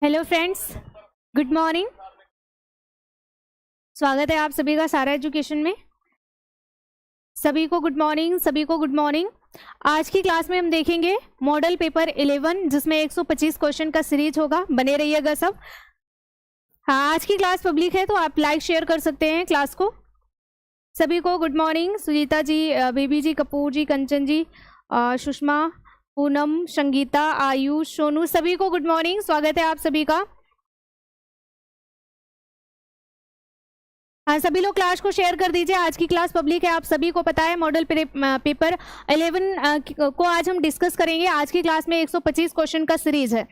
Hello friends, good morning. स्वागत है आप सभी का सारा एजुकेशन में। सभी को गुड मॉर्निंग, सभी को गुड मॉर्निंग। आज की क्लास में हम देखेंगे मॉडल पेपर 11 जिसमें 125 क्वेश्चन का सीरीज होगा। बने रहिएगा सब। हाँ, आज की क्लास पब्लिक है तो आप लाइक शेयर कर सकते हैं क्लास को। सभी को गुड मॉर्निंग। सुजीता जी, बेबी जी, कपूर जी, कंचन जी, सुषमा, पूनम, संगीता, आयुष, सोनू, सभी को गुड मॉर्निंग। स्वागत है आप सभी का। हाँ, सभी लोग क्लास को शेयर कर दीजिए। आज की क्लास पब्लिक है, आप सभी को पता है। मॉडल पेपर 11 को आज हम डिस्कस करेंगे। आज की क्लास में 125 क्वेश्चन का सीरीज है,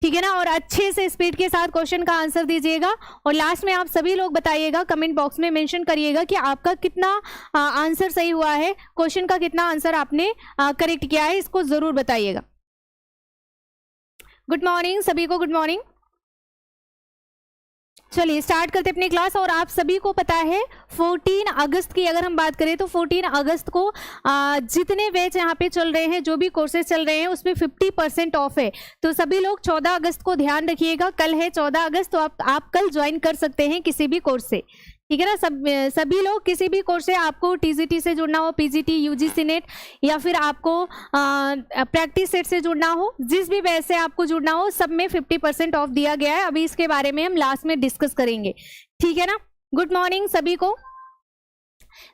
ठीक है ना। और अच्छे से स्पीड के साथ क्वेश्चन का आंसर दीजिएगा और लास्ट में आप सभी लोग बताइएगा, कमेंट बॉक्स में मेंशन करिएगा कि आपका कितना आंसर सही हुआ है, क्वेश्चन का कितना आंसर आपने करेक्ट किया है, इसको जरूर बताइएगा। गुड मॉर्निंग, सभी को गुड मॉर्निंग। चलिए स्टार्ट करते अपनी क्लास। और आप सभी को पता है 14 अगस्त की अगर हम बात करें तो 14 अगस्त को जितने बैच यहाँ पे चल रहे हैं, जो भी कोर्सेज चल रहे हैं, उसमें 50% ऑफ है। तो सभी लोग 14 अगस्त को ध्यान रखिएगा। कल है 14 अगस्त, तो आप कल ज्वाइन कर सकते हैं किसी भी कोर्स से, ठीक है ना। सभी लोग किसी भी कोर्स से, आपको टीजीटी से जुड़ना हो, पीजीटी, यूजीसी नेट, या फिर आपको प्रैक्टिस सेट से जुड़ना हो, जिस भी बैच से आपको जुड़ना हो, सब में 50% ऑफ दिया गया है। अभी इसके बारे में हम लास्ट में डिस्कस करेंगे, ठीक है ना। गुड मॉर्निंग सभी को।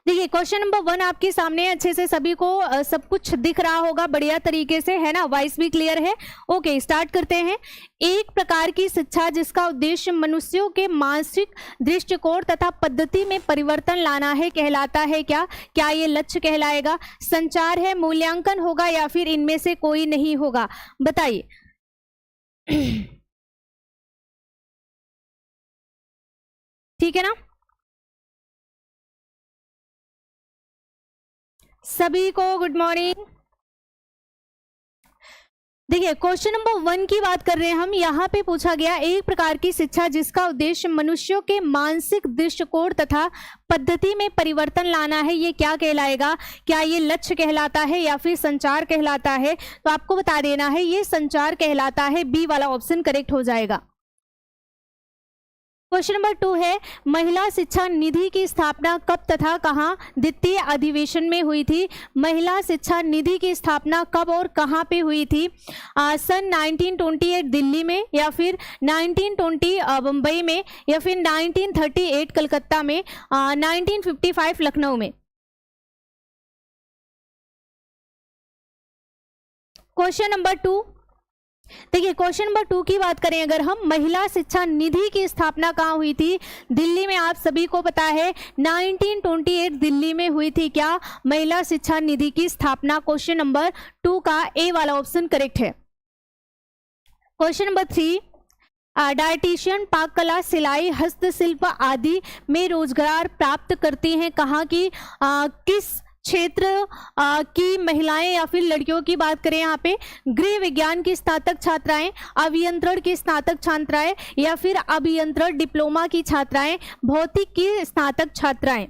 देखिए क्वेश्चन नंबर 1 आपके सामने अच्छे से सभी को सब कुछ दिख रहा होगा बढ़िया तरीके से, है ना। वॉइस भी क्लियर है। ओके, स्टार्ट करते हैं। एक प्रकार की शिक्षा जिसका उद्देश्य मनुष्यों के मानसिक दृष्टिकोण तथा पद्धति में परिवर्तन लाना है, कहलाता है क्या? क्या ये लक्ष्य कहलाएगा? संचार है, मूल्यांकन होगा, या फिर इनमें से कोई नहीं होगा? बताइए। ठीक है ना, सभी को गुड मॉर्निंग। देखिए क्वेश्चन नंबर 1 की बात कर रहे हैं हम। यहाँ पे पूछा गया एक प्रकार की शिक्षा जिसका उद्देश्य मनुष्यों के मानसिक दृष्टिकोण तथा पद्धति में परिवर्तन लाना है, ये क्या कहलाएगा? क्या ये लक्ष्य कहलाता है या फिर संचार कहलाता है? तो आपको बता देना है ये संचार कहलाता है। बी वाला ऑप्शन करेक्ट हो जाएगा। क्वेश्चन नंबर 2 है महिला शिक्षा निधि की स्थापना कब तथा कहां द्वितीय अधिवेशन में हुई थी? महिला शिक्षा निधि की स्थापना कब और कहां पे हुई थी? सन 1928 दिल्ली में, या फिर 1920 मुंबई में, या फिर 1938 कलकत्ता में, 1955 लखनऊ में? क्वेश्चन नंबर 2, देखिए क्वेश्चन नंबर 2 की बात करें अगर हम, महिला शिक्षा निधि की स्थापना कहाँ हुई थी? दिल्ली में। आप सभी को पता है 1928 दिल्ली में हुई थी क्या महिला शिक्षा निधि की स्थापना? क्वेश्चन नंबर 2 का ए वाला ऑप्शन करेक्ट है। क्वेश्चन नंबर 3, डायटीशियन पाक कला, सिलाई, हस्तशिल्प आदि में रोजगार प्राप्त करती हैं कहाँ की? किस क्षेत्र की महिलाएं या फिर लड़कियों की बात करें यहाँ पे? गृह विज्ञान की स्नातक छात्राएं, अभियंत्रण की स्नातक छात्राएं, या फिर अभियंत्रण डिप्लोमा की छात्राएं, भौतिक की स्नातक छात्राएं?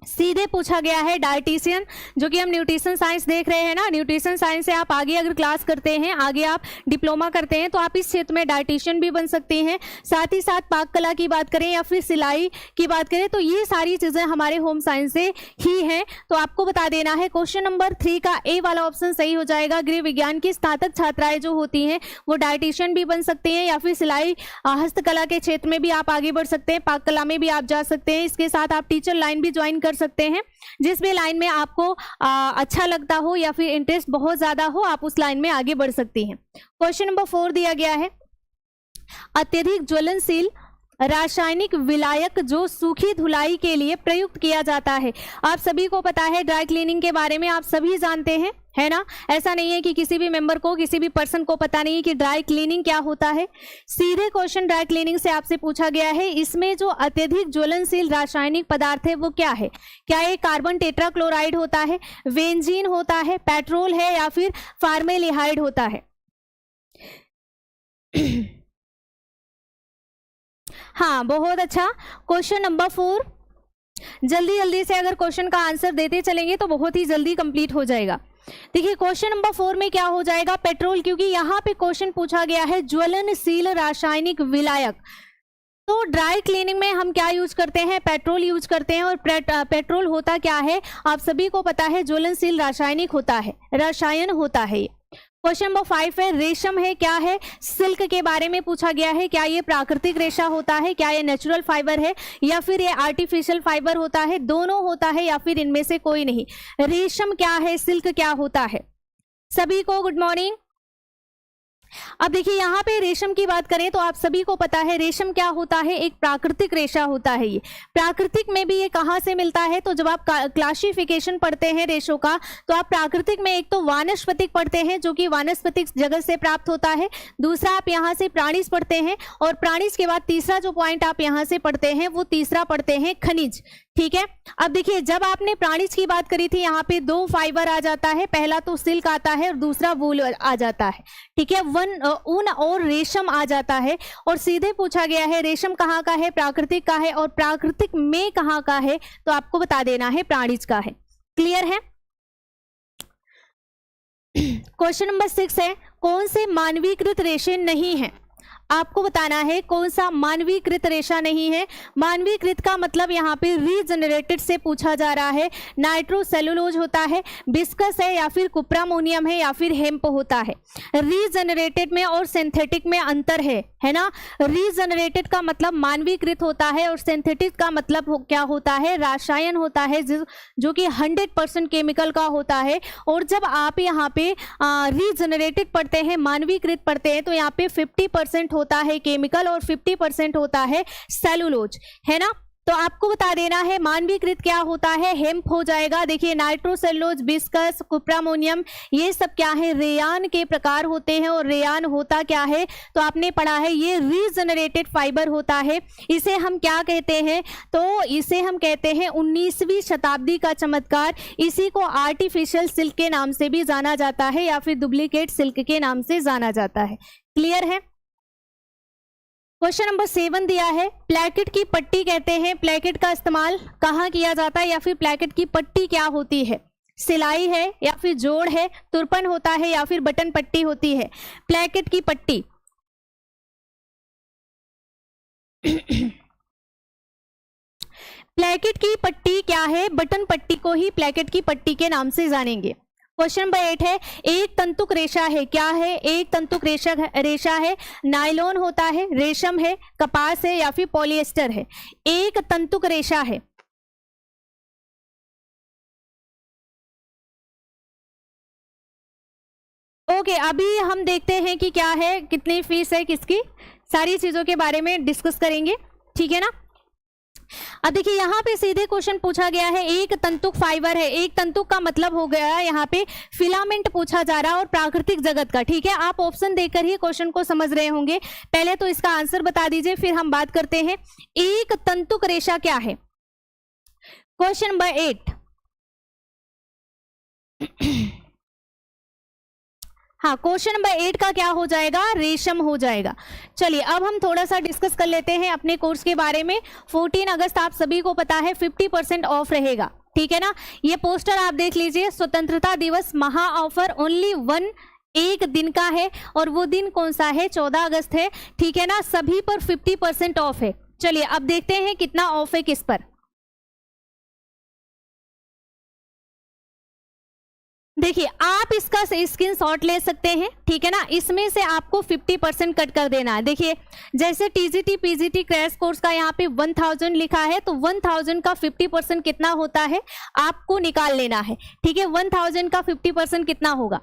सीधे पूछा गया है डायटीशियन, जो कि हम न्यूट्रिशन साइंस देख रहे हैं ना। न्यूट्रिशन साइंस से आप आगे अगर क्लास करते हैं, आगे आप डिप्लोमा करते हैं, तो आप इस क्षेत्र में डायटीशियन भी बन सकते हैं। साथ ही साथ पाक कला की बात करें या फिर सिलाई की बात करें, तो ये सारी चीजें हमारे होम साइंस से ही हैं। तो आपको बता देना है क्वेश्चन नंबर 3 का ए वाला ऑप्शन सही हो जाएगा। गृह विज्ञान की स्नातक छात्राएं जो होती हैं वो डायटीशियन भी बन सकती हैं, या फिर सिलाई हस्तकला के क्षेत्र में भी आप आगे बढ़ सकते हैं, पाक कला में भी आप जा सकते हैं। इसके साथ आप टीचर लाइन भी ज्वाइन कर सकते हैं। जिस भी लाइन में आपको अच्छा लगता हो या फिर इंटरेस्ट बहुत ज्यादा हो, आप उस लाइन में आगे बढ़ सकती हैं। क्वेश्चन नंबर 4 दिया गया है अत्यधिक ज्वलनशील रासायनिक विलायक जो सूखी धुलाई के लिए प्रयुक्त किया जाता है। आप सभी को पता है ड्राई क्लीनिंग के बारे में आप सभी जानते हैं, है ना। ऐसा नहीं है कि किसी भी मेंबर को, किसी भी पर्सन को पता नहीं है कि ड्राई क्लीनिंग क्या होता है। सीधे क्वेश्चन ड्राई क्लीनिंग से आपसे पूछा गया है, इसमें जो अत्यधिक ज्वलनशील रासायनिक पदार्थ है वो क्या है? क्या ये कार्बन टेट्राक्लोराइड होता है, बेंजीन होता है, पेट्रोल है, या फिर फॉर्मेल्डिहाइड होता है? हाँ, बहुत अच्छा। क्वेश्चन नंबर 4 जल्दी जल्दी से अगर क्वेश्चन का आंसर देते चलेंगे तो बहुत ही जल्दी कंप्लीट हो जाएगा। देखिए क्वेश्चन नंबर 4 में क्या हो जाएगा, पेट्रोल, क्योंकि यहाँ पे क्वेश्चन पूछा गया है ज्वलनशील रासायनिक विलायक। तो ड्राई क्लीनिंग में हम क्या यूज करते हैं, पेट्रोल यूज करते हैं। और पेट्रोल होता क्या है, आप सभी को पता है, ज्वलनशील रासायनिक होता है, रसायन होता है। क्वेश्चन नंबर 5 है रेशम है, क्या है, सिल्क के बारे में पूछा गया है। क्या ये प्राकृतिक रेशा होता है, क्या ये नेचुरल फाइबर है, या फिर ये आर्टिफिशियल फाइबर होता है, दोनों होता है, या फिर इनमें से कोई नहीं। रेशम क्या है, सिल्क क्या होता है, सभी को गुड मॉर्निंग। अब देखिए यहाँ पे रेशम की बात करें तो आप सभी को पता है रेशम क्या होता है, एक प्राकृतिक रेशा होता है। ये प्राकृतिक में भी ये कहाँ से मिलता है, तो जब आप क्लासिफिकेशन पढ़ते हैं रेशों का, तो आप प्राकृतिक में एक तो वानस्पतिक पढ़ते हैं जो कि वानस्पतिक जगत से प्राप्त होता है, दूसरा आप यहाँ से प्राणिज पढ़ते हैं, और प्राणिज के बाद तीसरा जो पॉइंट आप यहाँ से पढ़ते हैं वो तीसरा पढ़ते हैं खनिज। ठीक है, अब देखिए जब आपने प्राणिज की बात करी थी, यहाँ पे 2 फाइबर आ जाता है, पहला तो सिल्क आता है और दूसरा वूल आ जाता है। ठीक है, ऊन और रेशम आ जाता है। और सीधे पूछा गया है रेशम कहाँ का है, प्राकृतिक का है, और प्राकृतिक में कहाँ का है, तो आपको बता देना है प्राणिज का है। क्लियर है। क्वेश्चन नंबर 6 है कौन से मानवीकृत रेशे नहीं है, आपको बताना है कौन सा मानवीकृत रेशा नहीं है। मानवीकृत का मतलब यहाँ पे रीजनरेटेड से पूछा जा रहा है। नाइट्रोसेलुलोज होता है, बिस्कस है, या फिर कुप्रामोनियम है, या फिर हेम्प होता है। रीजनरेटेड में और सिंथेटिक में अंतर है ना। रीजनरेटेड का मतलब मानवीकृत होता है, और सिंथेटिक का मतलब क्या होता है, रासायन होता है, जो कि 100% केमिकल का होता है। और जब आप यहाँ पे रीजनरेटेड पढ़ते हैं, मानवीकृत पढ़ते हैं, तो यहाँ पे 50% होता है केमिकल और 50% होता है सेलुलोज, है ना। तो आपको बता देना है मानवीकृत क्या होता है, हेम्प हो जाएगा। देखिए नाइट्रोसेलुलोज, बिस्कस, कुप्रामोनियम, ये सब क्या है, रेयान के प्रकार होते हैं। और रेयान होता क्या है, तो आपने पढ़ा है ये रीजनरेटेड फाइबर होता है। इसे हम क्या कहते हैं, तो इसे हम कहते हैं 19वीं शताब्दी का चमत्कार। इसी को आर्टिफिशियल सिल्क के नाम से भी जाना जाता है, या फिर डुप्लीकेट सिल्क के नाम से जाना जाता है। क्लियर है। क्वेश्चन नंबर 7 दिया है प्लेकेट की पट्टी कहते हैं, प्लेकेट का इस्तेमाल कहाँ किया जाता है, या फिर प्लेकेट की पट्टी क्या होती है, सिलाई है, या फिर जोड़ है, तुरपन होता है, या फिर बटन पट्टी होती है। प्लेकेट की पट्टी प्लेकेट की पट्टी क्या है, बटन पट्टी को ही प्लेकेट की पट्टी के नाम से जानेंगे। क्वेश्चन नंबर 8 है एक तंतुक रेशा है, क्या है, एक तंतुक रेशा है, नायलॉन होता है, रेशम है, कपास है, या फिर पॉलिएस्टर है। एक तंतुक रेशा है। ओके, अभी हम देखते हैं कि क्या है, कितनी फीस है किसकी, सारी चीजों के बारे में डिस्कस करेंगे। ठीक है ना। अब देखिए यहाँ पे सीधे क्वेश्चन पूछा गया है एक तंतुक फाइबर है। एक तंतुक का मतलब हो गया यहाँ पे फिलामेंट पूछा जा रहा है, और प्राकृतिक जगत का। ठीक है, आप ऑप्शन देकर ही क्वेश्चन को समझ रहे होंगे। पहले तो इसका आंसर बता दीजिए, फिर हम बात करते हैं एक तंतुक रेशा क्या है। क्वेश्चन नंबर 8 हाँ, क्वेश्चन नंबर 8 का क्या हो जाएगा, रेशम हो जाएगा। चलिए अब हम थोड़ा सा डिस्कस कर लेते हैं अपने कोर्स के बारे में। 14 अगस्त आप सभी को पता है 50% ऑफ रहेगा। ठीक है ना। ये पोस्टर आप देख लीजिए, स्वतंत्रता दिवस महा ऑफर ओनली 1 दिन का है, और वो दिन कौन सा है, 14 अगस्त है। ठीक है ना, सभी पर 50% ऑफ है। चलिए अब देखते हैं कितना ऑफ है किस पर। देखिए आप इसका स्क्रीनशॉट ले सकते हैं। ठीक है ना, इसमें से आपको 50% कट कर देना है। देखिए जैसे टीजीटी पीजीटी क्रैश कोर्स का यहाँ पे 1000 लिखा है, तो 1000 का 50% कितना होता है आपको निकाल लेना है। ठीक है, 1000 का 50% कितना होगा,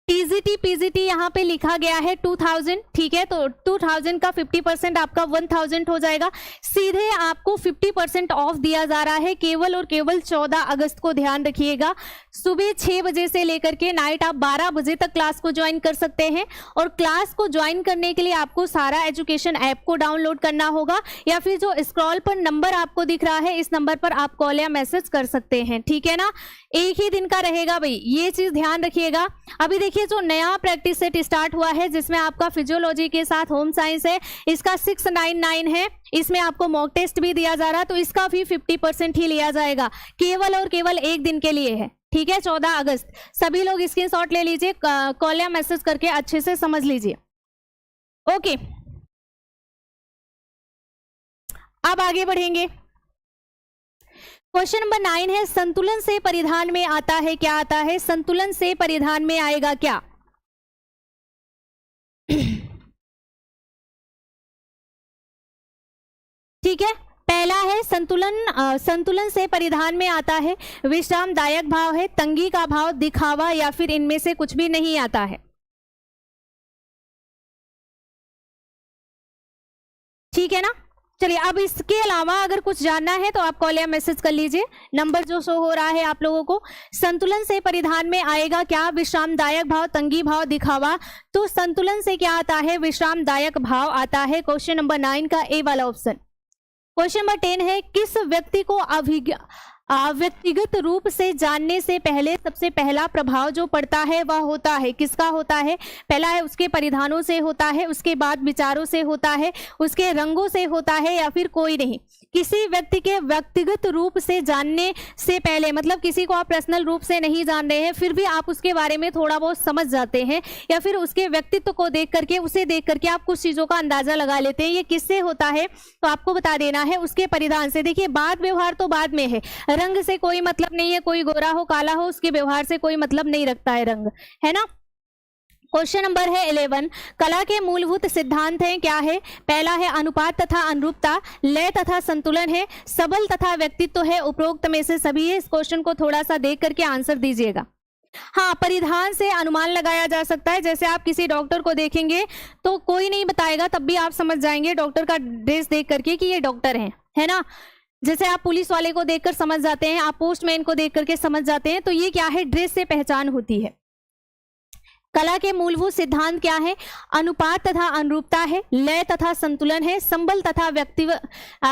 टीजीटी पीजीटी यहाँ पे लिखा गया है 2000। ठीक है, तो 2000 का 50% आपका 1000 हो जाएगा। सीधे आपको 50% ऑफ दिया जा रहा है केवल और केवल 14 अगस्त को। ध्यान रखिएगा, सुबह 6 बजे से लेकर के नाइट आप 12 बजे तक क्लास को ज्वाइन कर सकते हैं। और क्लास को ज्वाइन करने के लिए आपको सारा एजुकेशन ऐप को डाउनलोड करना होगा, या फिर जो स्क्रॉल पर नंबर आपको दिख रहा है इस नंबर पर आप कॉल या मैसेज कर सकते हैं। ठीक है ना, एक ही दिन का रहेगा भाई, ये चीज ध्यान रखिएगा। अभी देखिए जो नया प्रैक्टिस सेट स्टार्ट हुआ है, जिसमें आपका फिजियोलॉजी के साथ होम साइंस है, इसका 699 है। इसमें आपको मॉक टेस्ट भी दिया जा रहा है, तो इसका भी 50% ही लिया जाएगा, केवल और केवल एक दिन के लिए है। ठीक है, 14 अगस्त। सभी लोग स्क्रीनशॉट ले लीजिए, कॉल या मैसेज करके अच्छे से समझ लीजिए। ओके, अब आगे बढ़ेंगे। क्वेश्चन नंबर 9 है, संतुलन से परिधान में आता है क्या? आता है संतुलन से परिधान में आएगा क्या? ठीक है, पहला है संतुलन से परिधान में आता है विश्रामदायक भाव है, तंगी का भाव, दिखावा, या फिर इनमें से कुछ भी नहीं आता है। ठीक है ना, चलिए अब इसके अलावा अगर कुछ जानना है तो आप कॉल या मैसेज कर लीजिए, नंबर जो शो हो रहा है आप लोगों को। संतुलन से परिधान में आएगा क्या? विश्रामदायक भाव, तंगी भाव, दिखावा। तो संतुलन से क्या आता है? विश्रामदायक भाव आता है। क्वेश्चन नंबर 9 का ए वाला ऑप्शन। क्वेश्चन नंबर 10 है, किस व्यक्ति को व्यक्तिगत रूप से जानने से पहले सबसे पहला प्रभाव जो पड़ता है वह होता है? किसका होता है? पहला है उसके परिधानों से होता है, उसके बाद विचारों से होता है, उसके रंगों से होता है, या फिर कोई नहीं। किसी व्यक्ति के व्यक्तिगत रूप से जानने से पहले, मतलब किसी को आप पर्सनल रूप से नहीं जान रहे हैं फिर भी आप उसके बारे में थोड़ा बहुत समझ जाते हैं, या फिर उसके व्यक्तित्व को देख करके, उसे देख करके आप कुछ चीजों का अंदाजा लगा लेते हैं। ये किससे होता है? तो आपको बता देना है उसके परिधान से। देखिए, बात व्यवहार तो बाद में है, रंग से कोई मतलब नहीं है, कोई गोरा हो काला हो उसके व्यवहार से कोई मतलब नहीं रखता है रंग, है ना। क्वेश्चन नंबर है 11, कला के मूलभूत सिद्धांत हैं क्या है? पहला है अनुपात तथा अनुरूपता, लय तथा संतुलन है, सबल तथा व्यक्तित्व है, उपरोक्त में से सभी है। इस क्वेश्चन को थोड़ा सा देख करके आंसर दीजिएगा। हाँ, परिधान से अनुमान लगाया जा सकता है। जैसे आप किसी डॉक्टर को देखेंगे तो कोई नहीं बताएगा, तब भी आप समझ जाएंगे डॉक्टर का ड्रेस देख करके कि ये डॉक्टर है ना। जैसे आप पुलिस वाले को देखकर समझ जाते हैं, आप पोस्टमैन को देख करके समझ जाते हैं, तो ये क्या है? ड्रेस से पहचान होती है। कला के मूलभूत सिद्धांत क्या है? अनुपात तथा अनुरूपता है, लय तथा संतुलन है, संबल तथा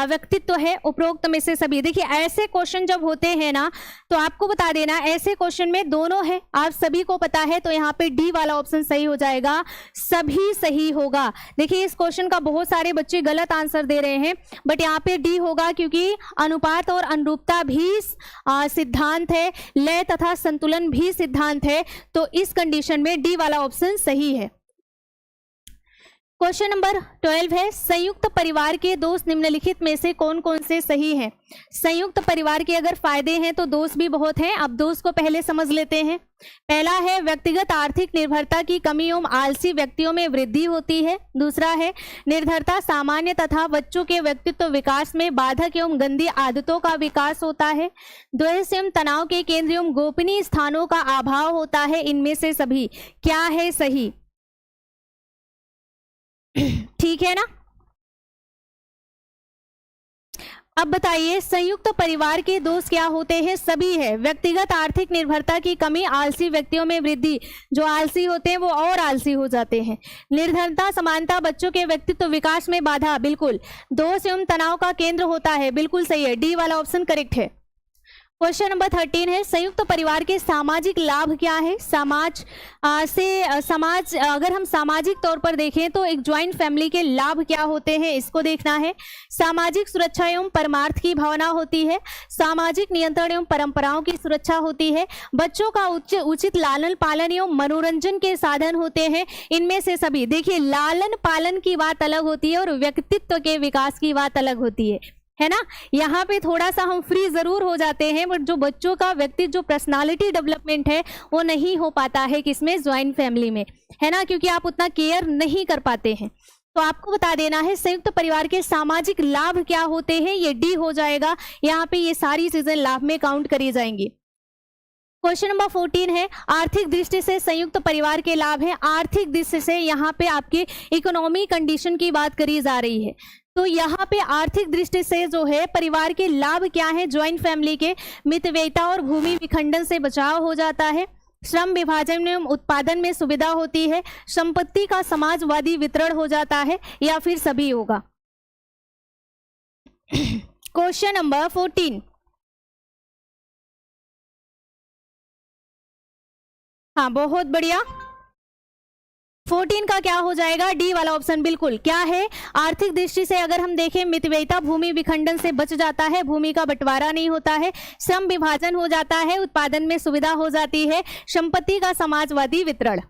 व्यक्तित्व है, उपरोक्त में से सभी। देखिए, ऐसे क्वेश्चन जब होते हैं ना तो आपको बता देना, ऐसे क्वेश्चन में दोनों है, आप सभी को पता है, तो यहाँ पे डी वाला ऑप्शन सही हो जाएगा, सभी सही होगा। देखिए, इस क्वेश्चन का बहुत सारे बच्चे गलत आंसर दे रहे हैं, बट यहाँ पे डी होगा क्योंकि अनुपात और अनुरूपता भी सिद्धांत है, लय तथा संतुलन भी सिद्धांत है, तो इस कंडीशन में डी वाला ऑप्शन सही है। क्वेश्चन नंबर 12 है, संयुक्त परिवार के दोष निम्नलिखित में से कौन कौन से सही हैं? संयुक्त परिवार के अगर फायदे हैं तो दोष भी बहुत हैं। अब दोष को पहले समझ लेते हैं। पहला है व्यक्तिगत आर्थिक निर्भरता की कमी एवं आलसी व्यक्तियों में वृद्धि होती है। दूसरा है निर्धरता सामान्य तथा बच्चों के व्यक्तित्व विकास में बाधक एवं गंदी आदतों का विकास होता है। द्वेष एवं तनाव के केंद्र एवं गोपनीय स्थानों का अभाव होता है। इनमें से सभी क्या है सही? ठीक है ना। अब बताइए, संयुक्त परिवार के दोष क्या होते हैं? सभी है। व्यक्तिगत आर्थिक निर्भरता की कमी, आलसी व्यक्तियों में वृद्धि, जो आलसी होते हैं वो और आलसी हो जाते हैं। निर्धनता समानता, बच्चों के व्यक्तित्व विकास में बाधा, बिल्कुल। दोष एवं तनाव का केंद्र होता है, बिल्कुल सही है, डी वाला ऑप्शन करेक्ट है। क्वेश्चन नंबर 13 है, संयुक्त परिवार के सामाजिक लाभ क्या है? समाज अगर हम सामाजिक तौर पर देखें तो एक ज्वाइंट फैमिली के लाभ क्या होते हैं, इसको देखना है। सामाजिक सुरक्षा एवं परमार्थ की भावना होती है। सामाजिक नियंत्रण एवं परंपराओं की सुरक्षा होती है। बच्चों का उचित लालन पालन एवं मनोरंजन के साधन होते हैं। इनमें से सभी। देखिए, लालन पालन की बात अलग होती है और व्यक्तित्व के विकास की बात अलग होती है ना। यहाँ पे थोड़ा सा हम फ्री जरूर हो जाते हैं, बट जो बच्चों का व्यक्तित्व, जो पर्सनालिटी डेवलपमेंट है वो नहीं हो पाता है किसमें? ज्वाइंट फैमिली में, है ना, क्योंकि आप उतना केयर नहीं कर पाते हैं। तो आपको बता देना है संयुक्त परिवार के सामाजिक लाभ क्या होते हैं, ये डी हो जाएगा। यहाँ पे ये सारी चीजें लाभ में काउंट करी जाएंगी। क्वेश्चन नंबर 14 है, आर्थिक दृष्टि से संयुक्त परिवार के लाभ है। आर्थिक दृष्टि से यहाँ पे आपके इकोनॉमी कंडीशन की बात करी जा रही है, तो यहाँ पे आर्थिक दृष्टि से जो है परिवार के लाभ क्या है? ज्वाइंट फैमिली के मितव्ययिता और भूमि विखंडन से बचाव हो जाता है। श्रम विभाजन एवं उत्पादन में सुविधा होती है। संपत्ति का समाजवादी वितरण हो जाता है, या फिर सभी होगा। क्वेश्चन नंबर 14, हाँ बहुत बढ़िया। 14 का क्या हो जाएगा? डी वाला ऑप्शन बिल्कुल। क्या है? आर्थिक दृष्टि से अगर हम देखें मितव्ययिता भूमि विखंडन से बच जाता है, भूमि का बंटवारा नहीं होता है, श्रम विभाजन हो जाता है, उत्पादन में सुविधा हो जाती है, संपत्ति का समाजवादी वितरण।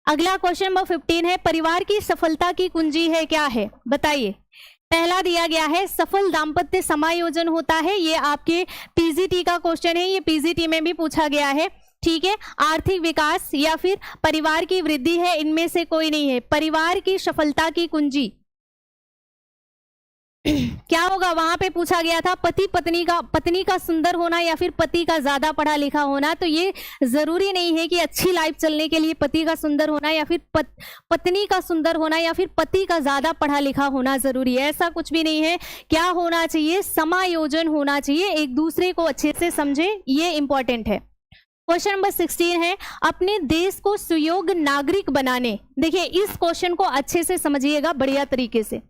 अगला क्वेश्चन नंबर 15 है, परिवार की सफलता की कुंजी है, क्या है बताइए? पहला दिया गया है सफल दाम्पत्य समायोजन होता है, ये आपके पीजीटी का क्वेश्चन है, ये पीजीटी में भी पूछा गया है। ठीक है, आर्थिक विकास या फिर परिवार की वृद्धि है, इनमें से कोई नहीं है। परिवार की सफलता की कुंजी क्या होगा? वहां पे पूछा गया था पत्नी का सुंदर होना या फिर पति का ज्यादा पढ़ा लिखा होना। तो ये जरूरी नहीं है कि अच्छी लाइफ चलने के लिए पति का सुंदर होना या फिर पत्नी का सुंदर होना या फिर पति का ज्यादा पढ़ा लिखा होना जरूरी है, ऐसा कुछ भी नहीं है। क्या होना चाहिए? समायोजन होना चाहिए, एक दूसरे को अच्छे से समझे, ये इंपॉर्टेंट है। क्वेश्चन नंबर 16 है, अपने देश को सुयोग्य नागरिक बनाने। देखिए इस क्वेश्चन को अच्छे से समझिएगा बढ़िया तरीके से।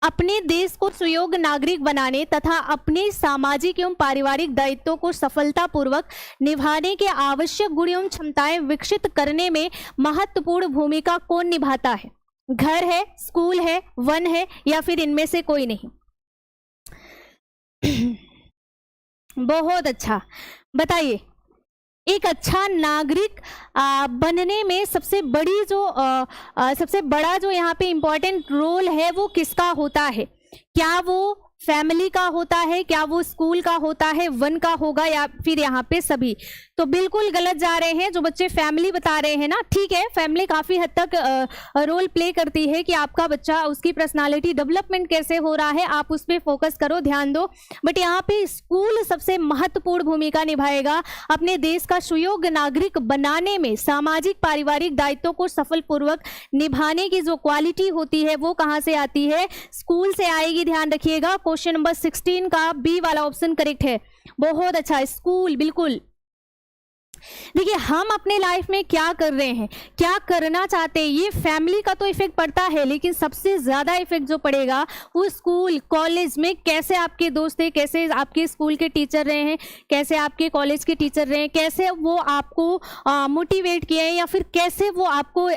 अपने देश को सुयोग्य नागरिक बनाने तथा अपने सामाजिक एवं पारिवारिक दायित्वों को सफलतापूर्वक निभाने के आवश्यक गुण एवं क्षमताएं विकसित करने में महत्वपूर्ण भूमिका कौन निभाता है? घर है, स्कूल है, वन है या फिर इनमें से कोई नहीं? बहुत अच्छा, बताइए। एक अच्छा नागरिक बनने में सबसे बड़ा जो यहाँ पे इम्पोर्टेंट रोल है वो किसका होता है? क्या वो फैमिली का होता है, क्या वो स्कूल का होता है, वन का होगा या फिर यहाँ पे सभी? तो बिल्कुल गलत जा रहे हैं जो बच्चे फैमिली बता रहे हैं ना। ठीक है, फैमिली काफी हद तक रोल प्ले करती है कि आपका बच्चा, उसकी पर्सनालिटी डेवलपमेंट कैसे हो रहा है, आप उस पर फोकस करो, ध्यान दो। बट यहाँ पे स्कूल सबसे महत्वपूर्ण भूमिका निभाएगा अपने देश का सुयोग्य नागरिक बनाने में। सामाजिक पारिवारिक दायित्वों को सफलपूर्वक निभाने की जो क्वालिटी होती है वो कहाँ से आती है? स्कूल से आएगी, ध्यान रखिएगा। क्वेश्चन नंबर 16 का बी वाला ऑप्शन करेक्ट है। बहुत अच्छा, स्कूल, बिल्कुल। देखिए हम अपने लाइफ में क्या कर रहे हैं, क्या करना चाहते हैं, ये फैमिली का तो इफेक्ट पड़ता है, लेकिन सबसे ज्यादा इफेक्ट जो पड़ेगा वो स्कूल कॉलेज में। कैसे आपके दोस्त हैं, कैसे आपके स्कूल के टीचर रहे हैं, कैसे आपके कॉलेज के टीचर रहे हैं, कैसे वो आपको मोटिवेट किए हैं या फिर कैसे वो आपको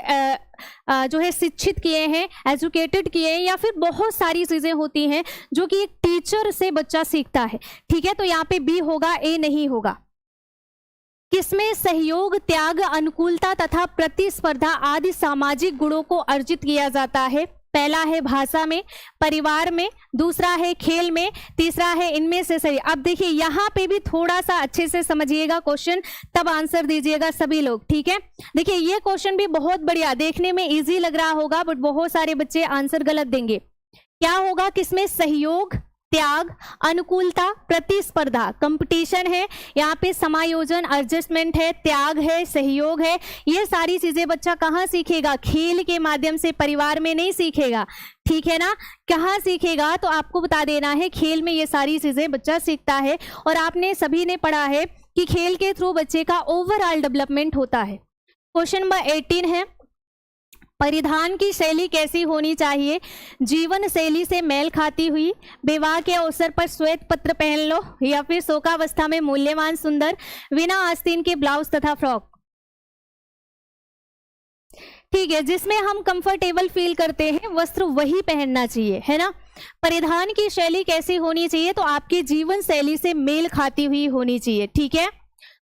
जो है शिक्षित किए हैं, एजुकेटेड किए हैं, या फिर बहुत सारी चीजें होती हैं जो कि एक टीचर से बच्चा सीखता है। ठीक है, तो यहाँ पे बी होगा, ए नहीं होगा। किसमें सहयोग, त्याग, अनुकूलता तथा प्रतिस्पर्धा आदि सामाजिक गुणों को अर्जित किया जाता है? पहला है भाषा में, परिवार में, दूसरा है खेल में, तीसरा है इनमें से सही। अब देखिए यहाँ पे भी थोड़ा सा अच्छे से समझिएगा क्वेश्चन, तब आंसर दीजिएगा सभी लोग। ठीक है, देखिए ये क्वेश्चन भी बहुत बढ़िया, देखने में इजी लग रहा होगा बट बहुत सारे बच्चे आंसर गलत देंगे। क्या होगा? किसमें सहयोग, त्याग, अनुकूलता, प्रतिस्पर्धा, कंपटीशन है, यहाँ पे समायोजन, एडजस्टमेंट है, त्याग है, सहयोग है। ये सारी चीजें बच्चा कहाँ सीखेगा? खेल के माध्यम से, परिवार में नहीं सीखेगा। ठीक है ना, कहाँ सीखेगा? तो आपको बता देना है, खेल में ये सारी चीजें बच्चा सीखता है। और आपने सभी ने पढ़ा है कि खेल के थ्रू बच्चे का ओवरऑल डेवलपमेंट होता है। क्वेश्चन नंबर 18 है, परिधान की शैली कैसी होनी चाहिए? जीवन शैली से मेल खाती हुई, विवाह के अवसर पर श्वेत पत्र पहन लो या फिर शोकावस्था में मूल्यवान सुंदर बिना आस्तीन के ब्लाउज तथा फ्रॉक। ठीक है, जिसमें हम कंफर्टेबल फील करते हैं वस्त्र वही पहनना चाहिए, है ना। परिधान की शैली कैसी होनी चाहिए? तो आपकी जीवन शैली से मेल खाती हुई होनी चाहिए। ठीक है,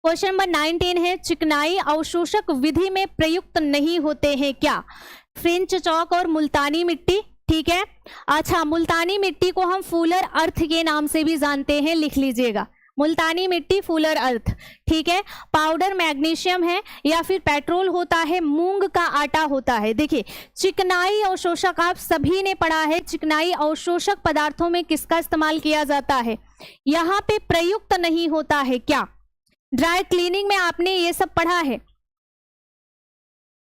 क्वेश्चन नंबर 19 है, चिकनाई अवशोषक विधि में प्रयुक्त नहीं होते हैं क्या? फ्रेंच चौक और मुल्तानी मिट्टी। ठीक है, अच्छा, मुल्तानी मिट्टी को हम फूलर अर्थ के नाम से भी जानते हैं, लिख लीजिएगा, मुल्तानी मिट्टी, फूलर अर्थ। ठीक है, पाउडर मैग्नीशियम है या फिर पेट्रोल होता है, मूंग का आटा होता है। देखिए चिकनाई अवशोषक आप सभी ने पढ़ा है, चिकनाई अवशोषक पदार्थों में किसका इस्तेमाल किया जाता है? यहाँ पे प्रयुक्त नहीं होता है क्या? ड्राई क्लीनिंग में आपने ये सब पढ़ा है।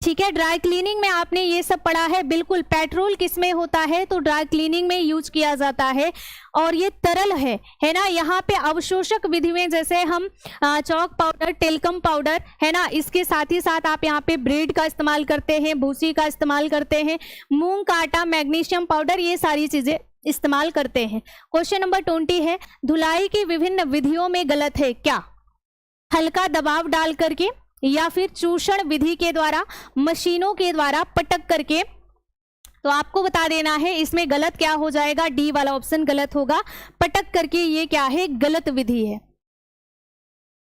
ठीक है, ड्राई क्लीनिंग में आपने ये सब पढ़ा है, बिल्कुल। पेट्रोल किसमें होता है? तो ड्राई क्लीनिंग में यूज किया जाता है और ये तरल है ना। यहाँ पे अवशोषक विधि में जैसे हम चौक पाउडर, टेल्कम पाउडर, है ना, इसके साथ ही साथ आप यहाँ पे ब्रेड का इस्तेमाल करते हैं, भूसी का इस्तेमाल करते हैं, मूंग का आटा, मैग्नीशियम पाउडर, ये सारी चीजें इस्तेमाल करते हैं। क्वेश्चन नंबर 20 है, धुलाई की विभिन्न विधियों में गलत है क्या? हल्का दबाव डाल करके या फिर चूषण विधि के द्वारा, मशीनों के द्वारा पटक करके। तो आपको बता देना है इसमें गलत क्या हो जाएगा, डी वाला ऑप्शन गलत होगा। पटक करके ये क्या है, गलत विधि है।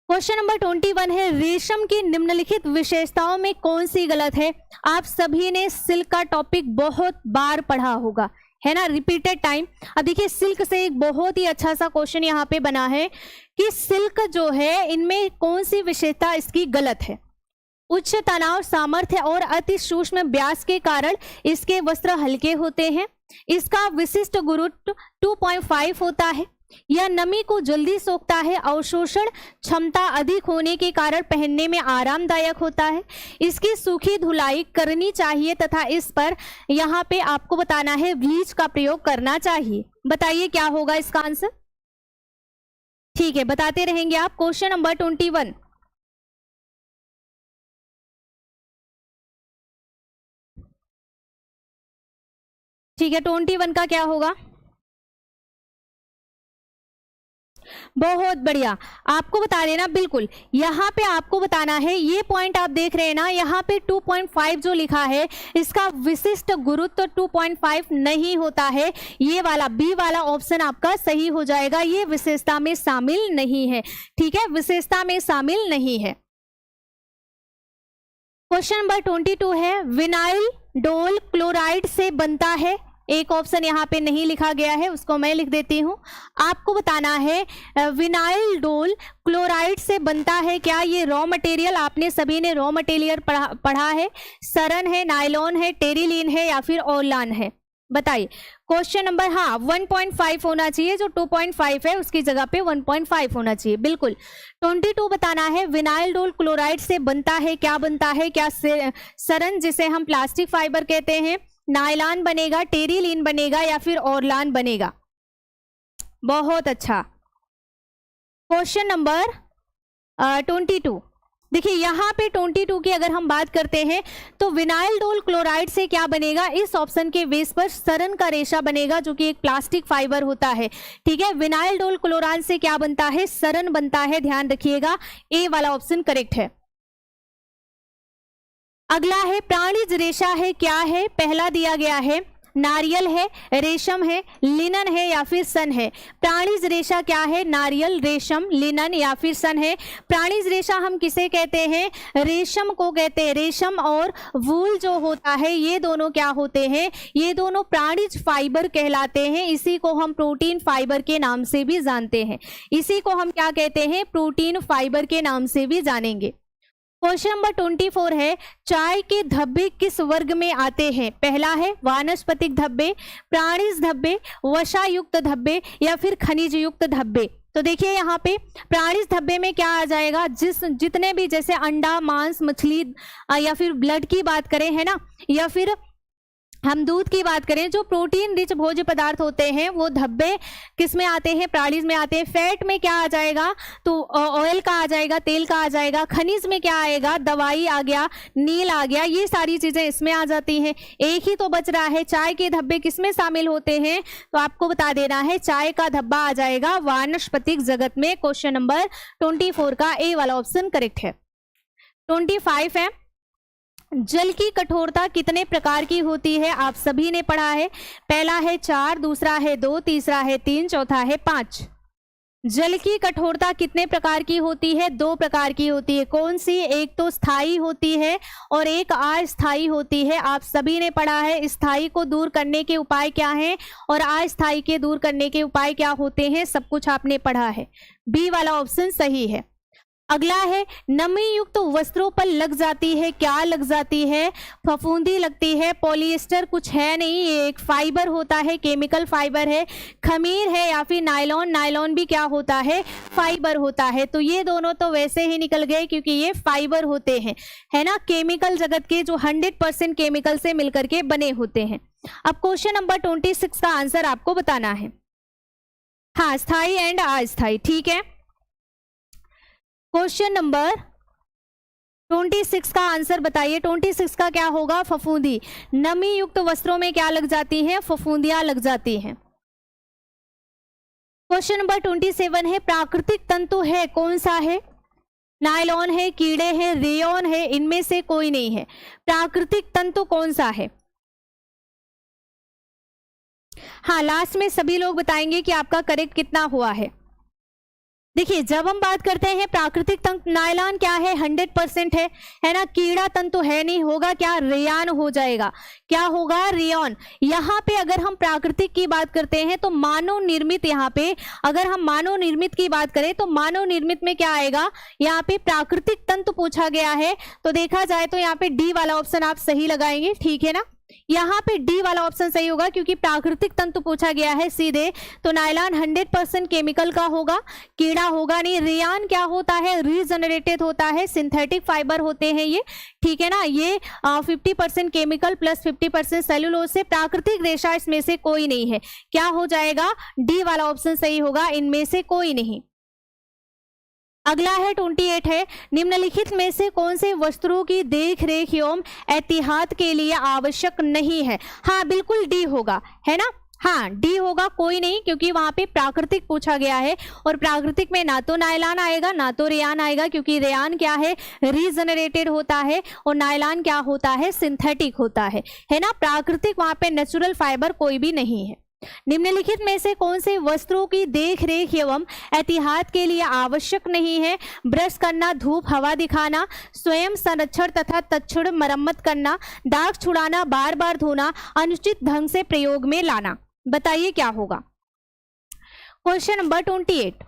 क्वेश्चन नंबर 21 है, रेशम की निम्नलिखित विशेषताओं में कौन सी गलत है। आप सभी ने सिल्क का टॉपिक बहुत बार पढ़ा होगा, है ना, रिपीटेड टाइम। अब देखिए सिल्क से एक बहुत ही अच्छा सा क्वेश्चन यहाँ पे बना है कि सिल्क जो है इनमें कौन सी विशेषता इसकी गलत है। उच्च तनाव सामर्थ्य और अति सूक्ष्म व्यास के कारण इसके वस्त्र हल्के होते हैं। इसका विशिष्ट गुरुत्व 2.5 होता है। यह नमी को जल्दी सोखता है। अवशोषण क्षमता अधिक होने के कारण पहनने में आरामदायक होता है। इसकी सूखी धुलाई करनी चाहिए तथा इस पर यहाँ पे आपको बताना है ब्लीच का प्रयोग करना चाहिए। बताइए क्या होगा इसका आंसर। ठीक है, बताते रहेंगे आप। क्वेश्चन नंबर 21, ठीक है, 21 का क्या होगा। बहुत बढ़िया, आपको बता देना बिल्कुल। यहाँ पे आपको बताना है, ये पॉइंट आप देख रहे हैं ना, यहाँ पे 2.5 जो लिखा है इसका विशिष्ट गुरुत्व 2.5 नहीं होता है। ये वाला बी वाला ऑप्शन आपका सही हो जाएगा। ये विशेषता में शामिल नहीं है। ठीक है, विशेषता में शामिल नहीं है। क्वेश्चन नंबर 22 है, विनाइल डोल क्लोराइड से बनता है। एक ऑप्शन यहाँ पे नहीं लिखा गया है, उसको मैं लिख देती हूँ। आपको बताना है विनाइल डोल क्लोराइड से बनता है क्या। ये रॉ मटेरियल आपने सभी ने रॉ मटेरियल पढ़ा है। सरन है, नायलॉन है, टेरिलीन है या फिर ओरलान है। बताइए। क्वेश्चन नंबर, हाँ 1.5 होना चाहिए, जो 2.5 है उसकी जगह पे 1.5 होना चाहिए, बिल्कुल। 22 बताना है, विनाइल डोल क्लोराइड से बनता है क्या। बनता है क्या, सरन जिसे हम प्लास्टिक फाइबर कहते हैं, नायलॉन बनेगा, टेरिलीन बनेगा या फिर ओरलान बनेगा। बहुत अच्छा। क्वेश्चन नंबर 22, देखिए यहाँ पे 22 की अगर हम बात करते हैं तो विनाइल डोल क्लोराइड से क्या बनेगा। इस ऑप्शन के बेस पर सरन का रेशा बनेगा, जो कि एक प्लास्टिक फाइबर होता है। ठीक है, विनाइल डोल क्लोराइड से क्या बनता है, सरन बनता है। ध्यान रखिएगा, ए वाला ऑप्शन करेक्ट है। अगला है, प्राणिज रेशा है क्या है। पहला दिया गया है नारियल है, रेशम है, लिनन है या फिर सन है। प्राणिज रेशा क्या है, नारियल, रेशम, लिनन या फिर सन है। प्राणिज रेशा हम किसे कहते हैं, रेशम को कहते हैं। रेशम और वूल जो होता है ये दोनों क्या होते हैं, ये दोनों प्राणिज फाइबर कहलाते हैं। इसी को हम प्रोटीन फाइबर के नाम से भी जानते हैं। इसी को हम क्या कहते हैं, प्रोटीन फाइबर के नाम से भी जानेंगे। क्वेश्चन नंबर 24 है, चाय के धब्बे किस वर्ग में आते हैं। पहला है वानस्पतिक धब्बे, प्राणिज धब्बे, वसा युक्त धब्बे या फिर खनिज युक्त धब्बे। तो देखिए यहाँ पे प्राणिज धब्बे में क्या आ जाएगा, जितने भी जैसे अंडा, मांस, मछली या फिर ब्लड की बात करें, है ना, या फिर हम दूध की बात करें, जो प्रोटीन रिच भोज्य पदार्थ होते हैं वो धब्बे किस में आते हैं, प्राणिज में आते हैं। फैट में क्या आ जाएगा, तो ऑयल का आ जाएगा, तेल का आ जाएगा। खनिज में क्या आएगा, दवाई आ गया, नील आ गया, ये सारी चीजें इसमें आ जाती हैं। एक ही तो बच रहा है, चाय के धब्बे किस में शामिल होते हैं, तो आपको बता देना है चाय का धब्बा आ जाएगा वानस्पतिक जगत में। क्वेश्चन नंबर 24 का ए वाला ऑप्शन करेक्ट है। 25 है, जल की कठोरता कितने प्रकार की होती है। आप सभी ने पढ़ा है। पहला है 4, दूसरा है 2, तीसरा है 3, चौथा है 5। जल की कठोरता कितने प्रकार की होती है, 2 प्रकार की होती है। कौन सी, एक तो स्थायी होती है और एक अस्थायी होती है। आप सभी ने पढ़ा है स्थायी को दूर करने के उपाय क्या हैं और अस्थायी के दूर करने के उपाय क्या होते हैं, सब कुछ आपने पढ़ा है। बी वाला ऑप्शन सही है। अगला है, नमी युक्त वस्त्रों पर लग जाती है क्या। लग जाती है, फफूंदी लगती है। पॉलिएस्टर कुछ है नहीं, ये एक फाइबर होता है, केमिकल फाइबर है। खमीर है या फिर नायलॉन, नायलॉन भी क्या होता है, फाइबर होता है। तो ये दोनों तो वैसे ही निकल गए क्योंकि ये फाइबर होते हैं, है ना, केमिकल जगत के जो 100% केमिकल से मिलकर के बने होते हैं। अब क्वेश्चन नंबर 26 का आंसर आपको बताना है। हाँ, स्थायी एंड अस्थायी, ठीक है। क्वेश्चन नंबर 26 का आंसर बताइए। 26 का क्या होगा, फफूंदी। नमी युक्त वस्त्रों में क्या लग जाती हैं, फफूंदियां लग जाती हैं। क्वेश्चन नंबर 27 है, प्राकृतिक तंतु है कौन सा है। नायलॉन है, कीड़े हैं, रेयॉन है, इनमें से कोई नहीं है। प्राकृतिक तंतु कौन सा है? हाँ, लास्ट में सभी लोग बताएंगे कि आपका करेक्ट कितना हुआ है। देखिए, जब हम बात करते हैं प्राकृतिक तंतु, नायलॉन क्या है? 100% है ना। कीड़ा तंतु है नहीं, होगा क्या? रेयान हो जाएगा। क्या होगा? रेयॉन। यहाँ पे अगर हम प्राकृतिक की बात करते हैं तो मानव निर्मित, यहाँ पे अगर हम मानव निर्मित की बात करें तो मानव निर्मित में क्या आएगा? यहाँ पे प्राकृतिक तंतु पूछा गया है, तो देखा जाए तो यहाँ पे डी वाला ऑप्शन आप सही लगाएंगे, ठीक है ना। यहाँ पे डी वाला ऑप्शन सही होगा क्योंकि प्राकृतिक तंतु पूछा गया है सीधे, तो नायलॉन 100% केमिकल का होगा, कीड़ा होगा नहीं। रेयान क्या होता है? रीजनरेटेड होता है, सिंथेटिक फाइबर होते हैं ये, ठीक है ना। ये 50% केमिकल प्लस 50% सेलुलोज से, प्राकृतिक रेशा इसमें से कोई नहीं है। क्या हो जाएगा? डी वाला ऑप्शन सही होगा, इनमें से कोई नहीं। अगला है 28 है, निम्नलिखित में से कौन से वस्त्रों की देख रेख एवं एहतियात के लिए आवश्यक नहीं है? हाँ, बिल्कुल डी होगा, है ना। हाँ, डी होगा, कोई नहीं, क्योंकि वहां पे प्राकृतिक पूछा गया है और प्राकृतिक में ना तो नायलॉन आएगा ना तो रेयान आएगा, क्योंकि रेयान क्या है? रीजनरेटेड होता है और नायलॉन क्या होता है? सिंथेटिक होता है ना। प्राकृतिक वहां पे नेचुरल फाइबर कोई भी नहीं है। निम्नलिखित में से कौन से वस्त्रों की देख रेख एवं एहतियात के लिए आवश्यक नहीं है? ब्रश करना, धूप हवा दिखाना, स्वयं संरक्षण तथा तत्क्षण मरम्मत करना, दाग छुड़ाना, बार बार धोना, अनुचित ढंग से प्रयोग में लाना। बताइए क्या होगा? Question number 28।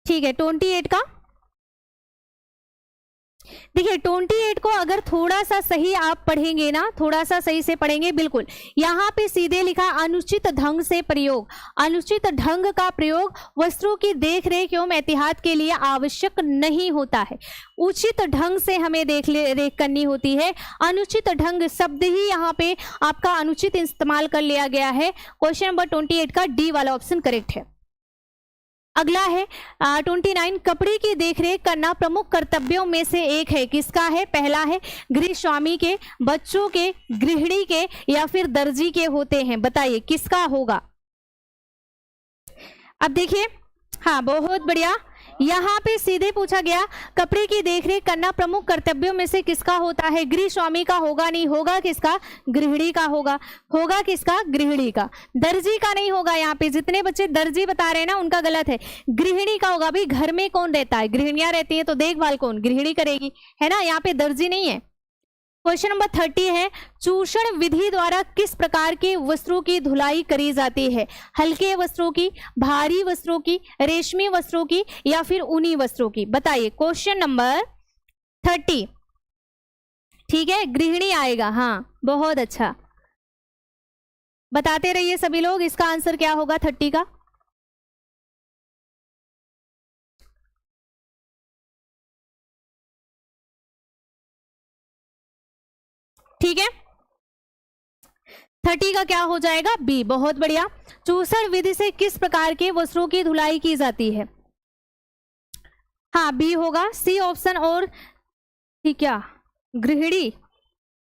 ठीक है, 28 का देखिए, 28 को अगर थोड़ा सा सही आप पढ़ेंगे ना, थोड़ा सा सही से पढ़ेंगे, बिल्कुल यहाँ पे सीधे लिखा अनुचित ढंग से प्रयोग। अनुचित ढंग का प्रयोग वस्त्रों की देख रेख एवं एहतियात के लिए आवश्यक नहीं होता है। उचित ढंग से हमें देख रेख करनी होती है। अनुचित ढंग शब्द ही यहाँ पे आपका अनुचित इस्तेमाल कर लिया गया है। क्वेश्चन नंबर 28 का डी वाला ऑप्शन करेक्ट है। अगला है 29, कपड़े की देखरेख करना प्रमुख कर्तव्यों में से एक है, किसका है? पहला है गृह स्वामी के, बच्चों के, गृहिणी के या फिर दर्जी के होते हैं। बताइए किसका होगा? अब देखिए, हाँ बहुत बढ़िया, यहाँ पे सीधे पूछा गया कपड़े की देखरेख करना प्रमुख कर्तव्यों में से किसका होता है? गृह स्वामी का होगा नहीं, होगा किसका? गृहिणी का होगा। होगा किसका? गृहिणी का। दर्जी का नहीं होगा। यहाँ पे जितने बच्चे दर्जी बता रहे हैं ना, उनका गलत है, गृहिणी का होगा। भाई घर में कौन रहता है? गृहिणियां रहती हैं, तो देखभाल कौन? गृहिणी करेगी, है ना। यहाँ पे दर्जी नहीं है। क्वेश्चन नंबर 30 है, चूषण विधि द्वारा किस प्रकार के वस्त्रों की धुलाई करी जाती है? हल्के वस्त्रों की, भारी वस्त्रों की, रेशमी वस्त्रों की या फिर ऊनी वस्त्रों की? बताइए। क्वेश्चन नंबर 30, ठीक है, गृहिणी आएगा। हाँ बहुत अच्छा, बताते रहिए सभी लोग। इसका आंसर क्या होगा 30 का? ठीक है, 30 का क्या हो जाएगा? बी। बहुत बढ़िया। चूषण विधि से किस प्रकार के वस्त्रों की धुलाई की जाती है? हाँ बी होगा। सी ऑप्शन और ठीक है, गृहिणी।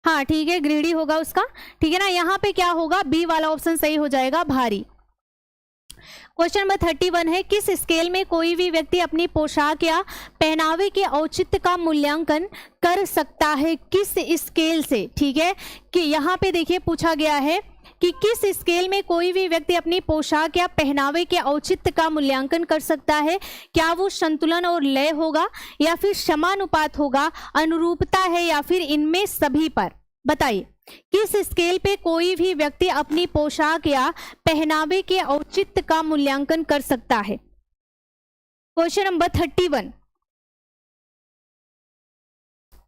हाँ ठीक है, गृहिणी होगा उसका, ठीक है ना। यहाँ पे क्या होगा? बी वाला ऑप्शन सही हो जाएगा, भारी। क्वेश्चन नंबर 31 है, किस स्केल में कोई भी व्यक्ति अपनी पोशाक या पहनावे के औचित्य का मूल्यांकन कर सकता है? किस स्केल से? ठीक है, कि यहाँ पे देखिए पूछा गया है कि किस स्केल में कोई भी व्यक्ति अपनी पोशाक या पहनावे के औचित्य का मूल्यांकन कर सकता है? क्या वो संतुलन और लय होगा या फिर समानुपात होगा, अनुरूपता है या फिर इनमें सभी पर? बताइए किस स्केल पे कोई भी व्यक्ति अपनी पोशाक या पहनावे के औचित्य का मूल्यांकन कर सकता है? Question number 31।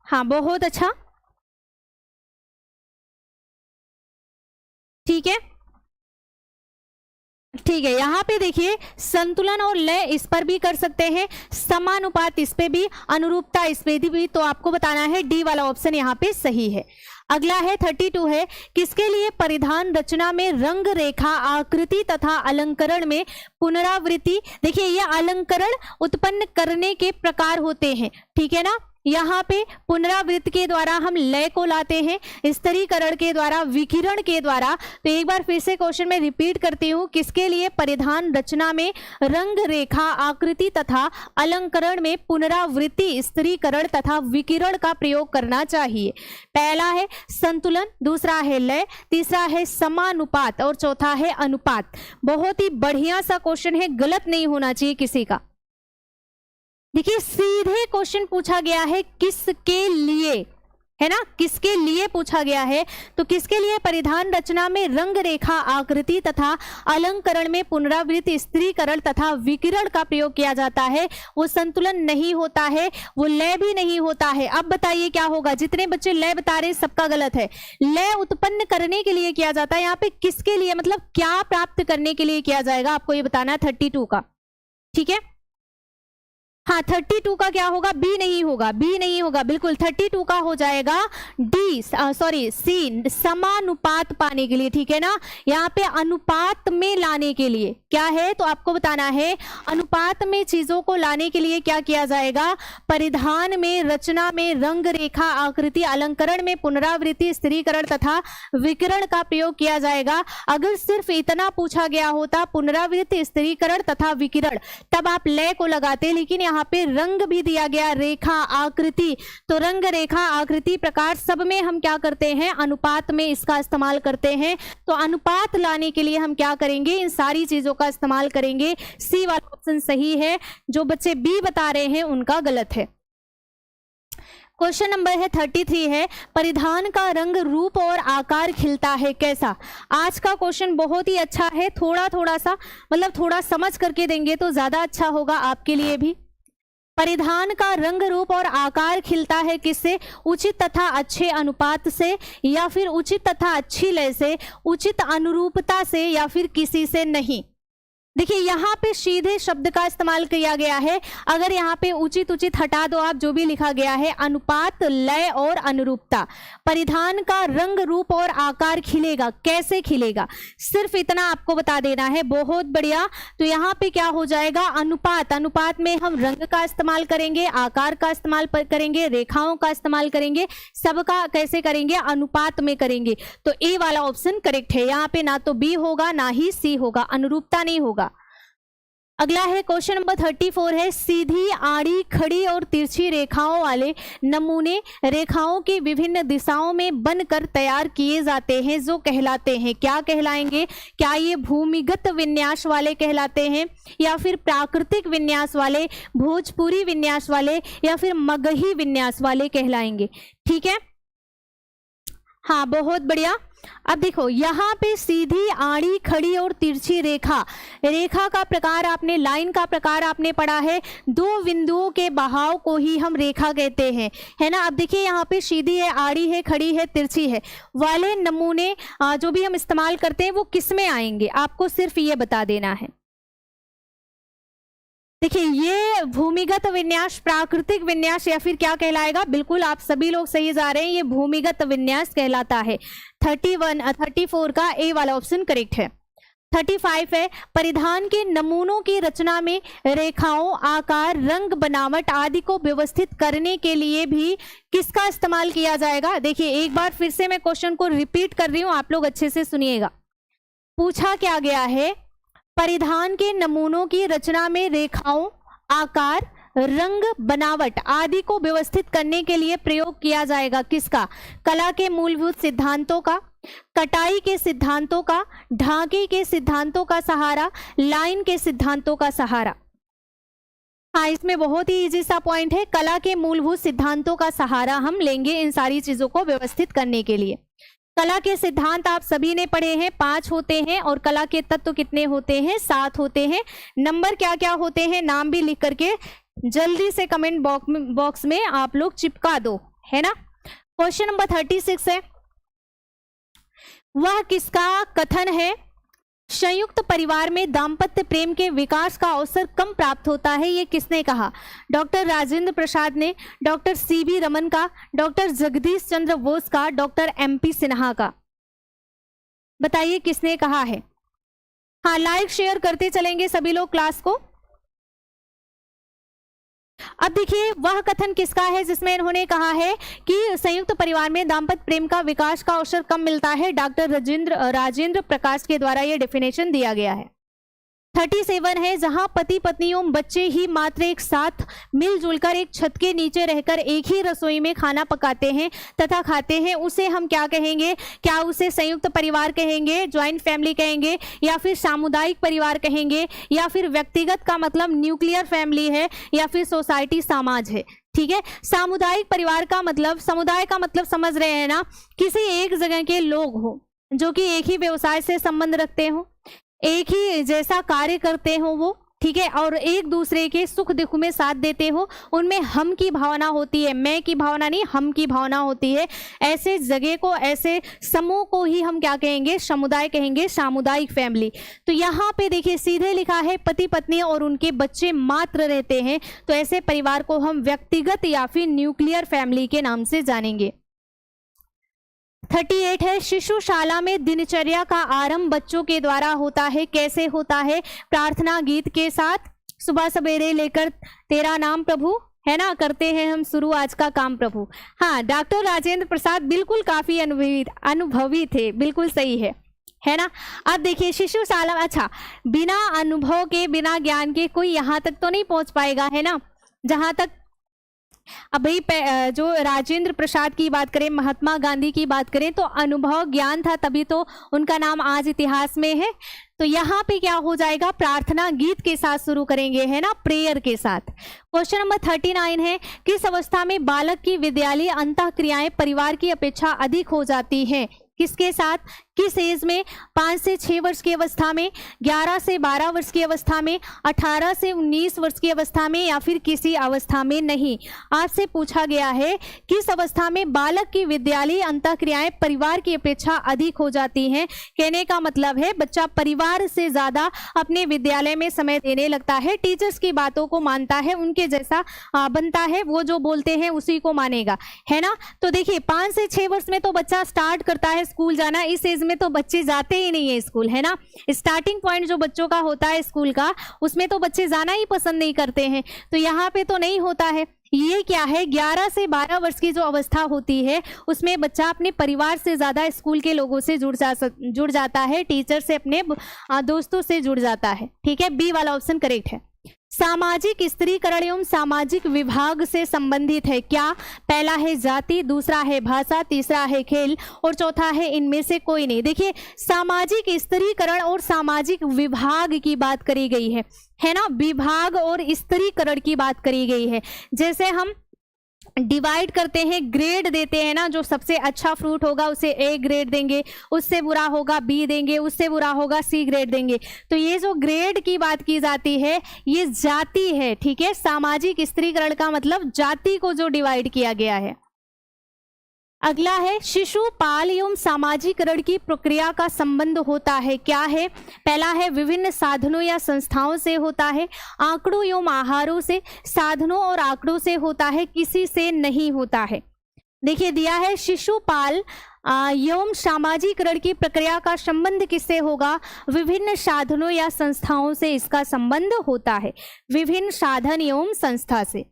हाँ बहुत अच्छा, ठीक है, ठीक है। यहाँ पे देखिए संतुलन और लय इस पर भी कर सकते हैं, समानुपात इस पे भी, अनुरूपता इस पे भी। तो आपको बताना है डी वाला ऑप्शन यहाँ पे सही है। अगला है 32 है, किसके लिए परिधान रचना में रंग रेखा, आकृति तथा अलंकरण में पुनरावृत्ति? देखिए ये अलंकरण उत्पन्न करने के प्रकार होते हैं, ठीक है ना। यहाँ पे पुनरावृत्ति के द्वारा हम लय को लाते हैं, स्थिरीकरण के द्वारा, विकिरण के द्वारा। तो एक बार फिर से क्वेश्चन में रिपीट करती हूँ, किसके लिए? परिधान रचना में रंग, रेखा, आकृति तथा अलंकरण में पुनरावृत्ति, स्थिरीकरण तथा विकिरण का प्रयोग करना चाहिए। पहला है संतुलन, दूसरा है लय, तीसरा है समानुपात और चौथा है अनुपात। बहुत ही बढ़िया सा क्वेश्चन है, गलत नहीं होना चाहिए किसी का। देखिए सीधे क्वेश्चन पूछा गया है किसके लिए, है ना, किसके लिए पूछा गया है। तो किसके लिए? परिधान रचना में रंग, रेखा, आकृति तथा अलंकरण में पुनरावृत्ति, स्थिरीकरण तथा विकिरण का प्रयोग किया जाता है। वो संतुलन नहीं होता है, वो लय भी नहीं होता है। अब बताइए क्या होगा? जितने बच्चे लय बता रहे सबका गलत है। लय उत्पन्न करने के लिए किया जाता है, यहाँ पे किसके लिए मतलब क्या प्राप्त करने के लिए किया जाएगा, आपको ये बताना है 32 का। ठीक है, हाँ 32 का क्या होगा? बी नहीं होगा, बी नहीं होगा, बिल्कुल 32 का हो जाएगा डी, सॉरी सी, समानुपात पाने के लिए। ठीक है ना, यहाँ पे अनुपात में लाने के लिए क्या है, तो आपको बताना है अनुपात में चीजों को लाने के लिए क्या किया जाएगा? परिधान में रचना में रंग, रेखा, आकृति, अलंकरण में पुनरावृत्ति, स्थिरीकरण तथा विकिरण का प्रयोग किया जाएगा। अगर सिर्फ इतना पूछा गया होता, पुनरावृत्ति, स्थिरीकरण तथा विकिरण, तब आप लय को लगाते, लेकिन यहाँ पे रंग भी दिया गया, रेखा, आकृति, तो रंग, रेखा, आकृति, प्रकार सब में हम क्या करते हैं? अनुपात में इसका इस्तेमाल करते हैं। तो अनुपात लाने के लिए हम क्या करेंगे? इन सारी चीजों का इस्तेमाल करेंगे। सी वाला ऑप्शन सही है, जो बच्चे बी बता रहे हैं उनका गलत है। क्वेश्चन नंबर है 33 है, परिधान का रंग, रूप और आकार खिलता है कैसा? आज का क्वेश्चन बहुत ही अच्छा है, थोड़ा थोड़ा सा मतलब थोड़ा समझ करके देंगे तो ज्यादा अच्छा होगा आपके लिए भी। परिधान का रंग, रूप और आकार खिलता है किससे? उचित तथा अच्छे अनुपात से, या फिर उचित तथा अच्छी लय से, उचित अनुरूपता से, या फिर किसी से नहीं। देखिए यहाँ पे सीधे शब्द का इस्तेमाल किया गया है। अगर यहाँ पे उचित उचित हटा दो आप, जो भी लिखा गया है, अनुपात, लय और अनुरूपता। परिधान का रंग, रूप और आकार खिलेगा, कैसे खिलेगा? सिर्फ इतना आपको बता देना है। बहुत बढ़िया, तो यहाँ पे क्या हो जाएगा? अनुपात। अनुपात में हम रंग का इस्तेमाल करेंगे, आकार का इस्तेमाल करेंगे, रेखाओं का इस्तेमाल करेंगे, सबका कैसे करेंगे? अनुपात में करेंगे। तो ए वाला ऑप्शन करेक्ट है। यहाँ पे ना तो बी होगा ना ही सी होगा, अनुरूपता नहीं होगा। अगला है क्वेश्चन नंबर 34 है, सीधी, आड़ी, खड़ी और तिरछी रेखाओं वाले नमूने रेखाओं की विभिन्न दिशाओं में बनकर तैयार किए जाते हैं, जो कहलाते हैं, क्या कहलाएंगे? क्या ये भूमिगत विन्यास वाले कहलाते हैं, या फिर प्राकृतिक विन्यास वाले, भोजपुरी विन्यास वाले, या फिर मगही विन्यास वाले कहलाएंगे? ठीक है, हाँ बहुत बढ़िया। अब देखो यहाँ पे सीधी, आड़ी, खड़ी और तिरछी रेखा, रेखा का प्रकार आपने, लाइन का प्रकार आपने पढ़ा है, दो बिंदुओं के बहाव को ही हम रेखा कहते हैं, है ना। अब देखिए यहाँ पे सीधी है, आड़ी है, खड़ी है, तिरछी है वाले नमूने जो भी हम इस्तेमाल करते हैं वो किस में आएंगे, आपको सिर्फ ये बता देना है। देखिए ये भूमिगत विन्यास, प्राकृतिक विन्यास, या फिर क्या कहलाएगा? बिल्कुल आप सभी लोग सही जा रहे हैं, ये भूमिगत विन्यास कहलाता है। 34 का ए वाला ऑप्शन करेक्ट है। 35 है, परिधान के नमूनों की रचना में रेखाओं, आकार, रंग, बनावट आदि को व्यवस्थित करने के लिए भी किसका इस्तेमाल किया जाएगा? देखिए एक बार फिर से मैं क्वेश्चन को रिपीट कर रही हूं, आप लोग अच्छे से सुनिएगा। पूछा क्या गया है? परिधान के नमूनों की रचना में रेखाओं, आकार, रंग, बनावट आदि को व्यवस्थित करने के लिए प्रयोग किया जाएगा किसका? कला के मूलभूत सिद्धांतों का, कटाई के सिद्धांतों का, ढांके के सिद्धांतों का सहारा, लाइन के सिद्धांतों का सहारा। हाँ इसमें बहुत ही इजी सा पॉइंट है, कला के मूलभूत सिद्धांतों का सहारा हम लेंगे इन सारी चीजों को व्यवस्थित करने के लिए। कला के सिद्धांत आप सभी ने पढ़े हैं, 5 होते हैं, और कला के तत्व कितने होते हैं? 7 होते हैं। नंबर क्या क्या होते हैं, नाम भी लिख करके जल्दी से कमेंट बॉक्स में आप लोग चिपका दो, है ना। क्वेश्चन नंबर 36 है, वह किसका कथन है संयुक्त परिवार में दाम्पत्य प्रेम के विकास का अवसर कम प्राप्त होता है? ये किसने कहा? डॉक्टर राजेंद्र प्रसाद ने, डॉक्टर सीवी रमन का, डॉक्टर जगदीश चंद्र बोस का, डॉक्टर एमपी सिन्हा का? बताइए किसने कहा है। हाँ लाइक शेयर करते चलेंगे सभी लोग क्लास को। अब देखिए वह कथन किसका है जिसमें इन्होंने कहा है कि संयुक्त परिवार में दाम्पत्य प्रेम का विकास का अवसर कम मिलता है। डॉक्टर राजेंद्र प्रकाश के द्वारा यह डेफिनेशन दिया गया है। 37 है, जहां पति पत्नी एवं बच्चे ही मात्र एक साथ मिलजुल कर एक छत के नीचे रहकर एक ही रसोई में खाना पकाते हैं तथा खाते हैं, उसे हम क्या कहेंगे? क्या उसे संयुक्त परिवार कहेंगे, ज्वाइंट फैमिली कहेंगे, या फिर सामुदायिक परिवार कहेंगे, या फिर व्यक्तिगत का मतलब न्यूक्लियर फैमिली है, या फिर सोसाइटी समाज है? ठीक है, सामुदायिक परिवार का मतलब, समुदाय का मतलब समझ रहे हैं ना, किसी एक जगह के लोग हो जो कि एक ही व्यवसाय से संबंध रखते हो, एक ही जैसा कार्य करते हो वो, ठीक है, और एक दूसरे के सुख दुख में साथ देते हो, उनमें हम की भावना होती है, मैं की भावना नहीं, हम की भावना होती है। ऐसे जगह को, ऐसे समूह को ही हम क्या कहेंगे? समुदाय कहेंगे, सामुदायिक फैमिली। तो यहाँ पे देखिए सीधे लिखा है पति पत्नी और उनके बच्चे मात्र रहते हैं, तो ऐसे परिवार को हम व्यक्तिगत या फिर न्यूक्लियर फैमिली के नाम से जानेंगे। 38 है, शिशुशाला में दिनचर्या का आरंभ बच्चों के द्वारा होता है। कैसे होता है? प्रार्थना गीत के साथ, सुबह सवेरे लेकर तेरा नाम प्रभु, है ना, करते हैं हम शुरू आज का काम प्रभु। हाँ, डॉक्टर राजेंद्र प्रसाद बिल्कुल काफी अनुभवी थे, बिल्कुल सही है ना। अब देखिए शिशुशाला, अच्छा, बिना अनुभव के, बिना ज्ञान के कोई यहाँ तक तो नहीं पहुंच पाएगा, है ना। जहां तक अब भाई जो राजेंद्र प्रसाद की बात करें, महात्मा गांधी की बात करें, तो अनुभव ज्ञान था, तभी तो उनका नाम आज इतिहास में है। तो यहाँ पे क्या हो जाएगा? प्रार्थना गीत के साथ शुरू करेंगे, है ना, प्रेयर के साथ। क्वेश्चन नंबर 39 है, किस अवस्था में बालक की विद्यालय अंतःक्रियाएं परिवार की अपेक्षा अधिक हो जाती हैं? किसके साथ, किस एज में? 5 से 6 वर्ष की अवस्था में, 11 से 12 वर्ष की अवस्था में, 18 से 19 वर्ष की अवस्था में, या फिर किसी अवस्था में नहीं। आपसे पूछा गया है किस अवस्था में बालक की विद्यालय अंतःक्रियाएं परिवार की अपेक्षा अधिक हो जाती हैं। कहने का मतलब है बच्चा परिवार से ज्यादा अपने विद्यालय में समय देने लगता है, टीचर्स की बातों को मानता है, उनके जैसा बनता है, वो जो बोलते हैं उसी को मानेगा, है ना। तो देखिए 5 से 6 वर्ष में तो बच्चा स्टार्ट करता है स्कूल जाना, इस एज में तो बच्चे जाते ही नहीं है स्कूल, है ना। स्टार्टिंग पॉइंट जो बच्चों का होता है स्कूल का, उसमें तो बच्चे जाना ही पसंद नहीं करते हैं, तो यहाँ पे तो नहीं होता है। ये क्या है? 11 से 12 वर्ष की जो अवस्था होती है उसमें बच्चा अपने परिवार से ज्यादा स्कूल के लोगों से जुड़ जाता है, टीचर से, अपने दोस्तों से जुड़ जाता है। ठीक है, बी वाला ऑप्शन करेक्ट है। सामाजिक स्त्रीकरण एवं सामाजिक विभाग से संबंधित है क्या? पहला है जाति, दूसरा है भाषा, तीसरा है खेल और चौथा है इनमें से कोई नहीं। देखिए सामाजिक स्त्रीकरण और सामाजिक विभाग की बात करी गई है ना, विभाग और स्त्रीकरण की बात करी गई है। जैसे हम डिवाइड करते हैं, ग्रेड देते हैं ना, जो सबसे अच्छा फ्रूट होगा उसे ए ग्रेड देंगे, उससे बुरा होगा बी देंगे, उससे बुरा होगा सी ग्रेड देंगे। तो ये जो ग्रेड की बात की जाती है ये जाति है। ठीक है, सामाजिक स्त्रीकरण का मतलब जाति को जो डिवाइड किया गया है। अगला है शिशुपाल एवं सामाजिकरण की प्रक्रिया का संबंध होता है क्या है? पहला है विभिन्न साधनों या संस्थाओं से होता है, आंकड़ों एवं आहारों से, साधनों और आंकड़ों से होता है, किसी से नहीं होता है। देखिए दिया है शिशुपाल एवं सामाजिकरण की प्रक्रिया का संबंध किससे होगा? विभिन्न साधनों या संस्थाओं से इसका संबंध होता है, विभिन्न साधन एवं संस्था से।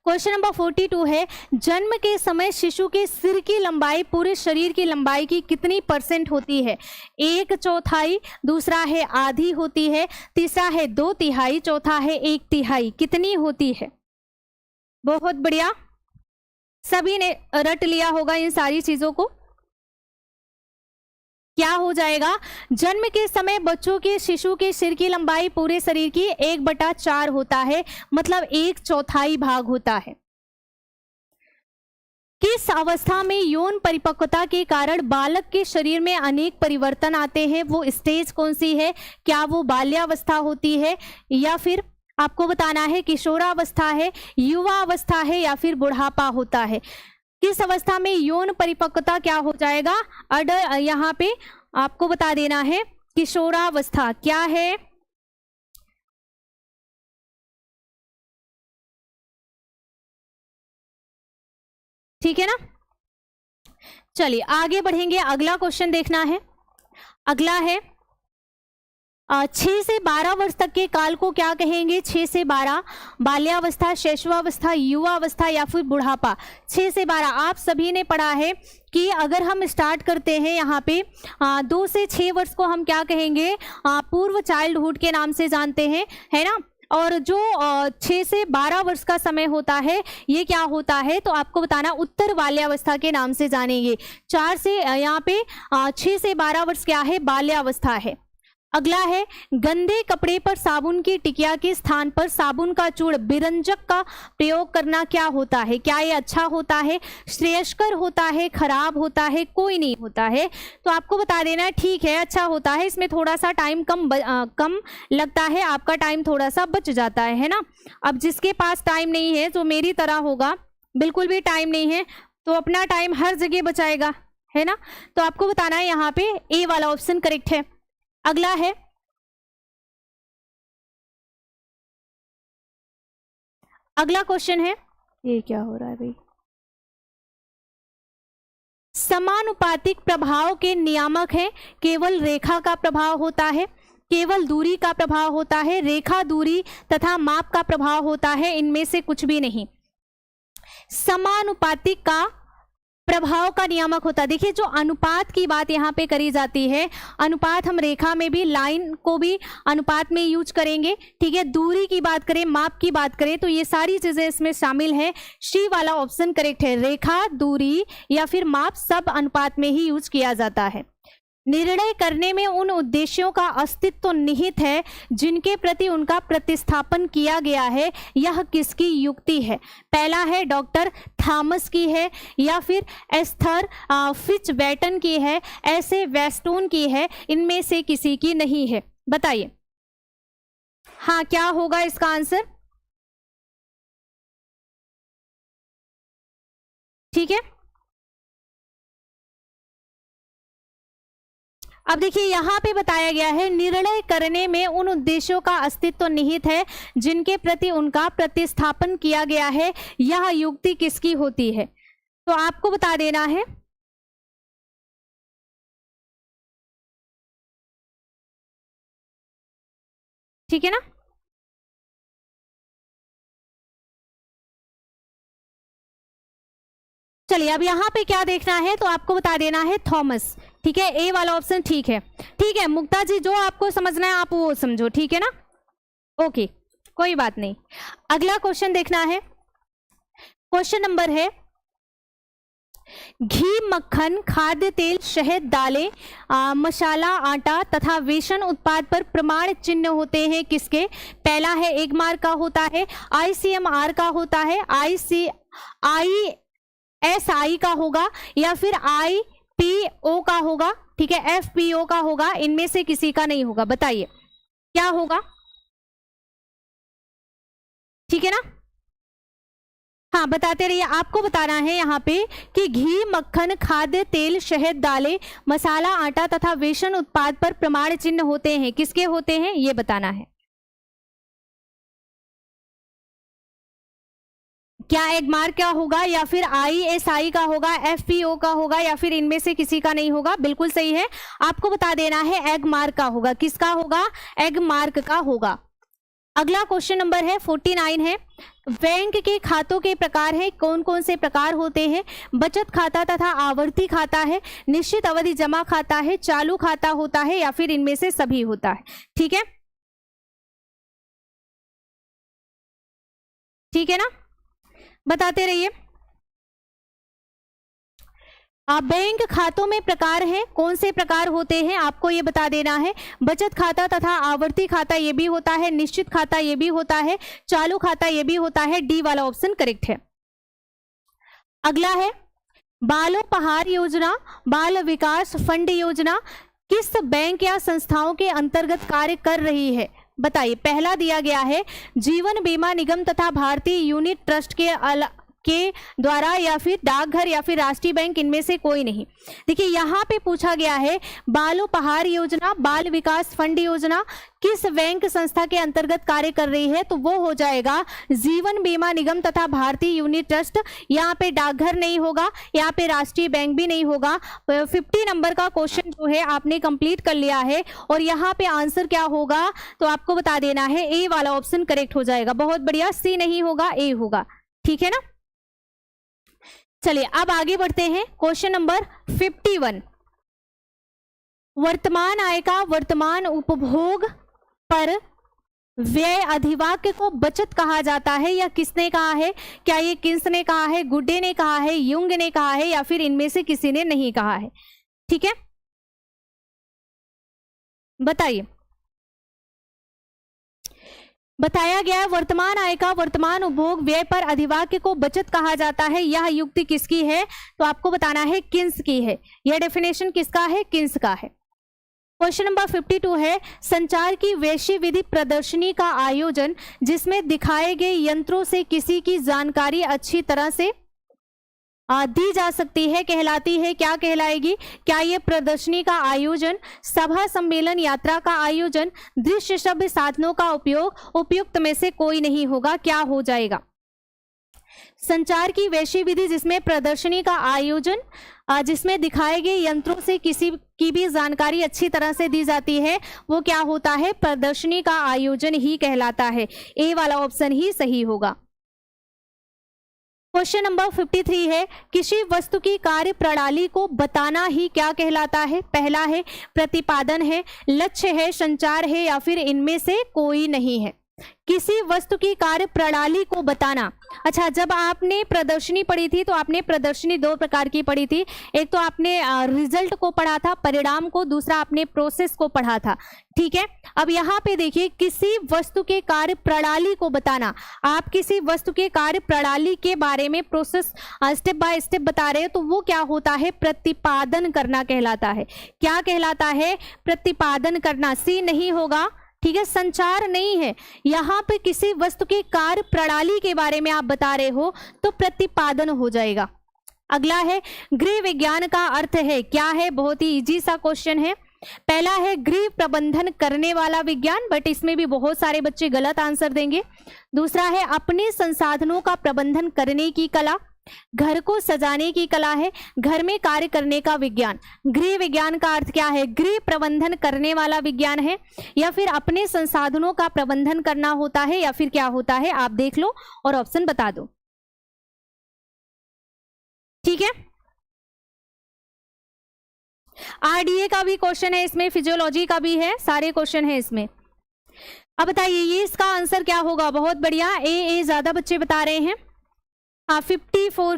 क्वेश्चन नंबर 42 है जन्म के समय शिशु के सिर की लंबाई पूरे शरीर की लंबाई की कितनी % होती है? 1/4, दूसरा है आधी होती है, तीसरा है 2/3, चौथा है 1/3। कितनी होती है? बहुत बढ़िया, सभी ने रट लिया होगा इन सारी चीजों को। क्या हो जाएगा? जन्म के समय बच्चों के, शिशु के सिर की लंबाई पूरे शरीर की 1/4 होता है, मतलब 1/4 भाग होता है। किस अवस्था में यौन परिपक्वता के कारण बालक के शरीर में अनेक परिवर्तन आते हैं? वो स्टेज कौन सी है? क्या वो बाल्यावस्था होती है, या फिर आपको बताना है किशोरावस्था है, युवा अवस्था है, या फिर बुढ़ापा होता है? किस अवस्था में यौन परिपक्वता क्या हो जाएगा? यहाँ पे आपको बता देना है किशोरावस्था क्या है। ठीक है ना, चलिए आगे बढ़ेंगे, अगला क्वेश्चन देखना है। अगला है 6 से 12 वर्ष तक के काल को क्या कहेंगे? 6 से 12 बाल्यावस्था, शैशवावस्था, युवावस्था या फिर बुढ़ापा। 6 से 12 आप सभी ने पढ़ा है कि अगर हम स्टार्ट करते हैं यहाँ पे 2 से 6 वर्ष को हम क्या कहेंगे? पूर्व चाइल्डहुड के नाम से जानते हैं, है ना। और जो 6 से 12 वर्ष का समय होता है ये क्या होता है? तो आपको बताना उत्तर बाल्यावस्था के नाम से जानेंगे। 4 से यहाँ पे 6 से 12 वर्ष क्या है? बाल्यावस्था है। अगला है गंदे कपड़े पर साबुन की टिकिया के स्थान पर साबुन का चूर्ण विरंजक का प्रयोग करना क्या होता है? क्या ये अच्छा होता है, श्रेयस्कर होता है, खराब होता है, कोई नहीं होता है? तो आपको बता देना ठीक है, अच्छा होता है। इसमें थोड़ा सा टाइम कम लगता है, आपका टाइम थोड़ा सा बच जाता है ना। अब जिसके पास टाइम नहीं है, जो मेरी तरह होगा, बिल्कुल भी टाइम नहीं है, तो अपना टाइम हर जगह बचाएगा, है ना। तो आपको बताना है यहाँ पे ए वाला ऑप्शन करेक्ट है। अगला है अगला क्वेश्चन है, ये क्या हो रहा है भाई? समानुपातिक प्रभाव के नियामक है। केवल रेखा का प्रभाव होता है, केवल दूरी का प्रभाव होता है, रेखा, दूरी तथा माप का प्रभाव होता है, इनमें से कुछ भी नहीं। समानुपातिक का प्रभाव का नियामक होता है। देखिए जो अनुपात की बात यहाँ पे करी जाती है, अनुपात हम रेखा में भी, लाइन को भी अनुपात में यूज करेंगे, ठीक है। दूरी की बात करें, माप की बात करें, तो ये सारी चीजें इसमें शामिल है। सी वाला ऑप्शन करेक्ट है। रेखा, दूरी या फिर माप सब अनुपात में ही यूज किया जाता है। निर्णय करने में उन उद्देश्यों का अस्तित्व निहित है जिनके प्रति उनका प्रतिस्थापन किया गया है, यह किसकी युक्ति है? पहला है डॉक्टर थॉमस की है, या फिर एस्थर फिट्जबैटन की है, ऐसे वेस्टोन की है, इनमें से किसी की नहीं है। बताइए हाँ क्या होगा इसका आंसर? ठीक है, अब देखिए यहाँ पे बताया गया है निर्णय करने में उन उद्देश्यों का अस्तित्व निहित है जिनके प्रति उनका प्रतिस्थापन किया गया है, यह युक्ति किसकी होती है? तो आपको बता देना है ठीक है ना। चलिए अब यहाँ पे क्या देखना है, तो आपको बता देना है थॉमस, ठीक है। ए वाला ऑप्शन ठीक है। ठीक है मुक्ता जी, जो आपको समझना है आप वो समझो, ठीक है ना। ओके कोई बात नहीं। अगला क्वेश्चन देखना है, क्वेश्चन नंबर है घी, मक्खन, खाद्य तेल, शहद, दालें, मसाला, आटा तथा वेशन उत्पाद पर प्रमाण चिन्ह होते हैं किसके? पहला है एगमार्क का होता है, ICMR का होता है, ISI का होगा, या फिर IPO का होगा, ठीक है, FPO का होगा, इनमें से किसी का नहीं होगा। बताइए क्या होगा? ठीक है ना, हाँ बताते रहिए। आपको बताना है यहाँ पे कि घी, मक्खन, खाद्य तेल, शहद, दालें, मसाला, आटा तथा वेशन उत्पाद पर प्रमाण चिन्ह होते हैं, किसके होते हैं ये बताना है। क्या एगमार्क का होगा, या फिर ISI का होगा, FPO का होगा, या फिर इनमें से किसी का नहीं होगा? बिल्कुल सही है, आपको बता देना है एगमार्क का होगा। किसका होगा? एगमार्क का होगा। अगला क्वेश्चन नंबर है 49 है, बैंक के खातों के प्रकार है, कौन कौन से प्रकार होते हैं? बचत खाता तथा आवर्ती खाता है, निश्चित अवधि जमा खाता है, चालू खाता होता है, या फिर इनमें से सभी होता है। ठीक है, ठीक है ना, बताते रहिए। बैंक खातों में प्रकार हैं, कौन से प्रकार होते हैं आपको ये बता देना है। बचत खाता तथा आवर्ती खाता ये भी होता है, निश्चित खाता ये भी होता है, चालू खाता ये भी होता है। डी वाला ऑप्शन करेक्ट है। अगला है बालोपहार योजना, बाल विकास फंड योजना किस बैंक या संस्थाओं के अंतर्गत कार्य कर रही है? बताइए। पहला दिया गया है जीवन बीमा निगम तथा भारतीय यूनिट ट्रस्ट के द्वारा या फिर डाकघर या फिर राष्ट्रीय बैंक, इनमें से कोई नहीं। देखिए यहाँ पे पूछा गया है बाल उपहार योजना, बाल विकास फंड योजना किस बैंक संस्था के अंतर्गत कार्य कर रही है, तो वो हो जाएगा जीवन बीमा निगम तथा भारतीय यूनिट ट्रस्ट। यहाँ पे डाकघर नहीं होगा, यहाँ पे राष्ट्रीय बैंक भी नहीं होगा। 50 नंबर का क्वेश्चन जो है आपने कंप्लीट कर लिया है और यहाँ पे आंसर क्या होगा तो आपको बता देना है, ए वाला ऑप्शन करेक्ट हो जाएगा। बहुत बढ़िया, सी नहीं होगा, ए होगा, ठीक है ना। चलिए अब आगे बढ़ते हैं। क्वेश्चन नंबर 51, वर्तमान आय का वर्तमान उपभोग पर व्यय अधिवाक्य को बचत कहा जाता है, या किसने कहा है? क्या ये किन्स ने कहा है, गुड्डे ने कहा है, युंग ने कहा है, या फिर इनमें से किसी ने नहीं कहा है? ठीक है, बताइए। बताया गया है वर्तमान आय का वर्तमान उपभोग व्यय पर अधिवाक्य को बचत कहा जाता है, यह युक्ति किसकी है? तो आपको बताना है किन्स की है। यह डेफिनेशन किसका है? किन्स का है। क्वेश्चन नंबर 52 है, संचार की वैश्य विधि प्रदर्शनी का आयोजन जिसमें दिखाए गए यंत्रों से किसी की जानकारी अच्छी तरह से दी जा सकती है कहलाती है, क्या कहलाएगी? क्या ये प्रदर्शनी का आयोजन, सभा सम्मेलन यात्रा का आयोजन, दृश्य श्रव्य साधनों का उपयोग, उपयुक्त में से कोई नहीं होगा, क्या हो जाएगा? संचार की वैश्य विधि जिसमें प्रदर्शनी का आयोजन जिसमें दिखाए गए यंत्रों से किसी की भी जानकारी अच्छी तरह से दी जाती है, वो क्या होता है? प्रदर्शनी का आयोजन ही कहलाता है। ए वाला ऑप्शन ही सही होगा। क्वेश्चन नंबर 53 है, किसी वस्तु की कार्य प्रणाली को बताना ही क्या कहलाता है? पहला है प्रतिपादन है, लक्ष्य है, संचार है, या फिर इनमें से कोई नहीं है। किसी वस्तु की कार्य प्रणाली को बताना। अच्छा, जब आपने प्रदर्शनी पढ़ी थी तो आपने प्रदर्शनी दो प्रकार की पढ़ी थी, एक तो आपने रिजल्ट को पढ़ा था, परिणाम को, दूसरा आपने प्रोसेस को पढ़ा था, ठीक है। अब यहाँ पे देखिए, किसी वस्तु के कार्य प्रणाली को बताना। आप किसी वस्तु के कार्य प्रणाली के बारे में प्रोसेस स्टेप बाय स्टेप बता रहे हैं, तो वो क्या होता है? प्रतिपादन करना कहलाता है। क्या कहलाता है? प्रतिपादन करना। सी नहीं होगा, ठीक है, संचार नहीं है। यहाँ पे किसी वस्तु के कार्य प्रणाली के बारे में आप बता रहे हो तो प्रतिपादन हो जाएगा। अगला है गृह विज्ञान का अर्थ है, क्या है? बहुत ही इजी सा क्वेश्चन है। पहला है गृह प्रबंधन करने वाला विज्ञान, बट इसमें भी बहुत सारे बच्चे गलत आंसर देंगे। दूसरा है अपने संसाधनों का प्रबंधन करने की कला, घर को सजाने की कला है, घर में कार्य करने का विज्ञान। गृह विज्ञान का अर्थ क्या है? गृह प्रबंधन करने वाला विज्ञान है, या फिर अपने संसाधनों का प्रबंधन करना होता है, या फिर क्या होता है? आप देख लो और ऑप्शन बता दो, ठीक है। आरडीए का भी क्वेश्चन है इसमें, फिजियोलॉजी का भी है, सारे क्वेश्चन है इसमें। अब बताइए ये इसका आंसर क्या होगा? बहुत बढ़िया, ए ज्यादा बच्चे बता रहे हैं। हाँ, 54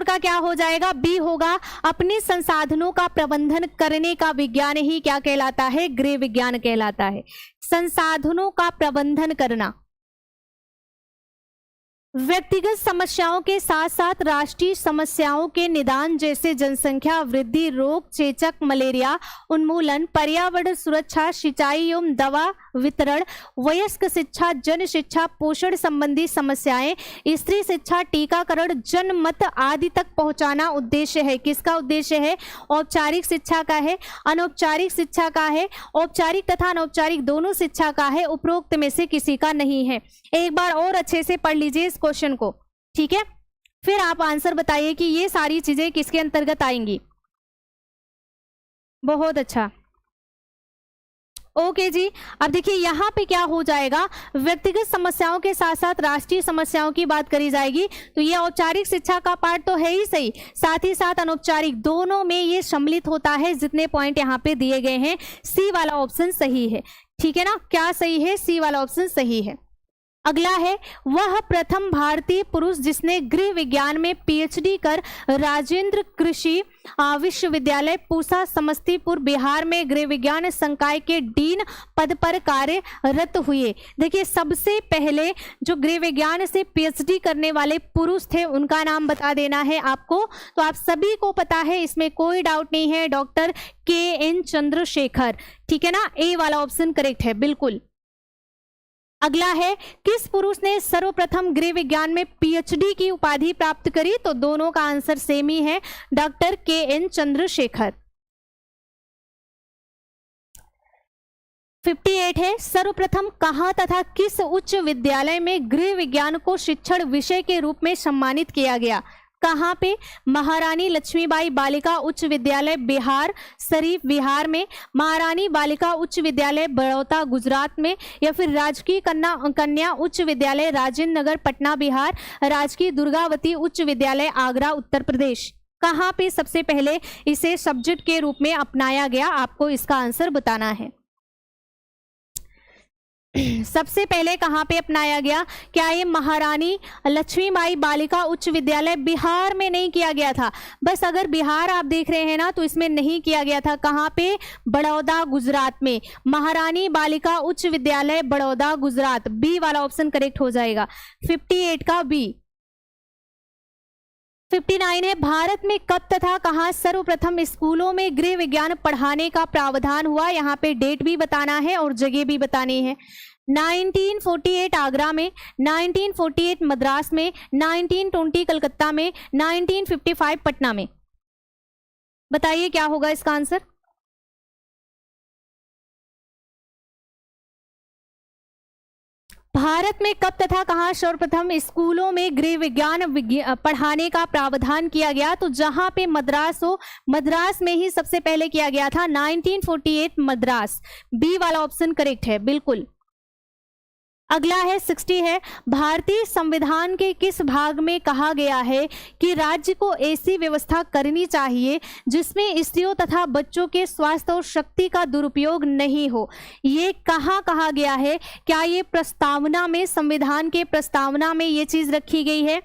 का क्या हो जाएगा? बी होगा। अपने संसाधनों का प्रबंधन करने का विज्ञान ही क्या कहलाता है? गृह विज्ञान कहलाता है। संसाधनों का प्रबंधन करना। व्यक्तिगत समस्याओं के साथ साथ राष्ट्रीय समस्याओं के निदान जैसे जनसंख्या वृद्धि, रोग, चेचक, मलेरिया उन्मूलन, पर्यावरण सुरक्षा, सिंचाई एवं दवा वितरण, वयस्क शिक्षा, जन शिक्षा, पोषण संबंधी समस्याएं, स्त्री शिक्षा, टीकाकरण, जनमत आदि तक पहुंचाना उद्देश्य है। किसका उद्देश्य है? औपचारिक शिक्षा का है, अनौपचारिक शिक्षा का है, औपचारिक तथा अनौपचारिक दोनों शिक्षा का है, उपरोक्त में से किसी का नहीं है। एक बार और अच्छे से पढ़ लीजिए इस क्वेश्चन को, ठीक है, फिर आप आंसर बताइए कि ये सारी चीजें किसके अंतर्गत आएंगी। बहुत अच्छा, ओके जी। अब देखिए यहाँ पे क्या हो जाएगा, व्यक्तिगत समस्याओं के साथ साथ राष्ट्रीय समस्याओं की बात करी जाएगी, तो ये औपचारिक शिक्षा का पार्ट तो है ही सही, साथ ही साथ अनौपचारिक दोनों में ये सम्मिलित होता है, जितने पॉइंट यहाँ पे दिए गए हैं। सी वाला ऑप्शन सही है, ठीक है ना। क्या सही है? सी वाला ऑप्शन सही है। अगला है वह प्रथम भारतीय पुरुष जिसने गृह विज्ञान में पीएचडी कर राजेंद्र कृषि विश्वविद्यालय पूसा समस्तीपुर बिहार में गृह विज्ञान संकाय के डीन पद पर कार्यरत हुए। देखिए सबसे पहले जो गृह विज्ञान से पीएचडी करने वाले पुरुष थे उनका नाम बता देना है आपको, तो आप सभी को पता है, इसमें कोई डाउट नहीं है, डॉक्टर के.एन. चंद्रशेखर, ठीक है ना। ए वाला ऑप्शन करेक्ट है बिल्कुल। अगला है, किस पुरुष ने सर्वप्रथम गृह विज्ञान में पीएचडी की उपाधि प्राप्त करी? तो दोनों का आंसर सेम ही है, डॉक्टर के.एन. चंद्रशेखर। 58 है, सर्वप्रथम कहाँ तथा किस उच्च विद्यालय में गृह विज्ञान को शिक्षण विषय के रूप में सम्मानित किया गया? कहाँ पे? महारानी लक्ष्मीबाई बालिका उच्च विद्यालय बिहार शरीफ बिहार में, महारानी बालिका उच्च विद्यालय बड़ौदा गुजरात में, या फिर राजकीय कन्या उच्च विद्यालय राजेंद्र नगर पटना बिहार, राजकीय दुर्गावती उच्च विद्यालय आगरा उत्तर प्रदेश। कहाँ पे सबसे पहले इसे सब्जेक्ट के रूप में अपनाया गया? आपको इसका आंसर बताना है। सबसे पहले कहाँ पे अपनाया गया? क्या ये महारानी लक्ष्मीबाई बालिका उच्च विद्यालय बिहार में नहीं किया गया था? बस अगर बिहार आप देख रहे हैं ना तो इसमें नहीं किया गया था। कहाँ पे? बड़ौदा गुजरात में, महारानी बालिका उच्च विद्यालय बड़ौदा गुजरात। बी वाला ऑप्शन करेक्ट हो जाएगा, 58 का बी। 59 है, भारत में कब तथा कहाँ सर्वप्रथम स्कूलों में गृह विज्ञान पढ़ाने का प्रावधान हुआ? यहाँ पे डेट भी बताना है और जगह भी बतानी है। 1948 आगरा में, 1948 मद्रास में, 1920 कलकत्ता में, 1955 पटना में। बताइए क्या होगा इसका आंसर? भारत में कब तथा कहाँ सर्वप्रथम स्कूलों में गृह विज्ञान पढ़ाने का प्रावधान किया गया? तो जहां पे मद्रास हो, मद्रास में ही सबसे पहले किया गया था, 1948 मद्रास। बी वाला ऑप्शन करेक्ट है, बिल्कुल। अगला है 60 है, भारतीय संविधान के किस भाग में कहा गया है कि राज्य को ऐसी व्यवस्था करनी चाहिए जिसमें स्त्रियों तथा बच्चों के स्वास्थ्य और शक्ति का दुरुपयोग नहीं हो? ये कहाँ कहा गया है? क्या ये प्रस्तावना में, संविधान के प्रस्तावना में ये चीज रखी गई है,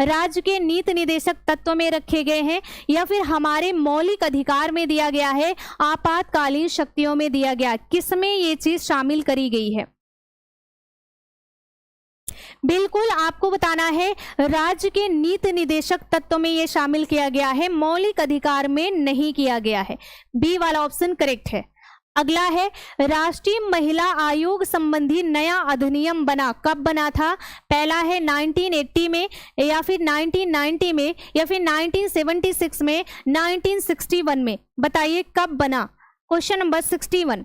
राज्य के नीति निदेशक तत्व में रखे गए हैं, या फिर हमारे मौलिक अधिकार में दिया गया है, आपातकालीन शक्तियों में दिया गया? किसमें ये चीज शामिल करी गई है? बिल्कुल आपको बताना है, राज्य के नीति निदेशक तत्व में यह शामिल किया गया है, मौलिक अधिकार में नहीं किया गया है। बी वाला ऑप्शन करेक्ट है। अगला है, राष्ट्रीय महिला आयोग संबंधी नया अधिनियम बना, कब बना था? पहला है 1980 में, या फिर 1990 में, या फिर 1976 में, 1961 में। बताइए कब बना? Question number 61।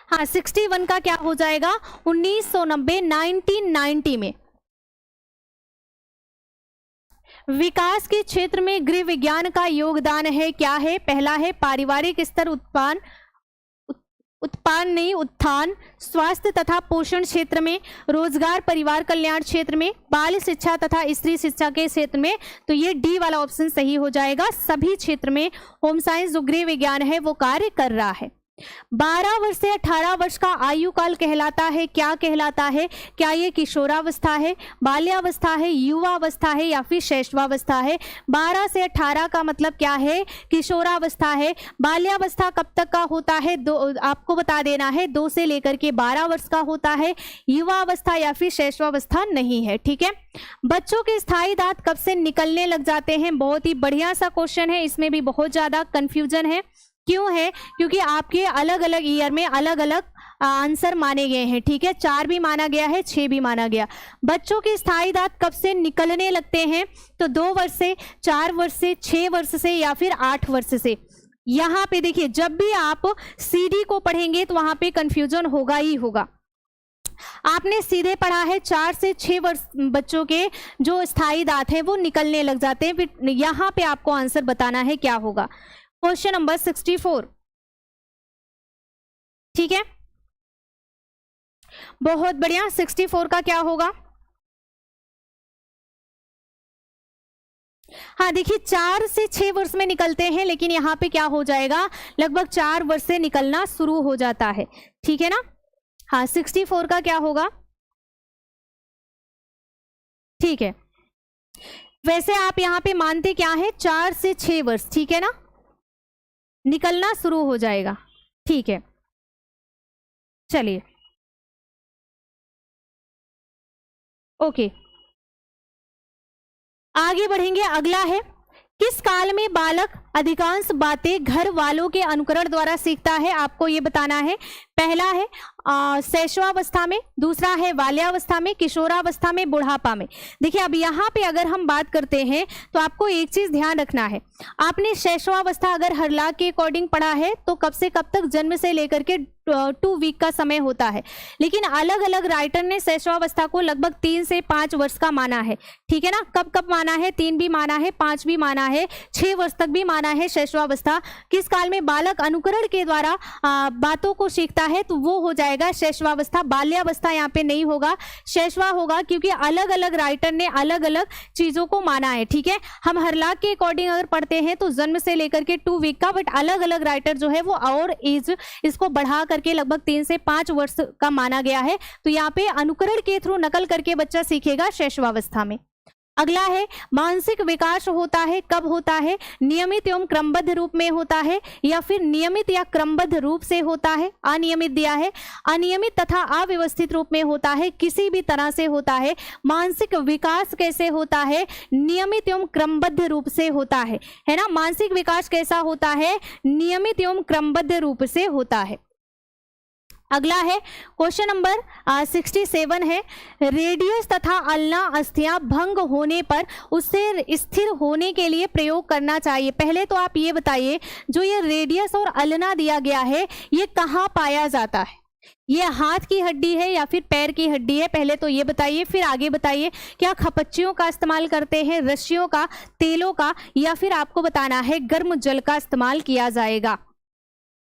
हाँ, 61 का क्या हो जाएगा? 1990, 1990 में। विकास के क्षेत्र में गृह विज्ञान का योगदान है, क्या है? पहला है पारिवारिक स्तर उत्थान, स्वास्थ्य तथा पोषण क्षेत्र में, रोजगार परिवार कल्याण क्षेत्र में, बाल शिक्षा तथा स्त्री शिक्षा के क्षेत्र में। तो ये डी वाला ऑप्शन सही हो जाएगा। सभी क्षेत्र में होम साइंस जो गृह विज्ञान है वो कार्य कर रहा है। 12 वर्ष से 18 वर्ष का आयु काल कहलाता है, क्या कहलाता है? क्या ये किशोरावस्था है, बाल्यावस्था है, युवावस्था है, या फिर शैशवावस्था है? 12 से 18 का मतलब क्या है? किशोरावस्था है। बाल्यावस्था कब तक का होता है? आपको बता देना है, 2 से लेकर के 12 वर्ष का होता है। युवावस्था या फिर शैशवावस्था नहीं है, ठीक है। बच्चों के स्थायी दांत कब से निकलने लग जाते हैं? बहुत ही बढ़िया सा क्वेश्चन है, इसमें भी बहुत ज्यादा कंफ्यूजन है। क्यों है? क्योंकि आपके अलग अलग ईयर में अलग अलग आंसर माने गए हैं, ठीक है। 4 भी माना गया है, 6 भी माना गया। बच्चों के स्थायी दांत कब से निकलने लगते हैं? तो 2 वर्ष से, 4 वर्ष से, 6 वर्ष से, या फिर 8 वर्ष से। यहाँ पे देखिए, जब भी आप सीडी को पढ़ेंगे तो वहां पे कंफ्यूजन होगा ही होगा। आपने सीधे पढ़ा है 4 से 6 वर्ष बच्चों के जो स्थायी दांत हैं वो निकलने लग जाते हैं। फिर यहाँ पे आपको आंसर बताना है क्या होगा। क्वेश्चन नंबर 64, ठीक है, बहुत बढ़िया। 64 का क्या होगा? हाँ देखिए, 4 से 6 वर्ष में निकलते हैं, लेकिन यहाँ पे क्या हो जाएगा? लगभग 4 वर्ष से निकलना शुरू हो जाता है, ठीक है ना। हाँ, 64 का क्या होगा? ठीक है, वैसे आप यहाँ पे मानते क्या है? 4 से 6 वर्ष, ठीक है ना, निकलना शुरू हो जाएगा, ठीक है। चलिए, ओके, आगे बढ़ेंगे। अगला है, किस काल में बालक अधिकांश बातें घर वालों के अनुकरण द्वारा सीखता है? आपको ये बताना है। पहला है शैशवावस्था में, दूसरा है बाल्यावस्था में, किशोरावस्था में, बुढ़ापा में। देखिए अब यहाँ पे अगर हम बात करते हैं तो आपको एक चीज ध्यान रखना है, आपने शैशवावस्था अगर हरलाख के अकॉर्डिंग पढ़ा है तो कब से कब तक, जन्म से लेकर के 2 वीक का समय होता है, लेकिन अलग अलग राइटर ने शैशवावस्था को लगभग 3 से 5 वर्ष का माना है। ठीक है ना, कब कब माना है, 3 भी माना है, 5 भी माना है, 6 वर्ष तक भी माना है शैशवावस्था। किस काल में बालक अनुकरण के द्वारा बातों को सीखता है तो वो हो जाएगा शैशवावस्था। बाल्यावस्था यहाँ पे नहीं होगा, शैशवा होगा, क्योंकि अलग अलग राइटर ने अलग अलग चीजों को माना है। ठीक है, हम हरलाख के अकॉर्डिंग अगर पढ़ते हैं तो जन्म से लेकर के 2 वीक का, बट अलग अलग राइटर जो है वो और एज इसको बढ़ा करके लगभग 3 से 5 वर्ष का माना गया है। तो यहाँ पे अनुकरण के थ्रू नकल करके बच्चा सीखेगा शैशवावस्था में। अगला है मानसिक विकास होता है, कब होता है, नियमित एवं क्रमबद्ध रूप में होता है या फिर नियमित या क्रमबद्ध रूप से होता है। अनियमित दिया है, अनियमित तथा अव्यवस्थित रूप में होता है, किसी भी तरह से होता है। मानसिक विकास कैसे होता है, नियमित एवं क्रमबद्ध रूप से होता है ना। मानसिक विकास कैसा होता है, नियमित एवं क्रमबद्ध रूप से होता है। अगला है क्वेश्चन नंबर 67 है, रेडियस तथा अल्ना अस्थियां भंग होने पर उससे स्थिर होने के लिए प्रयोग करना चाहिए। पहले तो आप ये बताइए, जो ये रेडियस और अल्ना दिया गया है ये कहाँ पाया जाता है, ये हाथ की हड्डी है या फिर पैर की हड्डी है, पहले तो ये बताइए, फिर आगे बताइए क्या खपच्चियों का इस्तेमाल करते हैं, रस्सियों का, तेलों का, या फिर आपको बताना है गर्म जल का इस्तेमाल किया जाएगा।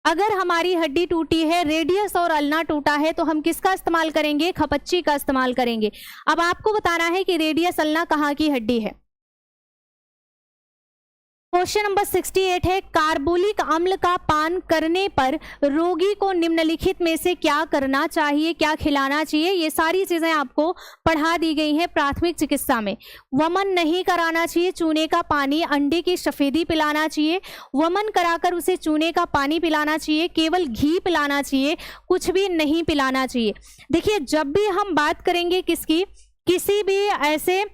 अगर हमारी हड्डी टूटी है, रेडियस और अल्ना टूटा है, तो हम किसका इस्तेमाल करेंगे, खपच्ची का इस्तेमाल करेंगे। अब आपको बताना है कि रेडियस अल्ना कहाँ की हड्डी है। क्वेश्चन नंबर 68 है, कार्बोलिक अम्ल का पान करने पर रोगी को निम्नलिखित में से क्या करना चाहिए, क्या खिलाना चाहिए। ये सारी चीजें आपको पढ़ा दी गई हैं प्राथमिक चिकित्सा में। वमन नहीं कराना चाहिए, चूने का पानी, अंडे की सफेदी पिलाना चाहिए, वमन कराकर उसे चूने का पानी पिलाना चाहिए, केवल घी पिलाना चाहिए, कुछ भी नहीं पिलाना चाहिए। देखिए जब भी हम बात करेंगे किसकी, किसी भी ऐसे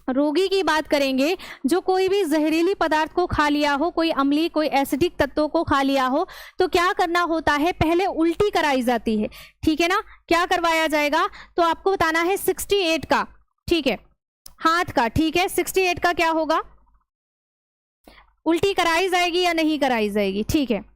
रोगी की बात करेंगे जो कोई भी जहरीली पदार्थ को खा लिया हो, कोई अम्लीय, कोई एसिडिक तत्वों को खा लिया हो, तो क्या करना होता है, पहले उल्टी कराई जाती है। ठीक है ना, क्या करवाया जाएगा, तो आपको बताना है 68 का, ठीक है, हाथ का। ठीक है, 68 का क्या होगा, उल्टी कराई जाएगी या नहीं कराई जाएगी। ठीक है,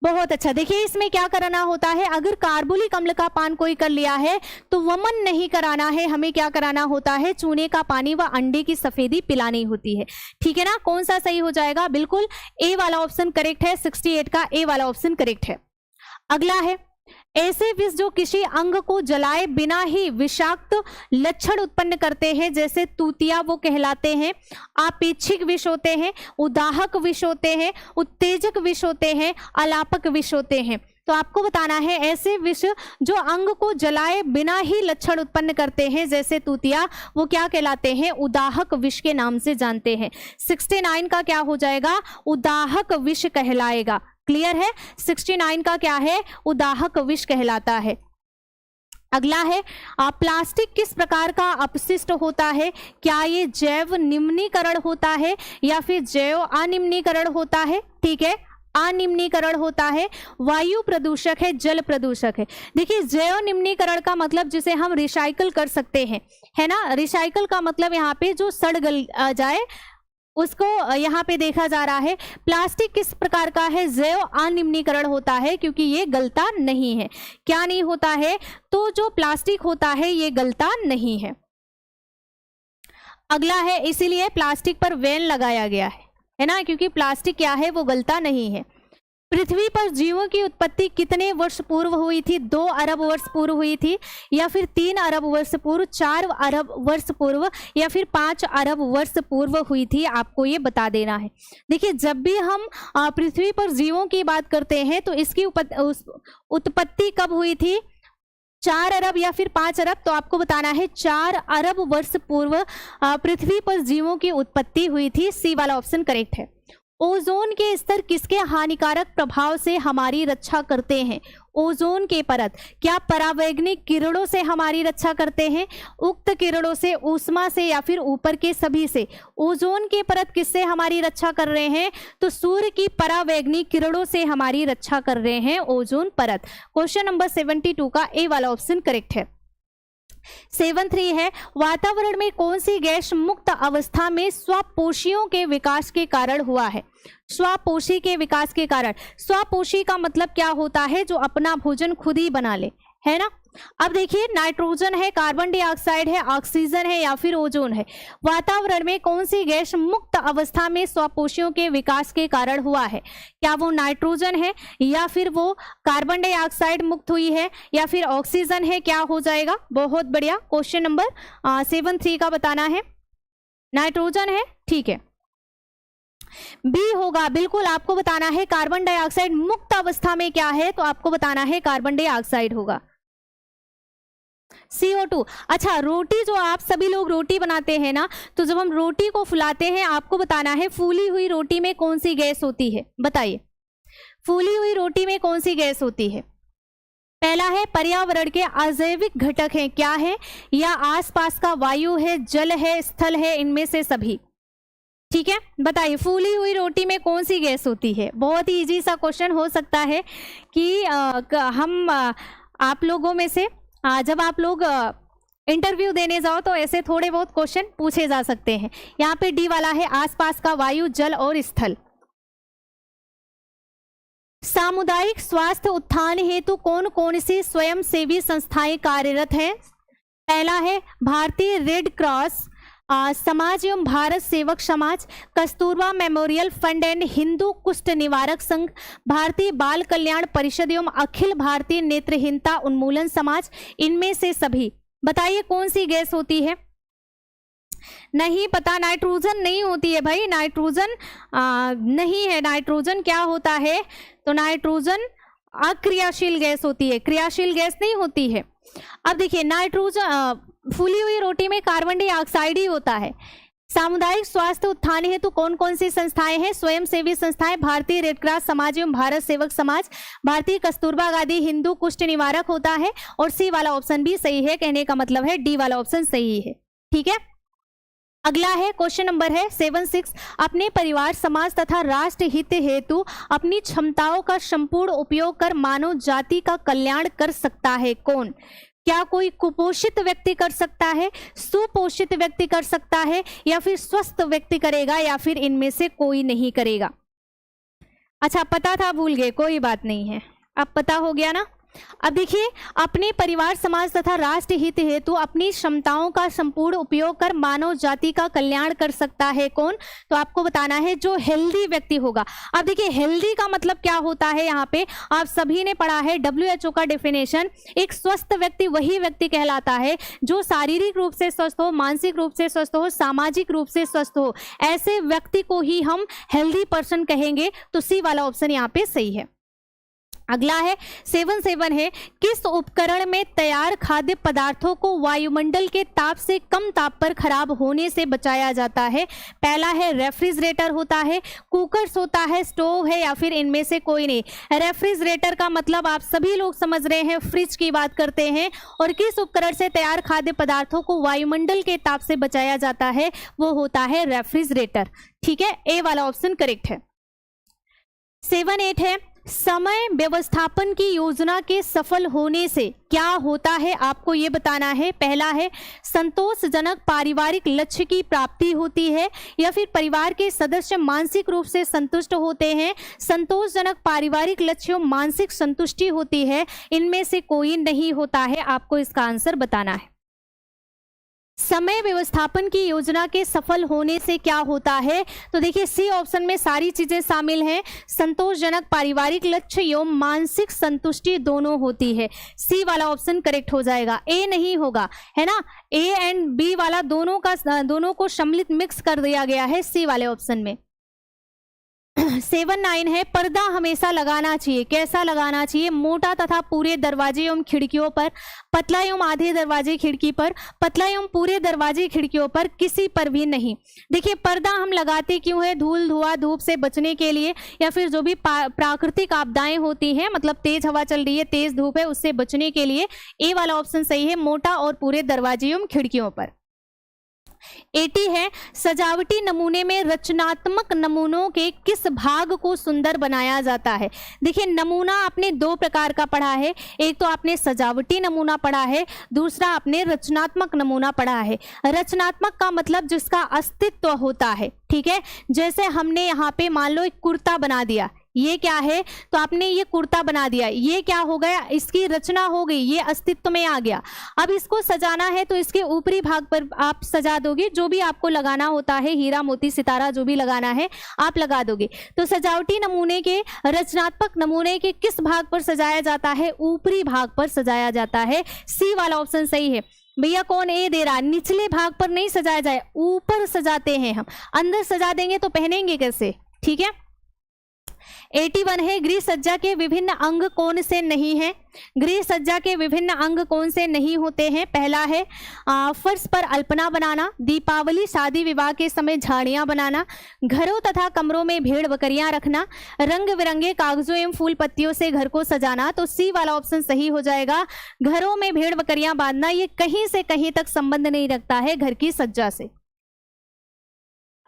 बहुत अच्छा। देखिए इसमें क्या कराना होता है, अगर कार्बोलिक अम्ल का पान कोई कर लिया है तो वमन नहीं कराना है, हमें क्या कराना होता है, चूने का पानी व अंडे की सफेदी पिलानी होती है। ठीक है ना, कौन सा सही हो जाएगा, बिल्कुल ए वाला ऑप्शन करेक्ट है, 68 का ए वाला ऑप्शन करेक्ट है। अगला है, ऐसे विष जो किसी अंग को जलाए बिना ही विषाक्त लक्षण उत्पन्न करते हैं, जैसे तूतिया, वो कहलाते हैं आपेक्षिक विष होते हैं, उदाहक विष होते हैं, उत्तेजक विष होते हैं, अलापक विष होते हैं। तो आपको बताना है ऐसे विष जो अंग को जलाए बिना ही लक्षण उत्पन्न करते हैं, जैसे तूतिया, वो क्या कहलाते हैं, उदाहक विष के नाम से जानते हैं। 69 का क्या हो जाएगा, उदाहक विष कहलाएगा। क्लियर है, 69 का क्या है, उदाहक विष कहलाता है। अगला है, प्लास्टिक किस प्रकार का अपशिष्ट होता है, क्या ये जैव निम्नीकरण होता है या फिर जैव अनिम्नीकरण होता है। ठीक है, अनिम्नीकरण होता है, वायु प्रदूषक है, जल प्रदूषक है। देखिए जैव निम्नीकरण का मतलब जिसे हम रिसाइकल कर सकते हैं, है ना, रिसाइकल का मतलब यहाँ पे जो सड़ गल जाए उसको यहाँ पे देखा जा रहा है। प्लास्टिक किस प्रकार का है, जैव अनिम्नीकरण होता है, क्योंकि ये गलता नहीं है। क्या नहीं होता है, तो जो प्लास्टिक होता है ये गलता नहीं है। अगला है, इसीलिए प्लास्टिक पर बैन लगाया गया है ना, क्योंकि प्लास्टिक क्या है, वो गलता नहीं है। पृथ्वी पर जीवों की उत्पत्ति कितने वर्ष पूर्व हुई थी, 2 अरब वर्ष पूर्व हुई थी, या फिर 3 अरब वर्ष पूर्व, 4 अरब वर्ष पूर्व, या फिर 5 अरब वर्ष पूर्व हुई थी, आपको ये बता देना है। देखिए जब भी हम पृथ्वी पर जीवों की बात करते हैं तो इसकी उत्पत्ति कब हुई थी, 4 अरब या फिर 5 अरब, तो आपको बताना है 4 अरब वर्ष पूर्व पृथ्वी पर जीवों की उत्पत्ति हुई थी। सी वाला ऑप्शन करेक्ट है। ओजोन के स्तर किसके हानिकारक प्रभाव से हमारी रक्षा करते हैं? ओजोन के परत क्या परावैंगनिक किरणों से हमारी रक्षा करते हैं? उक्त किरणों से, ऊष्मा से, या फिर ऊपर के सभी से? ओजोन के परत किससे हमारी रक्षा कर रहे हैं? तो सूर्य की परावैंगनिक किरणों से हमारी रक्षा कर रहे हैं ओजोन परत। क्वेश्चन नंबर 72 का ए वाला ऑप्शन करेक्ट है। 73 है, वातावरण में कौन सी गैस मुक्त अवस्था में स्वपोषियों के विकास के कारण हुआ है? स्वपोषी के विकास के कारण। स्वपोषी का मतलब क्या होता है? जो अपना भोजन खुद ही बना ले, है ना। अब देखिए, नाइट्रोजन है, कार्बन डाइऑक्साइड है, ऑक्सीजन है, या फिर ओजोन है। वातावरण में कौन सी गैस मुक्त अवस्था में स्वपोषियों के विकास के कारण हुआ है? क्या वो नाइट्रोजन है, या फिर वो कार्बन डाइऑक्साइड मुक्त हुई है, या फिर ऑक्सीजन है? क्या हो जाएगा? बहुत बढ़िया, क्वेश्चन नंबर 73 का बताना है। नाइट्रोजन है, ठीक है। बी होगा, बिल्कुल आपको बताना है कार्बन डाइऑक्साइड मुक्त अवस्था में क्या है, तो आपको बताना है कार्बन डाइऑक्साइड होगा। CO2। अच्छा, रोटी, जो आप सभी लोग रोटी बनाते हैं ना, तो जब हम रोटी को फुलाते हैं, आपको बताना है फूली हुई रोटी में कौन सी गैस होती है? बताइए, फूली हुई रोटी में कौन सी गैस होती है? पहला है पर्यावरण के अजैविक घटक हैं, क्या है? या आसपास का वायु है, जल है, स्थल है, इनमें से सभी? ठीक है, बताइए, फूली हुई रोटी में कौन सी गैस होती है? बहुत ही इजी सा क्वेश्चन हो सकता है कि आप लोगों में से जब आप लोग इंटरव्यू देने जाओ तो ऐसे थोड़े बहुत क्वेश्चन पूछे जा सकते हैं। यहाँ पे डी वाला है, आसपास का वायु, जल और स्थल। सामुदायिक स्वास्थ्य उत्थान हेतु कौन कौन सी स्वयंसेवी संस्थाएं कार्यरत हैं? पहला है भारतीय रेड क्रॉस समाज एवं भारत सेवक समाज, Kasturba memorial fund and Hindu कुष्ठ निवारक संघ, भारतीय बाल कल्याण परिषद एवं अखिल भारतीय नेत्रहीनता उन्मूलन समाज, इनमें से सभी। बताइए कौन सी गैस होती है? नहीं पता, नाइट्रोजन नहीं होती है भाई, नाइट्रोजन नहीं है। नाइट्रोजन क्या होता है? तो नाइट्रोजन अक्रियाशील गैस होती है, क्रियाशील गैस नहीं होती है। अब देखिए, नाइट्रोजन फूली हुई रोटी में कार्बन डाइऑक्साइड ही होता है। सामुदायिक स्वास्थ्य उत्थान हेतु कौन कौन सी संस्थाएं हैं? स्वयंसेवी संस्थाएं, भारतीय रेड क्रॉस समाज एवं भारत सेवक समाज, भारतीय कस्तूरबा गांधी हिंदू कुष्ठ निवारक होता है, और सी वाला ऑप्शन भी सही है। कहने का मतलब है डी वाला ऑप्शन सही है। ठीक है, अगला है क्वेश्चन नंबर है 76, अपने परिवार, समाज तथा राष्ट्र हित हेतु अपनी क्षमताओं का संपूर्ण उपयोग कर मानव जाति का कल्याण कर सकता है कौन? क्या कोई कुपोषित व्यक्ति कर सकता है, सुपोषित व्यक्ति कर सकता है, या फिर स्वस्थ व्यक्ति करेगा, या फिर इनमें से कोई नहीं करेगा? अच्छा, पता था, भूल गए, कोई बात नहीं है, अब पता हो गया ना। अब देखिए, अपने परिवार, समाज तथा राष्ट्र हित हेतु अपनी क्षमताओं का संपूर्ण उपयोग कर मानव जाति का कल्याण कर सकता है कौन? तो आपको बताना है जो हेल्दी व्यक्ति होगा। अब देखिए, हेल्दी का मतलब क्या होता है? यहाँ पे आप सभी ने पढ़ा है WHO का डेफिनेशन। एक स्वस्थ व्यक्ति वही व्यक्ति कहलाता है जो शारीरिक रूप से स्वस्थ हो, मानसिक रूप से स्वस्थ हो, सामाजिक रूप से स्वस्थ हो। ऐसे व्यक्ति को ही हम हेल्दी पर्सन कहेंगे। तो सी वाला ऑप्शन यहाँ पे सही है। अगला है 77 है, किस उपकरण में तैयार खाद्य पदार्थों को वायुमंडल के ताप से कम ताप पर खराब होने से बचाया जाता है? पहला है रेफ्रिजरेटर होता है, कुकर्स होता है, स्टोव है, या फिर इनमें से कोई नहीं। रेफ्रिजरेटर का मतलब आप सभी लोग समझ रहे हैं, फ्रिज की बात करते हैं। और किस उपकरण से तैयार खाद्य पदार्थों को वायुमंडल के ताप से बचाया जाता है? वो होता है रेफ्रिजरेटर। ठीक है, ए वाला ऑप्शन करेक्ट है। 78 है, समय व्यवस्थापन की योजना के सफल होने से क्या होता है? आपको ये बताना है। पहला है संतोषजनक पारिवारिक लक्ष्य की प्राप्ति होती है, या फिर परिवार के सदस्य मानसिक रूप से संतुष्ट होते हैं। संतोषजनक पारिवारिक लक्ष्य मानसिक संतुष्टि होती है, इनमें से कोई नहीं होता है। आपको इसका आंसर बताना है। समय व्यवस्थापन की योजना के सफल होने से क्या होता है? तो देखिए, सी ऑप्शन में सारी चीजें शामिल हैं। संतोषजनक पारिवारिक लक्ष्य एवं मानसिक संतुष्टि दोनों होती है। सी वाला ऑप्शन करेक्ट हो जाएगा, ए नहीं होगा, है ना। ए एंड बी वाला दोनों को सम्मिलित मिक्स कर दिया गया है सी वाले ऑप्शन में। 7-9 है, पर्दा हमेशा लगाना चाहिए। कैसा लगाना चाहिए? मोटा तथा पूरे दरवाजे एवं खिड़कियों पर, पतला एवं आधे दरवाजे खिड़की पर, पतला एवं पूरे दरवाजे खिड़कियों पर, किसी पर भी नहीं। देखिए पर्दा हम लगाते क्यों है? धूल धुआं धूप से बचने के लिए, या फिर जो भी प्राकृतिक आपदाएं होती हैं, मतलब तेज हवा चल रही है, तेज धूप है, उससे बचने के लिए। ए वाला ऑप्शन सही है, मोटा और पूरे दरवाजे एवं खिड़कियों पर। 80 है, सजावटी नमूने में रचनात्मक नमूनों के किस भाग को सुंदर बनाया जाता है? देखिए नमूना आपने दो प्रकार का पढ़ा है, एक तो आपने सजावटी नमूना पढ़ा है, दूसरा आपने रचनात्मक नमूना पढ़ा है। रचनात्मक का मतलब जिसका अस्तित्व होता है, ठीक है। जैसे हमने यहाँ पे मान लो एक कुर्ता बना दिया, ये क्या है? तो आपने ये कुर्ता बना दिया, ये क्या हो गया? इसकी रचना हो गई, ये अस्तित्व में आ गया। अब इसको सजाना है तो इसके ऊपरी भाग पर आप सजा दोगे, जो भी आपको लगाना होता है, हीरा मोती सितारा जो भी लगाना है आप लगा दोगे। तो सजावटी नमूने के, रचनात्मक नमूने के किस भाग पर सजाया जाता है? ऊपरी भाग पर सजाया जाता है। सी वाला ऑप्शन सही है। भैया कौन ए दे रहा? निचले भाग पर नहीं सजाया जाए, ऊपर सजाते हैं हम। अंदर सजा देंगे तो पहनेंगे कैसे? ठीक है। 81 है, गृह सज्जा के विभिन्न अंग कौन से नहीं है? गृह सज्जा के विभिन्न अंग कौन से नहीं होते हैं? पहला है फर्श पर अल्पना बनाना, दीपावली शादी विवाह के समय झाड़ियां बनाना, घरों तथा कमरों में भेड़ बकरियां रखना, रंग बिरंगे कागजों एवं फूल पत्तियों से घर को सजाना। तो सी वाला ऑप्शन सही हो जाएगा। घरों में भेड़ बकरियां बांधना ये कहीं से कहीं तक संबंध नहीं रखता है घर की सज्जा से।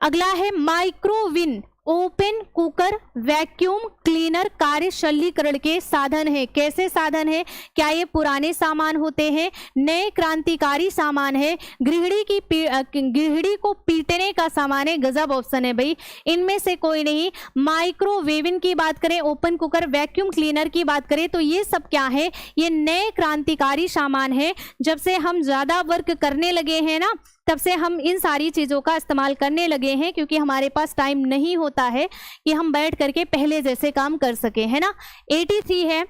अगला है microwave open cooker vacuum cleaner कार्य शल्यीकरण के साधन है। कैसे साधन है? क्या ये पुराने सामान होते हैं? नए क्रांतिकारी सामान है? गृहिणी को पीटने का सामान है? गजब ऑप्शन है भाई, इनमें से कोई नहीं। माइक्रोवेव की बात करें, ओपन कुकर, वैक्यूम क्लीनर की बात करें तो ये सब क्या है? ये नए क्रांतिकारी सामान है। जब से हम ज्यादा वर्क करने लगे हैं ना, तब से हम इन सारी चीज़ों का इस्तेमाल करने लगे हैं, क्योंकि हमारे पास टाइम नहीं होता है कि हम बैठ करके पहले जैसे काम कर सके, है ना। 83 है,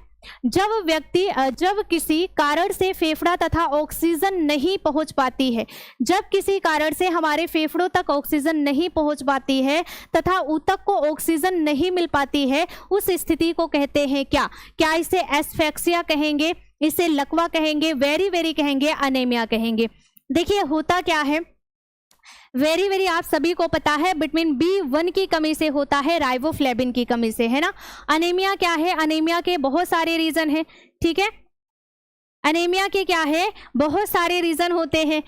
जब किसी कारण से फेफड़ा तथा ऑक्सीजन नहीं पहुंच पाती है, जब किसी कारण से हमारे फेफड़ों तक ऑक्सीजन नहीं पहुंच पाती है तथा ऊतक को ऑक्सीजन नहीं मिल पाती है, उस स्थिति को कहते हैं क्या? क्या इसे एस्फेक्सिया कहेंगे, इसे लकवा कहेंगे, वेरी कहेंगे, अनेमिया कहेंगे? देखिए होता क्या है, वेरी आप सभी को पता है विटामिन B1 की कमी से होता है, राइबोफ्लेविन की कमी से, है ना। अनीमिया क्या है? अनीमिया के बहुत सारे रीजन है, ठीक है। अनीमिया के क्या है? बहुत सारे रीजन होते हैं।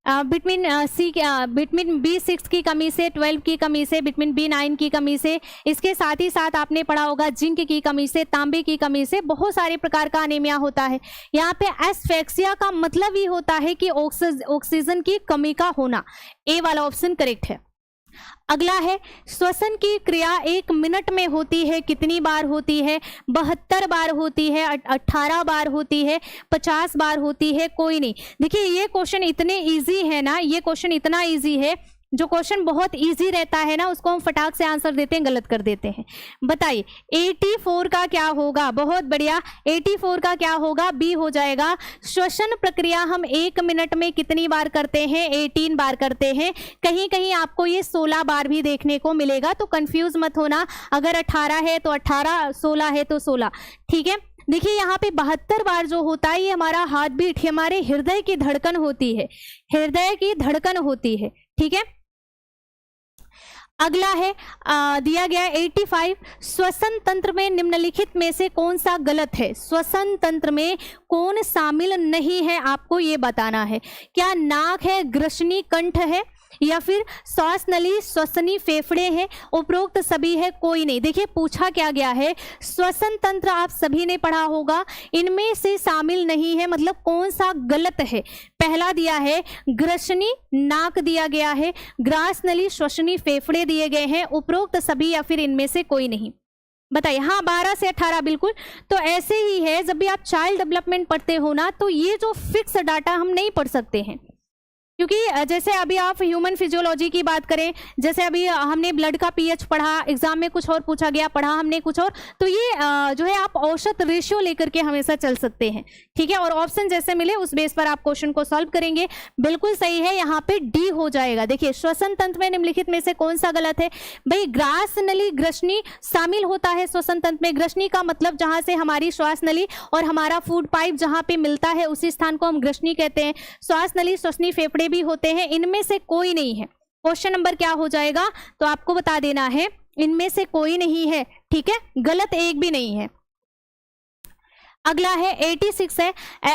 विटामिन B6 की कमी से, 12 की कमी से, विटामिन B9 की कमी से, इसके साथ ही साथ आपने पढ़ा होगा जिंक की कमी से, तांबे की कमी से, बहुत सारे प्रकार का अनीमिया होता है। यहाँ पे एस्फेक्सिया का मतलब ही होता है कि ऑक्सीजन की कमी का होना। ए वाला ऑप्शन करेक्ट है। अगला है, श्वसन की क्रिया 1 मिनट में होती है, कितनी बार होती है? 72 बार होती है, 18 बार होती है, 50 बार होती है, कोई नहीं। देखिए ये क्वेश्चन इतने इजी है ना, ये क्वेश्चन इतना इजी है, जो क्वेश्चन बहुत इजी रहता है ना उसको हम फटाक से आंसर देते हैं, गलत कर देते हैं। बताइए 84 का क्या होगा? बहुत बढ़िया, 84 का क्या होगा? बी हो जाएगा। श्वसन प्रक्रिया हम 1 मिनट में कितनी बार करते हैं? 18 बार करते हैं। कहीं कहीं आपको ये 16 बार भी देखने को मिलेगा, तो कंफ्यूज मत होना। अगर 18 है तो 18, 16 है तो 16, ठीक है। देखिए यहाँ पे 72 बार जो होता है ये हमारा हार्ट बीट, हमारे हृदय की धड़कन होती है, हृदय की धड़कन होती है, ठीक है। अगला है दिया गया 85, श्वसन तंत्र में निम्नलिखित में से कौन सा गलत है? श्वसन तंत्र में कौन शामिल नहीं है आपको ये बताना है। क्या नाक है, ग्रसनी कंठ है, या फिर श्वास नली, श्वसनी फेफड़े हैं? उपरोक्त सभी है, कोई नहीं। देखिए पूछा क्या गया है, श्वसन तंत्र आप सभी ने पढ़ा होगा, इनमें से शामिल नहीं है, मतलब कौन सा गलत है? पहला दिया है ग्रसनी, नाक दिया गया है, ग्रास नली, श्वसनी फेफड़े दिए गए हैं, उपरोक्त सभी या फिर इनमें से कोई नहीं। बताइए। हाँ 12 से 18 बिल्कुल। तो ऐसे ही है, जब भी आप चाइल्ड डेवलपमेंट पढ़ते हो ना, तो ये जो फिक्स डाटा हम नहीं पढ़ सकते हैं, क्योंकि जैसे अभी आप ह्यूमन फिजियोलॉजी की बात करें, जैसे अभी हमने ब्लड का पीएच पढ़ा, एग्जाम में कुछ और पूछा गया, पढ़ा हमने कुछ और, तो ये जो है आप औसत रेशियो लेकर के हमेशा चल सकते हैं, ठीक है। और ऑप्शन जैसे मिले उस बेस पर आप क्वेश्चन को सॉल्व करेंगे। बिल्कुल सही है, यहाँ पे डी हो जाएगा। देखिए श्वसन तंत्र में निम्नलिखित में से कौन सा गलत है? भाई ग्रास नली ग्रसनी शामिल होता है श्वसन तंत्र में। ग्रसनी का मतलब जहां से हमारी श्वास नली और हमारा फूड पाइप जहां पे मिलता है उसी स्थान को हम ग्रसनी कहते हैं। श्वास नली, श्वसनी फेफड़े भी होते हैं, इनमें से कोई नहीं है। क्वेश्चन नंबर क्या हो जाएगा? तो आपको बता देना है इनमें से कोई नहीं है, ठीक है, गलत एक भी नहीं है। अगला है 86 है,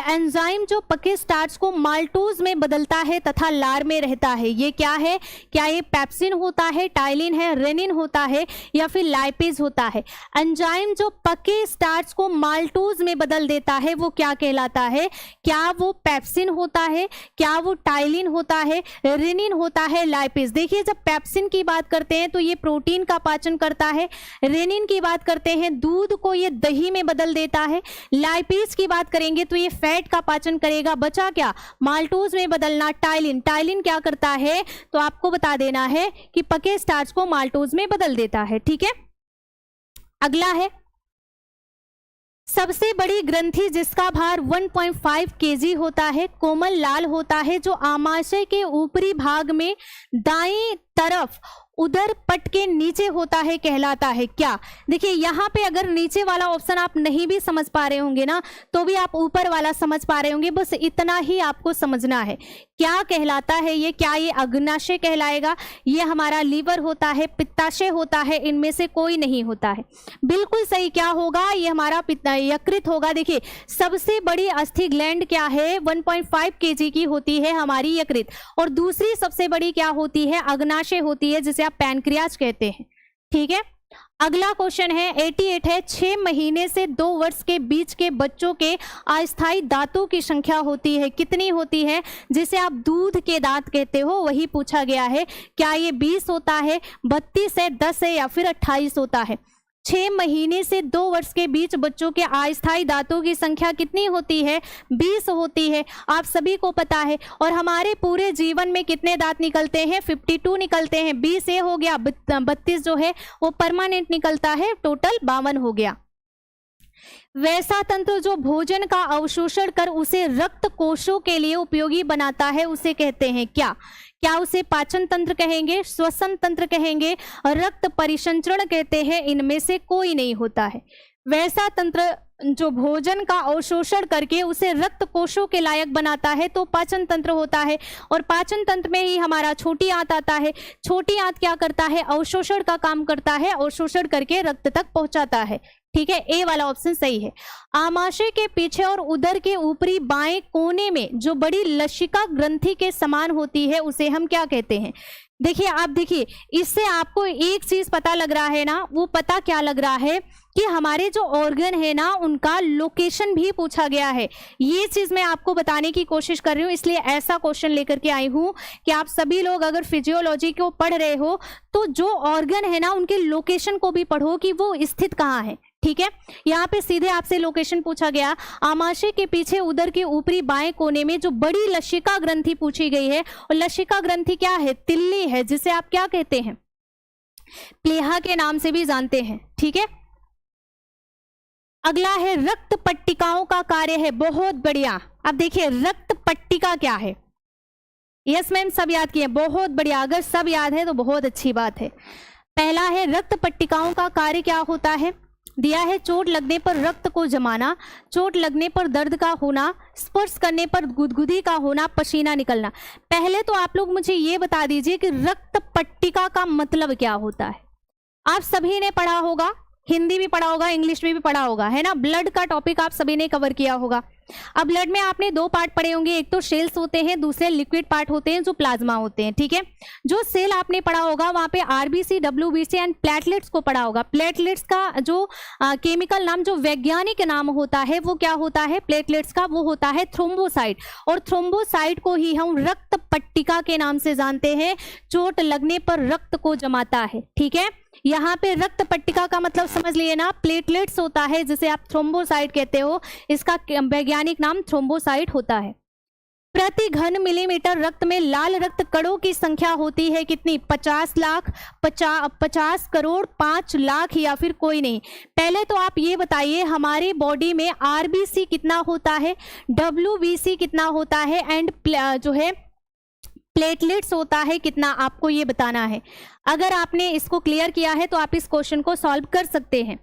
एंजाइम जो पके स्टार्च को माल्टोज में बदलता है तथा लार में रहता है, ये क्या है? क्या ये पेप्सिन होता है, टाइलिन है, रेनिन होता है या फिर लाइपेज होता है? एंजाइम जो पके स्टार्च को माल्टोज में बदल देता है वो क्या कहलाता है? क्या वो पेप्सिन होता है, क्या वो टाइलिन होता है, रेनिन होता है, लाइपेज? देखिए जब पेप्सिन की बात करते हैं तो ये प्रोटीन का पाचन करता है, रेनिन की बात करते हैं दूध को ये दही में बदल देता है, लाइपेज की बात करेंगे तो ये फैट का पाचन करेगा। बचा क्या? माल्टोज में बदलना। टाइलिन, टाइलिन क्या करता है? तो आपको बता देना है कि पके स्टार्च को माल्टोज में बदल देता है, ठीक है। अगला है सबसे बड़ी ग्रंथि जिसका भार 1.5 केजी होता है, कोमल लाल होता है, जो आमाशय के ऊपरी भाग में दाईं तरफ उदर पट के नीचे होता है, कहलाता है क्या? देखिए यहाँ पे अगर नीचे वाला ऑप्शन आप नहीं भी समझ पा रहे होंगे ना तो भी आप ऊपर वाला समझ पा रहे होंगे, बस इतना ही आपको समझना है। क्या कहलाता है ये? क्या ये अग्नाशय कहलाएगा? ये हमारा लीवर होता है, पित्ताशय होता है, इनमें से कोई नहीं होता है। बिल्कुल सही क्या होगा? ये हमारा यकृत होगा। देखिए सबसे बड़ी अस्थि ग्लैंड क्या है? 1.5 केजी की होती है हमारी यकृत, और दूसरी सबसे बड़ी क्या होती है? अग्नाशय होती है, जिसे आप पैनक्रियाज कहते हैं, ठीक है। अगला क्वेश्चन है 88 है, 6 महीने से 2 वर्ष के बीच के बच्चों के अस्थायी दांतों की संख्या होती है, कितनी होती है? जिसे आप दूध के दांत कहते हो वही पूछा गया है। क्या ये 20 होता है, 32 है, 10 है या फिर 28 होता है? 6 महीने से 2 वर्ष के बीच बच्चों के अस्थायी दांतों की संख्या कितनी होती है? 20 होती है, आप सभी को पता है। और हमारे पूरे जीवन में कितने दांत निकलते हैं? 52 निकलते हैं। 20 ये हो गया, 32 जो है वो परमानेंट निकलता है, टोटल 52 हो गया। वैसा तंत्र जो भोजन का अवशोषण कर उसे रक्त कोशों के लिए उपयोगी बनाता है उसे कहते हैं क्या? क्या उसे पाचन तंत्र कहेंगे, श्वसन तंत्र कहेंगे, रक्त परिसंचरण कहते हैं? इनमें से कोई नहीं होता है। वैसा तंत्र जो भोजन का अवशोषण करके उसे रक्त कोशों के लायक बनाता है तो पाचन तंत्र होता है। और पाचन तंत्र में ही हमारा छोटी आंत आता है। छोटी आंत क्या करता है? अवशोषण का काम करता है, अवशोषण करके रक्त तक पहुंचाता है, ठीक है। ए वाला ऑप्शन सही है। आमाशय के पीछे और उदर के ऊपरी बाएं कोने में जो बड़ी लसिका ग्रंथि के समान होती है उसे हम क्या कहते हैं? देखिए आप देखिए, इससे आपको एक चीज पता लग रहा है ना, वो पता क्या लग रहा है कि हमारे जो ऑर्गन है ना उनका लोकेशन भी पूछा गया है। ये चीज मैं आपको बताने की कोशिश कर रही हूँ, इसलिए ऐसा क्वेश्चन लेकर के आई हूँ कि आप सभी लोग अगर फिजियोलॉजी को पढ़ रहे हो तो जो ऑर्गन है ना उनके लोकेशन को भी पढ़ो कि वो स्थित कहाँ है, ठीक है। यहाँ पे सीधे आपसे लोकेशन पूछा गया, आमाशय के पीछे उदर के ऊपरी बाएं कोने में जो बड़ी लसिका ग्रंथि पूछी गई है, और लसिका ग्रंथि क्या है? तिल्ली है, जिसे आप क्या कहते हैं? प्लीहा के नाम से भी जानते हैं, ठीक है। अगला है रक्त पट्टिकाओं का कार्य है। बहुत बढ़िया। अब देखिए रक्त पट्टिका क्या है? यस मैम, सब याद किए, बहुत बढ़िया। अगर सब याद है तो बहुत अच्छी बात है। पहला है रक्त पट्टिकाओं का कार्य क्या होता है? दिया है चोट लगने पर रक्त को जमाना, चोट लगने पर दर्द का होना, स्पर्श करने पर गुदगुदी का होना, पसीना निकलना। पहले तो आप लोग मुझे ये बता दीजिए कि रक्त पट्टिका का मतलब क्या होता है? आप सभी ने पढ़ा होगा, हिंदी भी पढ़ा होगा, इंग्लिश में भी पढ़ा होगा, है ना। ब्लड का टॉपिक आप सभी ने कवर किया होगा। अब ब्लड में आपने 2 पार्ट पढ़े होंगे, एक तो सेल्स होते हैं, दूसरे लिक्विड पार्ट होते हैं जो प्लाज्मा होते हैं, ठीक है। जो सेल आपने पढ़ा होगा वहां पे आरबीसी, डब्ल्यूबीसी एंड प्लेटलेट्स को पढ़ा होगा। प्लेटलेट्स का जो केमिकल नाम, जो वैज्ञानिक नाम होता है वो क्या होता है प्लेटलेट्स का? वो होता है थ्रोम्बोसाइट। और थ्रोम्बोसाइट को ही हम रक्त पट्टिका के नाम से जानते हैं। चोट लगने पर रक्त को जमाता है, ठीक है। यहाँ पे रक्त पट्टिका का मतलब समझ लिए ना, प्लेटलेट्स होता है जिसे आप थ्रोम्बोसाइट कहते हो, इसका वैज्ञानिक नाम थ्रोम्बोसाइट होता है। प्रति घन मिलीमीटर रक्त में लाल रक्त कणों की संख्या होती है कितनी? 50 लाख, 50 करोड़, 5 लाख या फिर कोई नहीं। पहले तो आप ये बताइए हमारी बॉडी में आरबीसी कितना होता है, डब्ल्यूबीसी कितना होता है, एंड जो है प्लेटलेट्स होता है कितना, आपको ये बताना है। अगर आपने इसको क्लियर किया है तो आप इस क्वेश्चन को सॉल्व कर सकते हैं।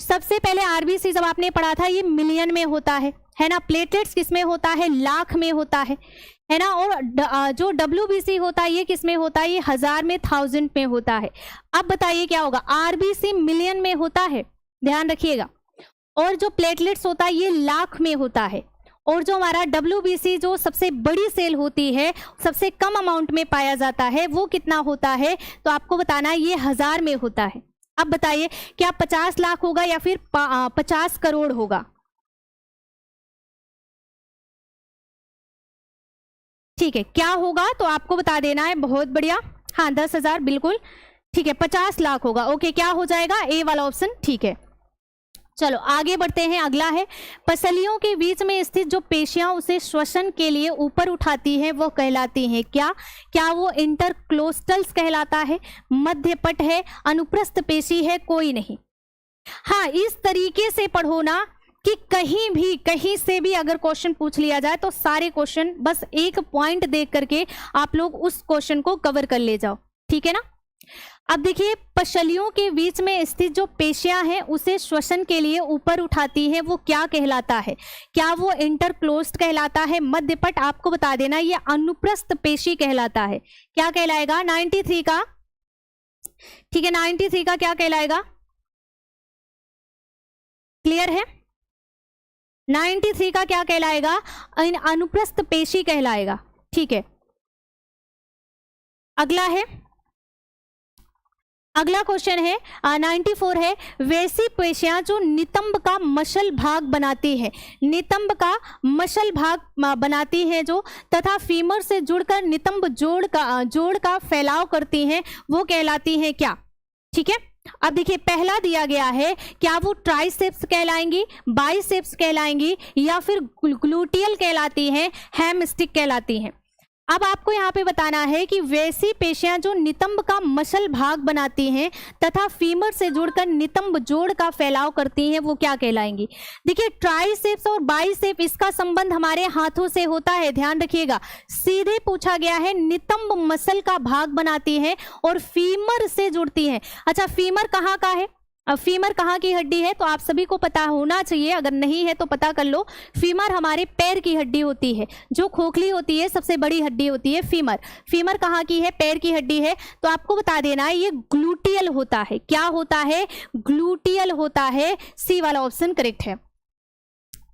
सबसे पहले आरबीसी जब आपने पढ़ा था ये मिलियन में होता है ना। प्लेटलेट्स किस में होता है? लाख में होता है ना। और जो डब्ल्यूबीसी होता है ये किस में होता है? ये हजार में, 1000 में होता है। अब बताइए क्या होगा? आरबीसी मिलियन में होता है, ध्यान रखिएगा, और जो प्लेटलेट्स होता है ये लाख में होता है। और जो हमारा डब्ल्यूबीसी जो सबसे बड़ी सेल होती है, सबसे कम अमाउंट में पाया जाता है, वो कितना होता है? तो आपको बताना है ये 1000 में होता है। अब बताइए क्या 50 लाख होगा या फिर 50 करोड़ होगा? ठीक है, क्या होगा तो आपको बता देना है। बहुत बढ़िया, हाँ 10,000 बिल्कुल ठीक है, 50 लाख होगा। ओके, क्या हो जाएगा? ए वाला ऑप्शन ठीक है। चलो आगे बढ़ते हैं। अगला है पसलियों के बीच में स्थित जो पेशियां उसे श्वसन के लिए ऊपर उठाती हैं वो कहलाती हैं क्या? क्या वो इंटरक्लोस्टल्स कहलाता है, मध्यपट है, अनुप्रस्थ पेशी है, कोई नहीं। हाँ, इस तरीके से पढ़ो ना कि कहीं भी कहीं से भी अगर क्वेश्चन पूछ लिया जाए तो सारे क्वेश्चन बस एक पॉइंट देख करके आप लोग उस क्वेश्चन को कवर कर ले जाओ, ठीक है ना। अब देखिए पसलियों के बीच में स्थित जो पेशियां हैं उसे श्वसन के लिए ऊपर उठाती है वो क्या कहलाता है? क्या वो इंटरक्लोस्ड कहलाता है, मध्यपट आपको बता देना ये अनुप्रस्थ पेशी कहलाता है। क्या कहलाएगा? 93 का, ठीक है 93 का क्या कहलाएगा? क्लियर है? 93 का क्या कहलाएगा? अनुप्रस्थ पेशी कहलाएगा, ठीक है। अगला क्वेश्चन है 94 है, वैसी पेशियां जो नितंब का मसल भाग बनाती है, नितंब का मसल भाग बनाती हैं जो, तथा फीमर से जुड़कर नितंब जोड़ का फैलाव करती हैं वो कहलाती हैं क्या? ठीक है। अब देखिए पहला दिया गया है, क्या वो ट्राइसेप्स कहलाएंगी, बाइसेप्स कहलाएंगी, या फिर ग्लूटियल कहलाती हैं, हैमस्टिक कहलाती हैं। अब आपको यहाँ पे बताना है कि वैसी पेशियां जो नितंब का मसल भाग बनाती हैं तथा फीमर से जुड़कर नितंब जोड़ का फैलाव करती हैं वो क्या कहलाएंगी? देखिए ट्राइसेप्स और बाइसेप इसका संबंध हमारे हाथों से होता है, ध्यान रखिएगा। सीधे पूछा गया है नितंब मसल का भाग बनाती है और फीमर से जुड़ती है। अच्छा फीमर कहाँ का है? अब फीमर कहाँ की हड्डी है? तो आप सभी को पता होना चाहिए, अगर नहीं है तो पता कर लो। फीमर हमारे पैर की हड्डी होती है, जो खोखली होती है सबसे बड़ी हड्डी होती है फीमर। फीमर कहाँ की है? पैर की हड्डी है। तो आपको बता देना है ये ग्लूटियल होता है। क्या होता है? ग्लूटियल होता है। सी वाला ऑप्शन करेक्ट है।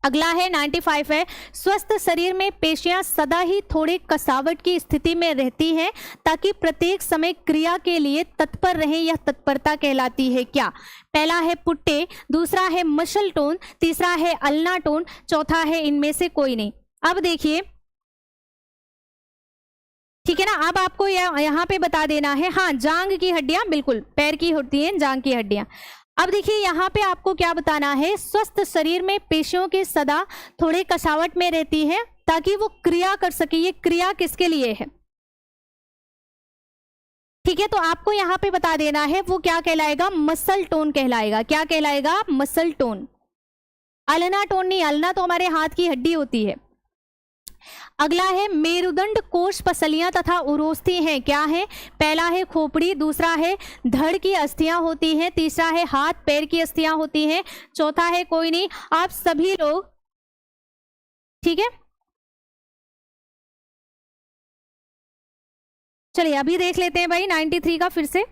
अगला है 95 है, स्वस्थ शरीर में पेशियां सदा ही थोड़े कसावट की स्थिति में रहती हैं ताकि प्रत्येक समय क्रिया के लिए तत्पर रहें, यह तत्परता कहलाती है क्या? पहला है पुट्टे, दूसरा है मसल टोन, तीसरा है अल्ना टोन, चौथा है इनमें से कोई नहीं। अब देखिए ठीक है ना, अब आपको यहाँ पे बता देना है, हाँ जांग की हड्डियां, बिल्कुल पैर की होती हैं जांग की हड्डियां। अब देखिए यहाँ पे आपको क्या बताना है, स्वस्थ शरीर में पेशियों के सदा थोड़े कसावट में रहती है ताकि वो क्रिया कर सके। ये क्रिया किसके लिए है? ठीक है, तो आपको यहाँ पे बता देना है वो क्या कहलाएगा? मसल टोन कहलाएगा। क्या कहलाएगा? Muscle tone. अल्ना टोन नहीं, अल्ना तो हमारे हाथ की हड्डी होती है। अगला है मेरुदंड कोष पसलियां तथा उरोस्थी हैं, क्या है? पहला है खोपड़ी, दूसरा है धड़ की अस्थियां होती हैं, तीसरा है हाथ पैर की अस्थियां होती हैं, चौथा है कोई नहीं। आप सभी लोग ठीक है, चलिए अभी देख लेते हैं भाई 93 का फिर से।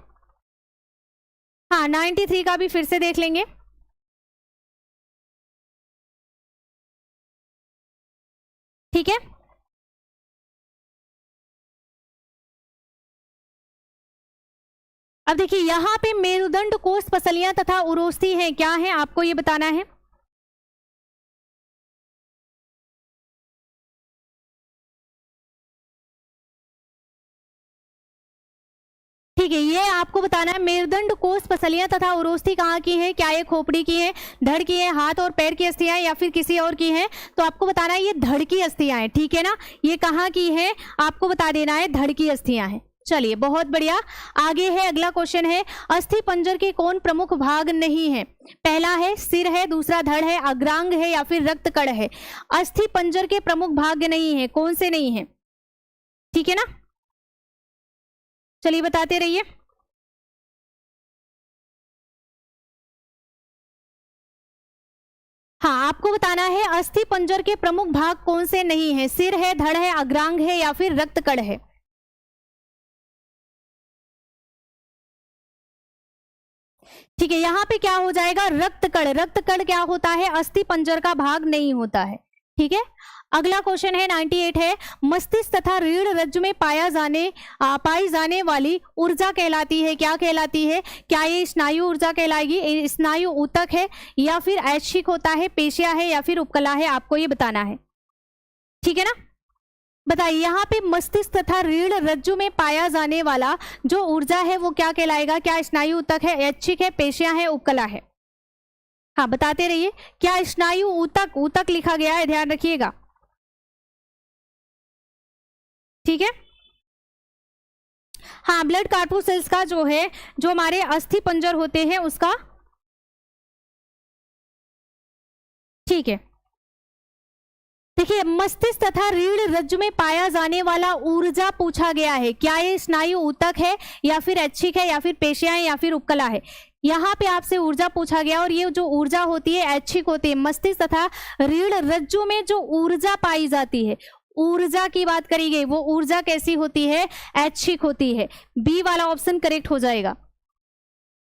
हाँ 93 का भी फिर से देख लेंगे। ठीक है, अब देखिए यहां पे मेरुदंड कोष पसलियां तथा उरोस्थी हैं, क्या है आपको ये बताना है। ठीक है, ये आपको बताना है मेरुदंड, कोष, पसलियां तथा उरोस्थी कहाँ की है, क्या ये खोपड़ी की है, धड़ की है, हाथ और पैर की अस्थियां या फिर किसी और की है? तो आपको बताना है ये धड़ की अस्थियां हैं, ठीक है ना। ये कहाँ की है आपको बता देना है, धड़ की अस्थियां हैं। चलिए बहुत बढ़िया, आगे है अगला क्वेश्चन है, अस्थि पंजर के कौन प्रमुख भाग नहीं है? पहला है सिर है, दूसरा धड़ है, अग्रांग है या फिर रक्त कण है। अस्थि पंजर के प्रमुख भाग नहीं है, कौन से नहीं है? ठीक है ना, चलिए बताते रहिए। हाँ, आपको बताना है अस्थि पंजर के प्रमुख भाग कौन से नहीं है? सिर है, धड़ है, अग्रांग है या फिर रक्त कण है। ठीक है, यहां पे क्या हो जाएगा, रक्त कण। रक्त कण क्या होता है, अस्थि पंजर का भाग नहीं होता है। ठीक है, अगला क्वेश्चन है 98 है, मस्तिष्क तथा रीढ़ रज्जु में पाई जाने वाली ऊर्जा कहलाती है, क्या कहलाती है? क्या ये स्नायु ऊर्जा कहलाएगी? स्नायु ऊतक है या फिर ऐच्छिक होता है, पेशिया है या फिर उपकला है? आपको ये बताना है, ठीक है ना। बताइए, यहाँ पे मस्तिष्क तथा रीढ़ रज्जु में पाया जाने वाला जो ऊर्जा है वो क्या कहलाएगा? क्या स्नायु ऊतक है, ऐच्छिक है, पेशिया है, उपकला है? हाँ बताते रहिए, क्या स्नायु ऊतक, ऊतक लिखा गया है, ध्यान रखिएगा, ठीक है। हाँ, ब्लड कार्टूसेल्स का जो है, जो हमारे अस्थि पंजर होते हैं उसका, ठीक है। देखिए, मस्तिष्क तथा रीढ़ रज्जु में पाया जाने वाला ऊर्जा पूछा गया है, क्या ये स्नायु ऊतक है या फिर ऐच्छिक है या फिर पेशिया है या फिर उपकला है? यहाँ पे आपसे ऊर्जा पूछा गया, और ये जो ऊर्जा होती है ऐच्छिक होती है। मस्तिष्क तथा रीढ़ रज्जु में जो ऊर्जा पाई जाती है, ऊर्जा की बात करी गई, वो ऊर्जा कैसी होती है? ऐच्छिक होती है। बी वाला ऑप्शन करेक्ट हो जाएगा।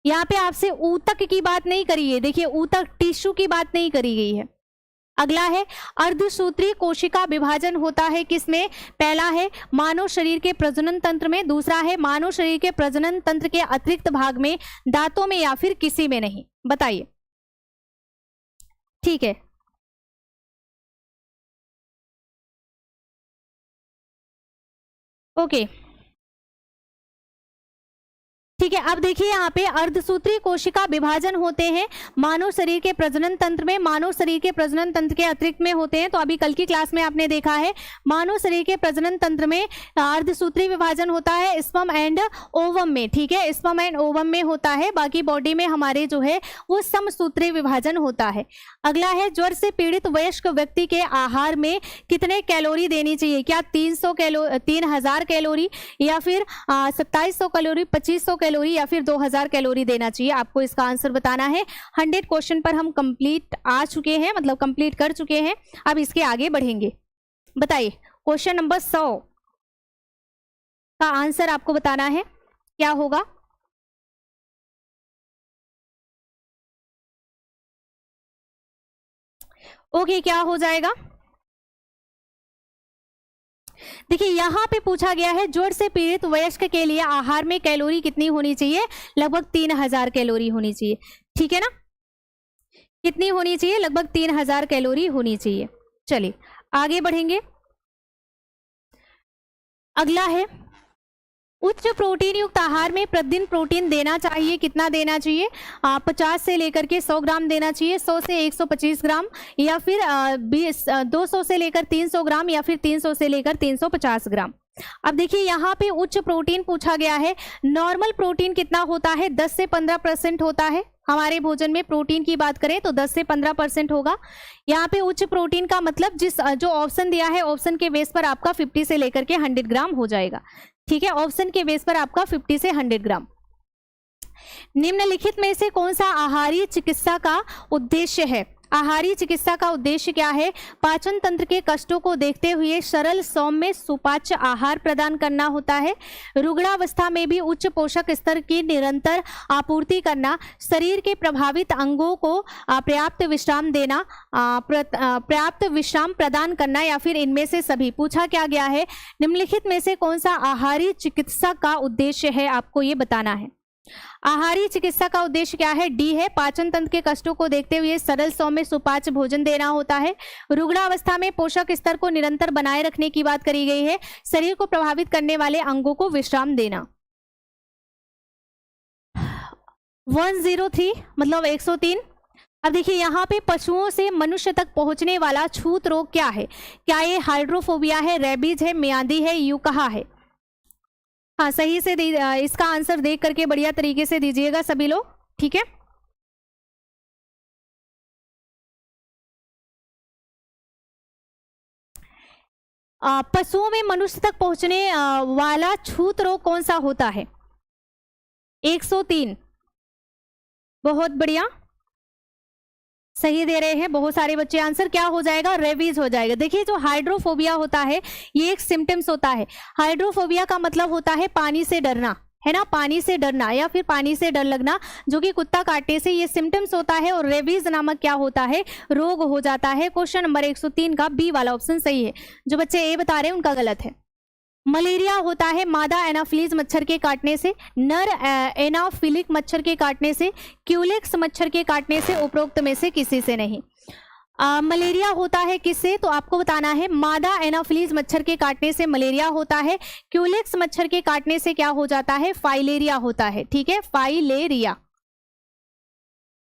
यहाँ पे आपसे ऊतक की बात नहीं करी है, देखिए ऊतक टिश्यू की बात नहीं करी गई है। अगला है, अर्धसूत्री कोशिका विभाजन होता है किसमें? पहला है मानव शरीर के प्रजनन तंत्र में, दूसरा है मानव शरीर के प्रजनन तंत्र के अतिरिक्त भाग में, दांतों में या फिर किसी में नहीं। बताइए, ठीक है। ओके, ठीक है। अब देखिए यहाँ पे अर्धसूत्री कोशिका विभाजन होते हैं मानव शरीर के प्रजनन तंत्र में, मानव शरीर के प्रजनन तंत्र के अतिरिक्त में होते हैं। तो अभी कल की क्लास में आपने देखा है, मानव शरीर के प्रजनन तंत्र में अर्धसूत्री विभाजन होता है स्पर्म एंड ओवम में, ठीक है, स्पर्म एंड ओवम में होता है। बाकी बॉडी में हमारे जो है वो समसूत्री विभाजन होता है। अगला है, ज्वर से पीड़ित वयस्क व्यक्ति के आहार में कितने कैलोरी देनी चाहिए? क्या 3000 कैलोरी या फिर 2700 कैलोरी, 2500 कैलोरी या फिर 2000 कैलोरी देना चाहिए? आपको इसका आंसर बताना है। 100 क्वेश्चन पर हम कंप्लीट आ चुके हैं, मतलब कंप्लीट कर चुके हैं। अब इसके आगे बढ़ेंगे। बताइए, क्वेश्चन नंबर 100 का आंसर आपको बताना है, क्या होगा? ओके, क्या हो जाएगा? देखिए, यहां पे पूछा गया है ज्वर से पीड़ित वयस्क के लिए आहार में कैलोरी कितनी होनी चाहिए? लगभग 3000 कैलोरी होनी चाहिए, ठीक है ना। कितनी होनी चाहिए? लगभग 3000 कैलोरी होनी चाहिए। चलिए आगे बढ़ेंगे। अगला है, उच्च प्रोटीन युक्त आहार में प्रतिदिन प्रोटीन देना चाहिए, कितना देना चाहिए? 50 से लेकर के 100 ग्राम देना चाहिए, 100 से 125 ग्राम या फिर 200 से लेकर 300 ग्राम या फिर 300 से लेकर 350 ग्राम। अब देखिए, यहाँ पे उच्च प्रोटीन पूछा गया है। नॉर्मल प्रोटीन कितना होता है? 10 से 15% होता है। हमारे भोजन में प्रोटीन की बात करें तो 10 से 15% होगा। यहाँ पे उच्च प्रोटीन का मतलब जो ऑप्शन दिया है, ऑप्शन के बेस पर आपका 50 से लेकर के 100 ग्राम हो जाएगा, ठीक है। ऑप्शन के बेस पर आपका 50 से 100 ग्राम। निम्नलिखित में से कौन सा आहारीय चिकित्सा का उद्देश्य है? आहारीय चिकित्सा का उद्देश्य क्या है? पाचन तंत्र के कष्टों को देखते हुए सरल सौम्य सुपाच्य आहार प्रदान करना होता है। रुग्णावस्था में भी उच्च पोषक स्तर की निरंतर आपूर्ति करना, शरीर के प्रभावित अंगों को पर्याप्त विश्राम देना, पर्याप्त विश्राम प्रदान करना, या फिर इनमें से सभी। पूछा क्या गया है? निम्नलिखित में से कौन सा आहारीय चिकित्सा का उद्देश्य है? आपको ये बताना है। आहारीय चिकित्सा का उद्देश्य क्या है? डी है, पाचन तंत्र के कष्टों को देखते हुए सरल सौम्य सुपाच्य भोजन देना होता है। रुग्णावस्था में पोषक स्तर को निरंतर बनाए रखने की बात करी गई है। शरीर को प्रभावित करने वाले अंगों को विश्राम देना। 103 मतलब 103। अब देखिए यहाँ पे पशुओं से मनुष्य तक पहुंचने वाला छूत रोग क्या है? क्या ये हाइड्रोफोबिया है, रेबीज है, मियादी है, यूकहा है? हाँ, सही से इसका आंसर देख करके बढ़िया तरीके से दीजिएगा सभी लोग, ठीक है। पशुओं में मनुष्य तक पहुंचने वाला छूत रोग कौन सा होता है? 103, बहुत बढ़िया, सही दे रहे हैं बहुत सारे बच्चे आंसर। क्या हो जाएगा? रेबीज हो जाएगा। देखिए जो हाइड्रोफोबिया होता है ये एक सिम्टम्स होता है। हाइड्रोफोबिया का मतलब होता है पानी से डरना, है ना, पानी से डरना या फिर पानी से डर लगना, जो कि कुत्ता काटने से ये सिम्टम्स होता है। और रेबीज नामक क्या होता है? रोग हो जाता है। क्वेश्चन नंबर 103 का बी वाला ऑप्शन सही है। जो बच्चे ए बता रहे हैं उनका गलत है। मलेरिया होता है मादा एनाफिलीज मच्छर के काटने से, नर एनाफिलिक मच्छर के काटने से, क्यूलेक्स मच्छर के काटने से, उपरोक्त में से किसी से नहीं। मलेरिया होता है किससे? तो आपको बताना है मादा एनाफिलीज मच्छर के काटने से मलेरिया होता है। क्यूलेक्स मच्छर के काटने से क्या हो जाता है? फाइलेरिया होता है, ठीक है, फाइलेरिया।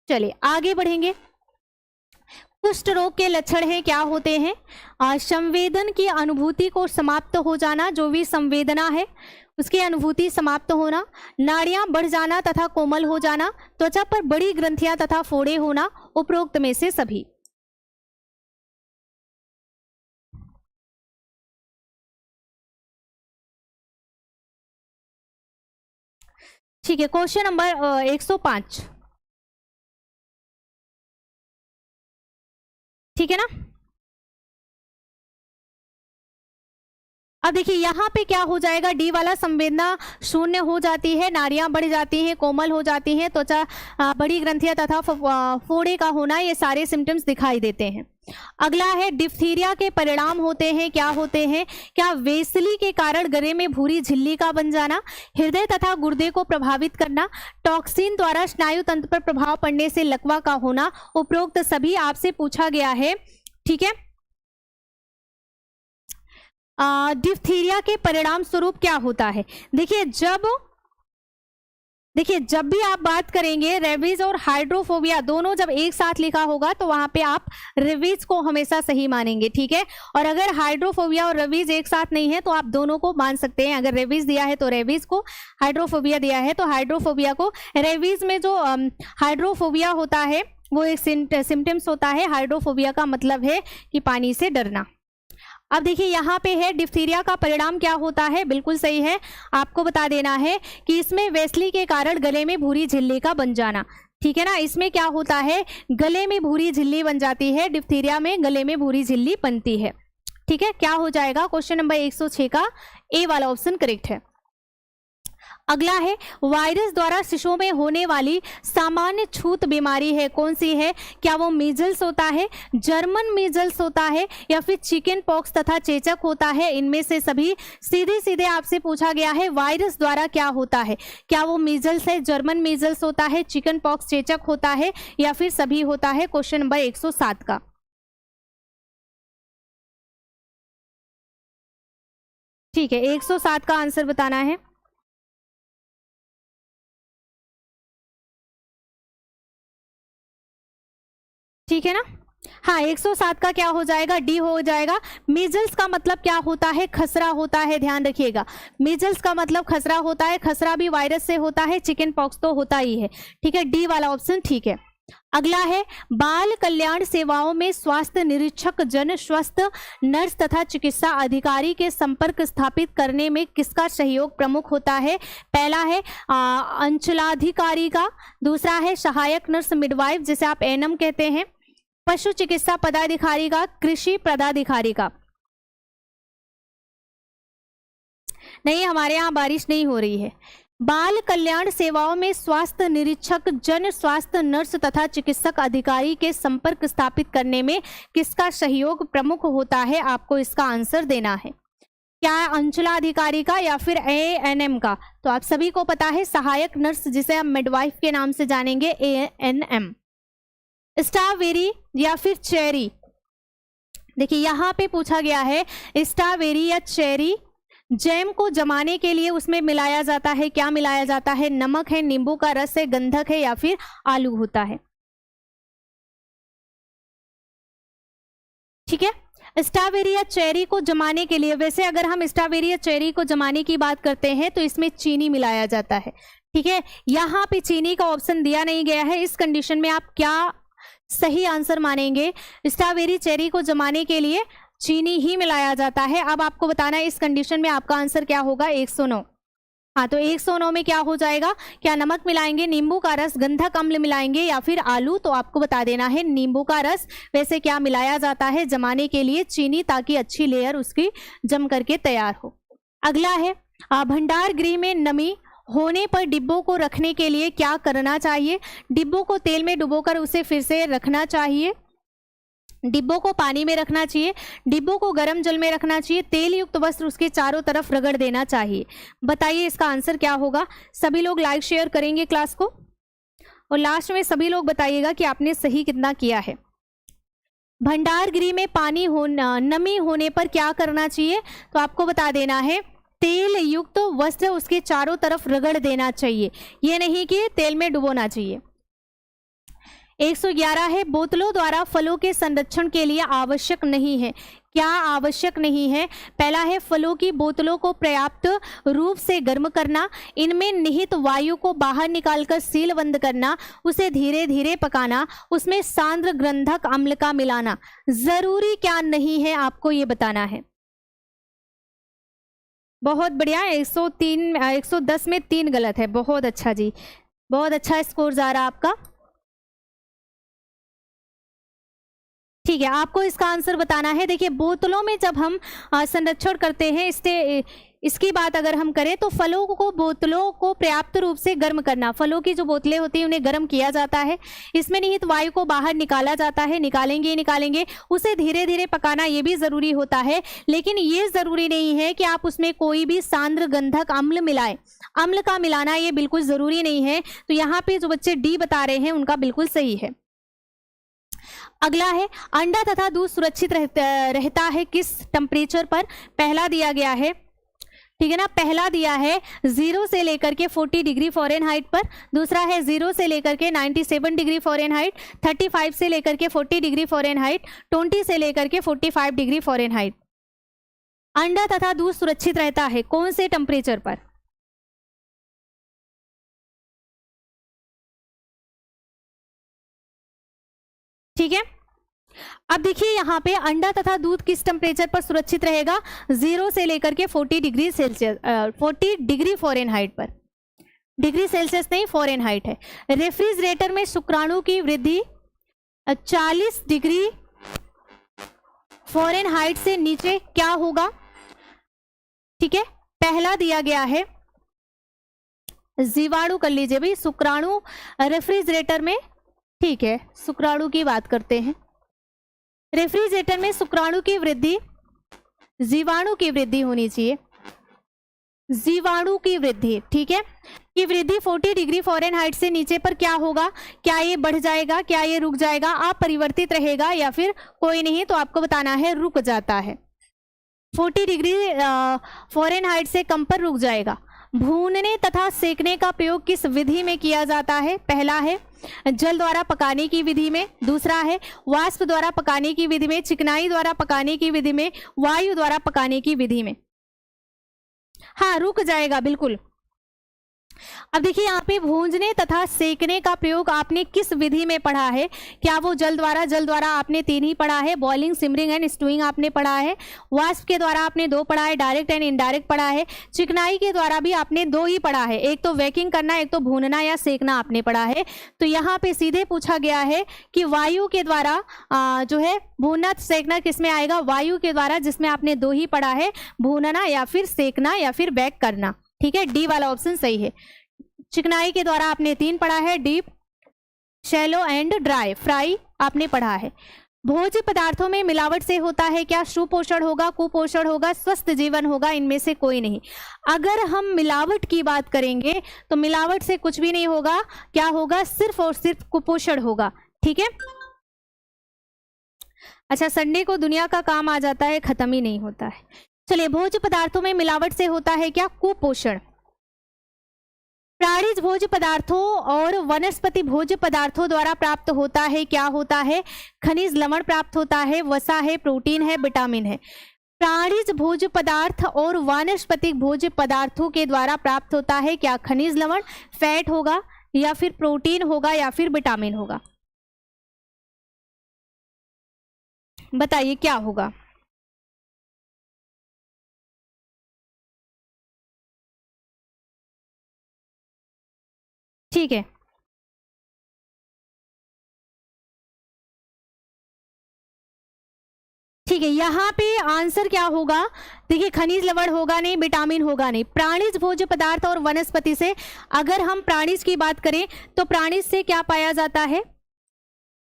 चलिए आगे बढ़ेंगे। कुष्ठ रोग के लक्षण हैं, क्या होते हैं? संवेदन की अनुभूति को समाप्त हो जाना, जो भी संवेदना है उसकी अनुभूति समाप्त होना, नाड़ियां बढ़ जाना तथा कोमल हो जाना, त्वचा पर बड़ी ग्रंथियां तथा फोड़े होना, उपरोक्त में से सभी। ठीक है, क्वेश्चन नंबर 105, ठीक है ना। अब देखिए यहाँ पे क्या हो जाएगा? डी वाला संवेदना शून्य हो जाती है, नाड़ियां बढ़ जाती हैं, कोमल हो जाती हैं, त्वचा बड़ी ग्रंथियां तथा फोड़े का होना, ये सारे सिम्टम्स दिखाई देते हैं। अगला है डिप्थीरिया के परिणाम होते हैं, क्या होते हैं? क्या वेसली के कारण गले में भूरी झिल्ली का बन जाना, हृदय तथा गुर्दे को प्रभावित करना, टॉक्सिन द्वारा स्नायु तंत्र पर प्रभाव पड़ने से लकवा का होना, उपरोक्त सभी आपसे पूछा गया है, ठीक है। डिप्थीरिया के परिणाम स्वरूप क्या होता है? देखिए जब भी आप बात करेंगे रेबीज और हाइड्रोफोबिया दोनों जब एक साथ लिखा होगा तो वहां पे आप रेबीज को हमेशा सही मानेंगे, ठीक है। और अगर हाइड्रोफोबिया और रेबीज एक साथ नहीं है तो आप दोनों को मान सकते हैं। अगर रेबीज दिया है तो रेबीज को, हाइड्रोफोबिया दिया है तो हाइड्रोफोबिया को। रेबीज में जो हाइड्रोफोबिया होता है वो एक सिम्टम्स होता है। हाइड्रोफोबिया का मतलब है कि पानी से डरना। अब देखिए यहाँ पे है डिप्थीरिया का परिणाम क्या होता है? बिल्कुल सही है, आपको बता देना है कि इसमें वेस्ली के कारण गले में भूरी झिल्ली का बन जाना, ठीक है ना। इसमें क्या होता है? गले में भूरी झिल्ली बन जाती है, डिप्थीरिया में गले में भूरी झिल्ली बनती है, ठीक है। क्या हो जाएगा? क्वेश्चन नंबर 106 का ए वाला ऑप्शन करेक्ट है। अगला है वायरस द्वारा शिशुओं में होने वाली सामान्य छूत बीमारी है, कौन सी है? क्या वो मीजल्स होता है, जर्मन मीजल्स होता है, या फिर चिकन पॉक्स तथा चेचक होता है? इनमें से सभी। सीधे सीधे आपसे पूछा गया है वायरस द्वारा क्या होता है? क्या वो मीजल्स है, जर्मन मीजल्स होता है, चिकन पॉक्स चेचक होता है, या फिर सभी होता है? क्वेश्चन नंबर 107 का। ठीक है, 107 का आंसर बताना है। ठीक है ना। हाँ, 107 का क्या हो जाएगा? डी हो जाएगा। मीजल्स का मतलब क्या होता है? खसरा होता है, ध्यान रखिएगा। मीजल्स का मतलब खसरा होता है, खसरा भी वायरस से होता है, चिकन पॉक्स तो होता ही है, ठीक है। डी वाला ऑप्शन ठीक है। अगला है बाल कल्याण सेवाओं में स्वास्थ्य निरीक्षक जन स्वस्थ नर्स तथा चिकित्सा अधिकारी के संपर्क स्थापित करने में किसका सहयोग प्रमुख होता है? पहला है अंचलाधिकारी का, दूसरा है सहायक नर्स मिडवाइफ जिसे आप एनएम कहते हैं, पशु चिकित्सा पदाधिकारी का, कृषि पदाधिकारी का। नहीं, हमारे यहाँ बारिश नहीं हो रही है। बाल कल्याण सेवाओं में स्वास्थ्य निरीक्षक जन स्वास्थ्य नर्स तथा चिकित्सक अधिकारी के संपर्क स्थापित करने में किसका सहयोग प्रमुख होता है? आपको इसका आंसर देना है। क्या अंचलाधिकारी का या फिर एएनएम का? तो आप सभी को पता है सहायक नर्स जिसे हम मिडवाइफ के नाम से जानेंगे, एएनएम। स्ट्रॉबेरी या फिर चेरी? देखिए यहाँ पे पूछा गया है स्ट्रॉबेरी या चेरी, जैम को जमाने के लिए उसमें मिलाया जाता है, क्या मिलाया जाता है? नमक है, नींबू का रस है, गंधक है या फिर आलू होता है। ठीक है। स्ट्रॉबेरी या चेरी को जमाने के लिए, वैसे अगर हम स्ट्रॉबेरी या चेरी को जमाने की बात करते हैं तो इसमें चीनी मिलाया जाता है। ठीक है, यहाँ पे चीनी का ऑप्शन दिया नहीं गया है। इस कंडीशन में आप क्या सही आंसर मानेंगे? स्ट्रॉबेरी चेरी को जमाने के लिए चीनी ही मिलाया जाता है। अब आपको बताना है इस कंडीशन में आपका आंसर क्या होगा? 109। हाँ, तो 109 में क्या हो जाएगा? क्या नमक मिलाएंगे, नींबू का रस, गंधक अम्ल मिलाएंगे या फिर आलू? तो आपको बता देना है नींबू का रस। वैसे क्या मिलाया जाता है जमाने के लिए? चीनी, ताकि अच्छी लेयर उसकी जम करके तैयार हो। अगला है भंडार गृह में नमी होने पर डिब्बों को रखने के लिए क्या करना चाहिए? डिब्बों को तेल में डुबोकर उसे फिर से रखना चाहिए, डिब्बों को पानी में रखना चाहिए, डिब्बों को गर्म जल में रखना चाहिए, तेल युक्त वस्त्र उसके चारों तरफ रगड़ देना चाहिए। बताइए इसका आंसर क्या होगा? सभी लोग लाइक शेयर करेंगे क्लास को और लास्ट में सभी लोग बताइएगा कि आपने सही कितना किया है। भंडार गृह में पानी नमी होने पर क्या करना चाहिए? तो आपको बता देना है तेल युक्त वस्त्र उसके चारों तरफ रगड़ देना चाहिए, ये नहीं कि तेल में डुबोना चाहिए। 111 है बोतलों द्वारा फलों के संरक्षण के लिए आवश्यक नहीं है। क्या आवश्यक नहीं है? पहला है फलों की बोतलों को पर्याप्त रूप से गर्म करना, इनमें निहित वायु को बाहर निकालकर सील बंद करना, उसे धीरे धीरे पकाना, उसमें सांद्र गंधक अम्ल का मिलाना। जरूरी क्या नहीं है आपको ये बताना है। बहुत बढ़िया, 110 में 3 गलत है। बहुत अच्छा जी, बहुत अच्छा स्कोर जा रहा आपका। ठीक है, आपको इसका आंसर बताना है। देखिए बोतलों में जब हम संरक्षण करते हैं, इसकी बात अगर हम करें तो फलों को, बोतलों को पर्याप्त रूप से गर्म करना, फलों की जो बोतलें होती हैं उन्हें गर्म किया जाता है, इसमें निहित वायु को बाहर निकाला जाता है, निकालेंगे, उसे धीरे धीरे पकाना ये भी जरूरी होता है। लेकिन ये जरूरी नहीं है कि आप उसमें कोई भी सांद्र गंधक अम्ल मिलाएं, अम्ल का मिलाना ये बिल्कुल जरूरी नहीं है। तो यहाँ पे जो बच्चे डी बता रहे हैं उनका बिल्कुल सही है। अगला है अंडा तथा दूध सुरक्षित रहता है किस टेम्परेचर पर? पहला दिया गया है, ठीक है ना, पहला दिया है 0 से लेकर के 40 डिग्री फ़ारेनहाइट पर, दूसरा है 0 से लेकर के 97 डिग्री फ़ारेनहाइट, 35 से लेकर के 40 डिग्री फ़ारेनहाइट, 20 से लेकर के 45 डिग्री फ़ारेनहाइट। अंडा तथा दूध सुरक्षित रहता है कौन से टेम्परेचर पर? ठीक है, अब देखिए यहाँ पे अंडा तथा दूध किस टेम्परेचर पर सुरक्षित रहेगा? 0 से लेकर के 40 डिग्री सेल्सियस, 40 डिग्री फ़ारेनहाइट पर, डिग्री सेल्सियस नहीं फ़ारेनहाइट है। रेफ्रिजरेटर में शुक्राणु की वृद्धि 40 डिग्री फ़ारेनहाइट से नीचे क्या होगा? ठीक है, पहला दिया गया है जीवाणु, कर लीजिए भाई, शुक्राणु रेफ्रिजरेटर में, ठीक है, शुक्राणु की बात करते हैं। रेफ्रिजरेटर में शुक्राणु की वृद्धि, जीवाणु की वृद्धि होनी चाहिए, जीवाणु की वृद्धि, ठीक है, की वृद्धि 40 डिग्री फ़ारेनहाइट से नीचे पर क्या होगा? क्या ये बढ़ जाएगा, क्या ये रुक जाएगा, अपरिवर्तित रहेगा या फिर कोई नहीं? तो आपको बताना है रुक जाता है, 40 डिग्री फ़ारेनहाइट से कम पर रुक जाएगा। भूनने तथा सेकने का प्रयोग किस विधि में किया जाता है? पहला है जल द्वारा पकाने की विधि में, दूसरा है वाष्प द्वारा पकाने की विधि में, चिकनाई द्वारा पकाने की विधि में, वायु द्वारा पकाने की विधि में। हाँ, रुक जाएगा बिल्कुल। अब देखिए यहाँ पे भूंजने तथा सेकने का प्रयोग आपने किस विधि में पढ़ा है? क्या वो जल द्वारा आपने 3 ही पढ़ा है, बॉइलिंग, सिमरिंग एंड स्टूइंग आपने पढ़ा है, वाष्प के द्वारा आपने 2 पढ़ा है, डायरेक्ट एंड इनडायरेक्ट पढ़ा है, चिकनाई के द्वारा भी आपने 2 ही पढ़ा है, एक तो वेकिंग करना, एक तो भूनना या सेकना आपने पढ़ा है। तो यहाँ पे सीधे पूछा गया है कि वायु के द्वारा जो है भूनना सेकना किस में आएगा? वायु के द्वारा, जिसमें आपने 2 ही पढ़ा है, भूनना या फिर सेकना या फिर बेक करना। ठीक है, डी वाला ऑप्शन सही है। चिकनाई के द्वारा आपने 3 पढ़ा है, deep, shallow and dry, fry आपने पढ़ा है। भोज्य पदार्थों में मिलावट से होता है क्या? सुपोषण होगा, कुपोषण होगा, स्वस्थ जीवन होगा, इनमें से कोई नहीं। अगर हम मिलावट की बात करेंगे तो मिलावट से कुछ भी नहीं होगा, क्या होगा? सिर्फ और सिर्फ कुपोषण होगा। ठीक है, अच्छा, संडे को दुनिया का काम आ जाता है, खत्म ही नहीं होता है। चलिए, भोज्य पदार्थों में मिलावट से होता है क्या? कुपोषण। प्राणिज भोज्य पदार्थों और वनस्पति भोज्य पदार्थों द्वारा प्राप्त होता है क्या? होता है खनिज लवण प्राप्त होता है, वसा है, प्रोटीन है, विटामिन है। प्राणिज भोज्य पदार्थ और वानस्पतिक भोज्य पदार्थों के द्वारा प्राप्त होता है क्या? खनिज लवण, फैट होगा या फिर प्रोटीन होगा या फिर विटामिन होगा? बताइए क्या होगा? ठीक है, ठीक है, यहाँ पे आंसर क्या होगा? देखिए, खनिज लवण होगा नहीं, विटामिन होगा नहीं। प्राणिज भोज्य पदार्थ और वनस्पति से, अगर हम प्राणिज की बात करें तो प्राणिज से क्या पाया जाता है?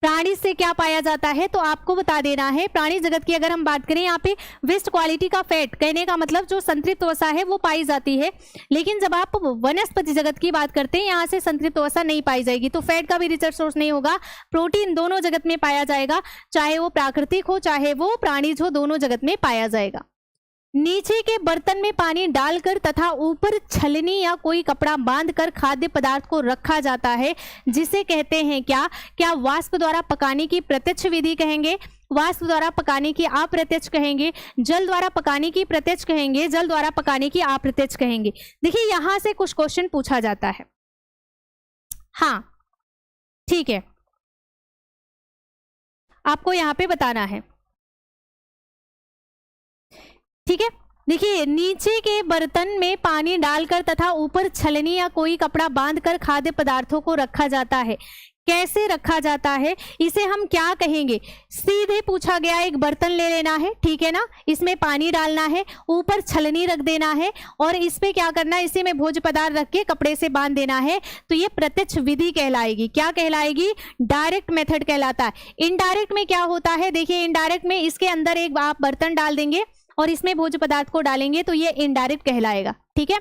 प्राणिज से क्या पाया जाता है? तो आपको बता देना है, प्राणी जगत की अगर हम बात करें, यहाँ पे वेस्ट क्वालिटी का फैट, कहने का मतलब जो संतृप्त वसा है वो पाई जाती है। लेकिन जब आप वनस्पति जगत की बात करते हैं, यहाँ से संतृप्त वसा नहीं पाई जाएगी, तो फैट का भी रिसर्च सोर्स नहीं होगा। प्रोटीन दोनों जगत में पाया जाएगा, चाहे वो प्राकृतिक हो चाहे वो प्राणिज हो, दोनों जगत में पाया जाएगा। नीचे के बर्तन में पानी डालकर तथा ऊपर छलनी या कोई कपड़ा बांधकर खाद्य पदार्थ को रखा जाता है, जिसे कहते हैं क्या? क्या वाष्प द्वारा पकाने की प्रत्यक्ष विधि कहेंगे, वाष्प द्वारा पकाने की अप्रत्यक्ष कहेंगे, जल द्वारा पकाने की प्रत्यक्ष कहेंगे, जल द्वारा पकाने की अप्रत्यक्ष कहेंगे? देखिए, यहां से कुछ क्वेश्चन पूछा जाता है। हाँ, ठीक है, आपको यहां पे बताना है। ठीक है, देखिए, नीचे के बर्तन में पानी डालकर तथा ऊपर छलनी या कोई कपड़ा बांधकर खाद्य पदार्थों को रखा जाता है। कैसे रखा जाता है, इसे हम क्या कहेंगे? सीधे पूछा गया, एक बर्तन ले लेना है, ठीक है ना, इसमें पानी डालना है, ऊपर छलनी रख देना है और इस पे क्या करना है? इसी में भोज्य पदार्थ रख के कपड़े से बांध देना है। तो ये प्रत्यक्ष विधि कहलाएगी। क्या कहलाएगी? डायरेक्ट मेथड कहलाता है। इनडायरेक्ट में क्या होता है? देखिए, इनडायरेक्ट में इसके अंदर एक आप बर्तन डाल देंगे और इसमें भोज्य पदार्थ को डालेंगे, तो ये इनडायरेक्ट कहलाएगा। ठीक है,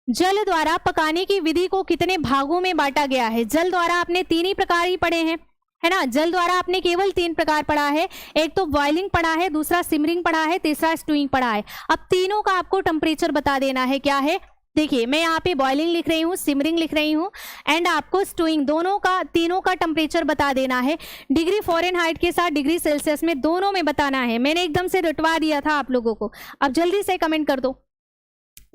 जल द्वारा पकाने की विधि को कितने भागों में बांटा गया है? जल द्वारा आपने 3 ही प्रकार ही पढ़े हैं, है ना। जल द्वारा आपने केवल 3 प्रकार पढ़ा है, एक तो बॉइलिंग पढ़ा है, दूसरा सिमरिंग पढ़ा है, तीसरा स्टूइंग पढ़ा है। अब तीनों का आपको टेम्परेचर बता देना है। क्या है? देखिए, मैं यहाँ पे बॉइलिंग लिख रही हूँ, सिमरिंग लिख रही हूँ एंड आपको स्टूइंग, दोनों का, तीनों का टेम्परेचर बता देना है। डिग्री फ़ारेनहाइट के साथ डिग्री सेल्सियस में, दोनों में बताना है। मैंने एकदम से रटवा दिया था आप लोगों को, अब जल्दी से कमेंट कर दो।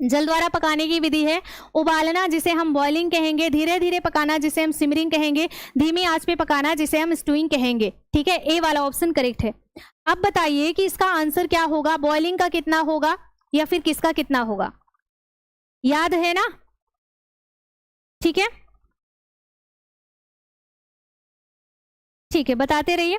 जल द्वारा पकाने की विधि है उबालना, जिसे हम बॉइलिंग कहेंगे, धीरे धीरे पकाना जिसे हम सिमरिंग कहेंगे, धीमी आंच पे पकाना जिसे हम स्टूइंग कहेंगे। ठीक है, ए वाला ऑप्शन करेक्ट है। अब बताइए कि इसका आंसर क्या होगा? बॉइलिंग का कितना होगा या फिर किसका कितना होगा? याद है ना? ठीक है, ठीक है, बताते रहिए।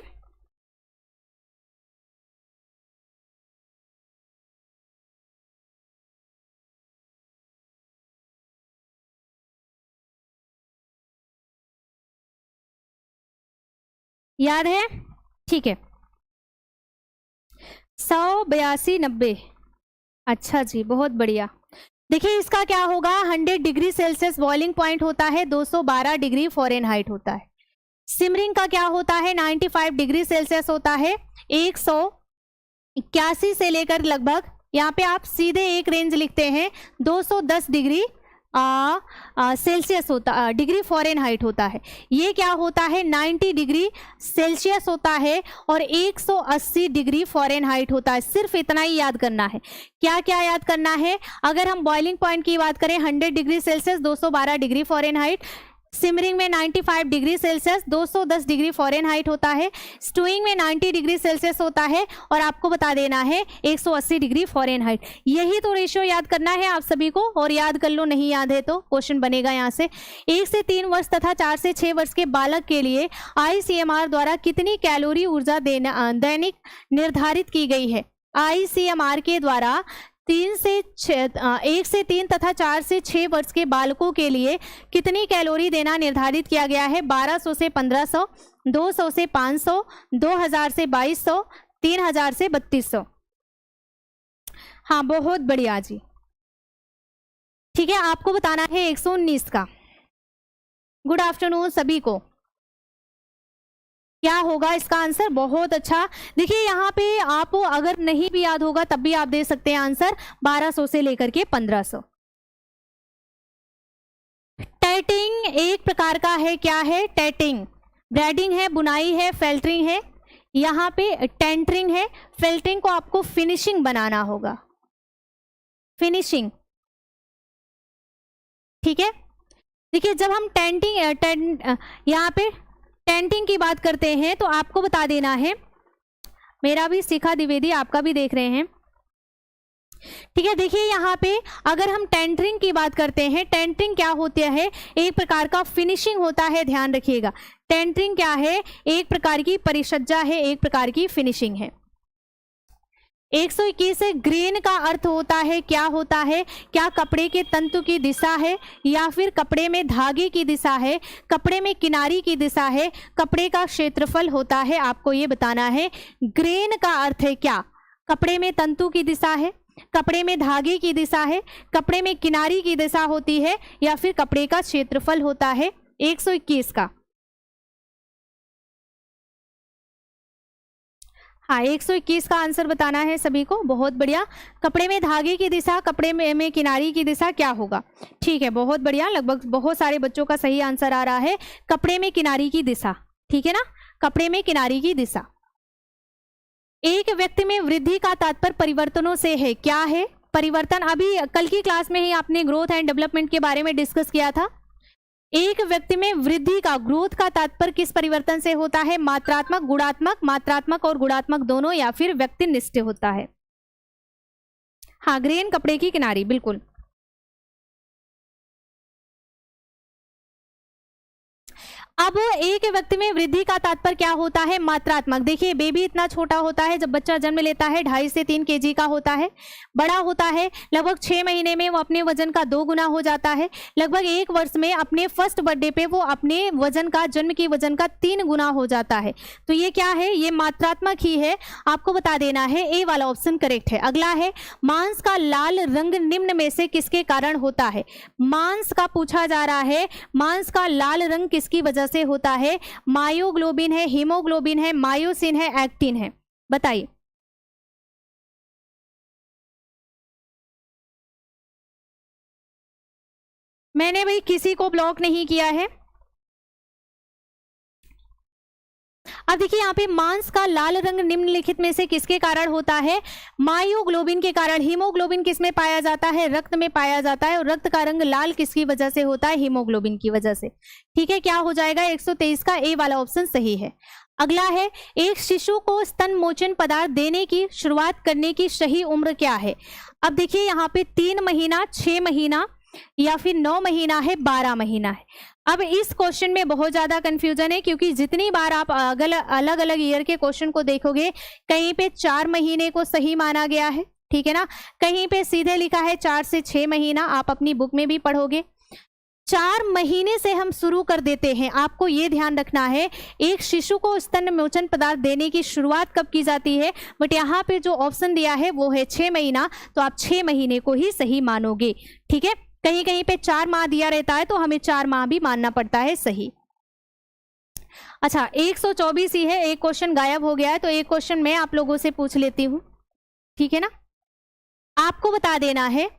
याद है? ठीक है, 100, 82, 90। अच्छा जी, बहुत बढ़िया। देखिए, इसका क्या होगा? 100 डिग्री सेल्सियस बॉइलिंग पॉइंट होता है, 212 डिग्री फ़ारेनहाइट होता है। सिमरिंग का क्या होता है? 95 डिग्री सेल्सियस होता है, 181 से लेकर लगभग, यहाँ पे आप सीधे एक रेंज लिखते हैं, 210 डिग्री सेल्सियस होता, डिग्री फ़ारेनहाइट होता है। ये क्या होता है? 90 डिग्री सेल्सियस होता है और 180 डिग्री फ़ारेनहाइट होता है। सिर्फ इतना ही याद करना है। क्या क्या याद करना है? अगर हम बॉइलिंग पॉइंट की बात करें, 100 degree Celsius, 212 degree Fahrenheit. Simmering में 95 डिग्री सेल्सियस, 210 डिग्री फ़ारेनहाइट होता है। स्टूइंग में 90 डिग्री सेल्सियस होता है और आपको बता देना है 180 डिग्री फ़ारेनहाइट। यही तो रेशियो याद करना है आप सभी को, और याद कर लो, नहीं याद है तो क्वेश्चन बनेगा यहाँ से। 1 से 3 वर्ष तथा 4 से 6 वर्ष के बालक के लिए ICMR द्वारा कितनी कैलोरी ऊर्जा दैनिक निर्धारित की गई है? ICMR के द्वारा 1 से 3 तथा 4 से 6 वर्ष के बालकों के लिए कितनी कैलोरी देना निर्धारित किया गया है? 1200 से 1500, 200 से 500, 2000 से 2200, 3000 से 3200। हाँ, बहुत बढ़िया जी। ठीक है, आपको बताना है 119 का। गुड आफ्टरनून सभी को। क्या होगा इसका आंसर? बहुत अच्छा। देखिए यहाँ पे आप अगर नहीं भी याद होगा तब भी आप दे सकते हैं आंसर, 1200 से लेकर के 1500। टैटिंग एक प्रकार का है, क्या है? टैटिंग। ब्रैडिंग है, बुनाई है, फेल्टरिंग है, यहाँ पे टेंटरिंग है। फेल्टरिंग को आपको फिनिशिंग बनाना होगा, फिनिशिंग, ठीक है। देखिए जब हम यहाँ पे टेंटिंग की बात करते हैं तो आपको बता देना है, मेरा भी शिखा द्विवेदी, आपका भी देख रहे हैं, ठीक है। देखिए यहाँ पे अगर हम टेंटरिंग की बात करते हैं, टेंटरिंग क्या होती है? एक प्रकार का फिनिशिंग होता है, ध्यान रखिएगा। टेंटरिंग क्या है? एक प्रकार की परिसज्जा है, एक प्रकार की फिनिशिंग है। 121 से ग्रेन का अर्थ होता है, क्या होता है? क्या कपड़े के तंतु की दिशा है, या फिर कपड़े में धागे की दिशा है, कपड़े में किनारी की दिशा है, कपड़े का क्षेत्रफल होता है, आपको ये बताना है। ग्रेन का अर्थ है क्या? कपड़े में तंतु की दिशा है, कपड़े में धागे की दिशा है, कपड़े में किनारी की दिशा होती है, या फिर कपड़े का क्षेत्रफल होता है। 121 का, हाँ 121 का आंसर बताना है सभी को। बहुत बढ़िया। कपड़े में धागे की दिशा, कपड़े में किनारी की दिशा क्या होगा? ठीक है, बहुत बढ़िया। लगभग बहुत सारे बच्चों का सही आंसर आ रहा है, कपड़े में किनारी की दिशा, ठीक है ना, कपड़े में किनारी की दिशा। एक व्यक्ति में वृद्धि का तात्पर्य परिवर्तनों से है, क्या है? परिवर्तन। अभी कल की क्लास में ही आपने ग्रोथ एंड डेवलपमेंट के बारे में डिस्कस किया था। एक व्यक्ति में वृद्धि का, ग्रोथ का तात्पर्य किस परिवर्तन से होता है? मात्रात्मक, गुणात्मक, मात्रात्मक और गुणात्मक दोनों, या फिर व्यक्तिनिष्ठ होता है। हाँ, ग्रेन कपड़े की किनारी, बिल्कुल। अब एक व्यक्ति में वृद्धि का तात्पर्य क्या होता है? मात्रात्मक। देखिए बेबी इतना छोटा होता है, जब बच्चा जन्म लेता है 2.5 से 3 केजी का होता है, बड़ा होता है लगभग 6 महीने में वो अपने वजन का 2 गुना हो जाता है, लगभग 1 वर्ष में अपने फर्स्ट बर्थडे पे वो अपने वजन का, जन्म की वजन का 3 गुना हो जाता है। तो ये क्या है? ये मात्रात्मक ही है, आपको बता देना है। ए वाला ऑप्शन करेक्ट है। अगला है, मांस का लाल रंग निम्न में से किसके कारण होता है? मांस का पूछा जा रहा है, मांस का लाल रंग किसकी वजह से होता है? मायोग्लोबिन है, हीमोग्लोबिन है, मायोसिन है, एक्टिन है, बताइए। मैंने भाई किसी को ब्लॉक नहीं किया है। अब देखिए यहाँ पे मांस का लाल रंग निम्नलिखित में से किसके कारण होता है? मायोग्लोबिन के कारण। हीमोग्लोबिन किस में पाया जाता है? रक्त में पाया जाता है। और रक्त का रंग लाल किसकी वजह से होता है? हीमोग्लोबिन की वजह से। ठीक है, क्या हो जाएगा? 123 का ए वाला ऑप्शन सही है। अगला है, एक शिशु को स्तन मोचन पदार्थ देने की शुरुआत करने की सही उम्र क्या है? अब देखिए यहाँ पे 3 महीना, 6 महीना, या फिर 9 महीना है, 12 महीना है। अब इस क्वेश्चन में बहुत ज्यादा कंफ्यूजन है, क्योंकि जितनी बार आप अलग अलग ईयर के क्वेश्चन को देखोगे, कहीं पे 4 महीने को सही माना गया है, ठीक है ना, कहीं पे सीधे लिखा है 4 से 6 महीना, आप अपनी बुक में भी पढ़ोगे। 4 महीने से हम शुरू कर देते हैं, आपको ये ध्यान रखना है। एक शिशु को स्तन मोचन पदार्थ देने की शुरुआत कब की जाती है? बट यहाँ पे जो ऑप्शन दिया है वो है 6 महीना, तो आप 6 महीने को ही सही मानोगे, ठीक है। कहीं कहीं पे 4 माह दिया रहता है, तो हमें 4 माह भी मानना पड़ता है सही। अच्छा, 124 ही है, एक क्वेश्चन गायब हो गया है, तो एक क्वेश्चन मैं आप लोगों से पूछ लेती हूँ, ठीक है ना। आपको बता देना है,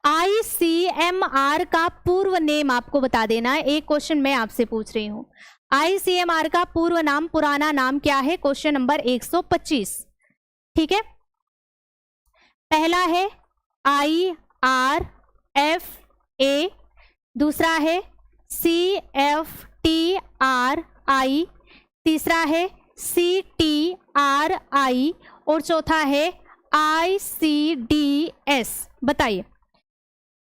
ICMR का पूर्व नेम आपको बता देना है। एक क्वेश्चन मैं आपसे पूछ रही हूँ, ICMR का पूर्व नाम, पुराना नाम क्या है? क्वेश्चन नंबर 125, ठीक है। पहला है IRFA, दूसरा है CFTRI, तीसरा है CTRI, और चौथा है ICDS। बताइए।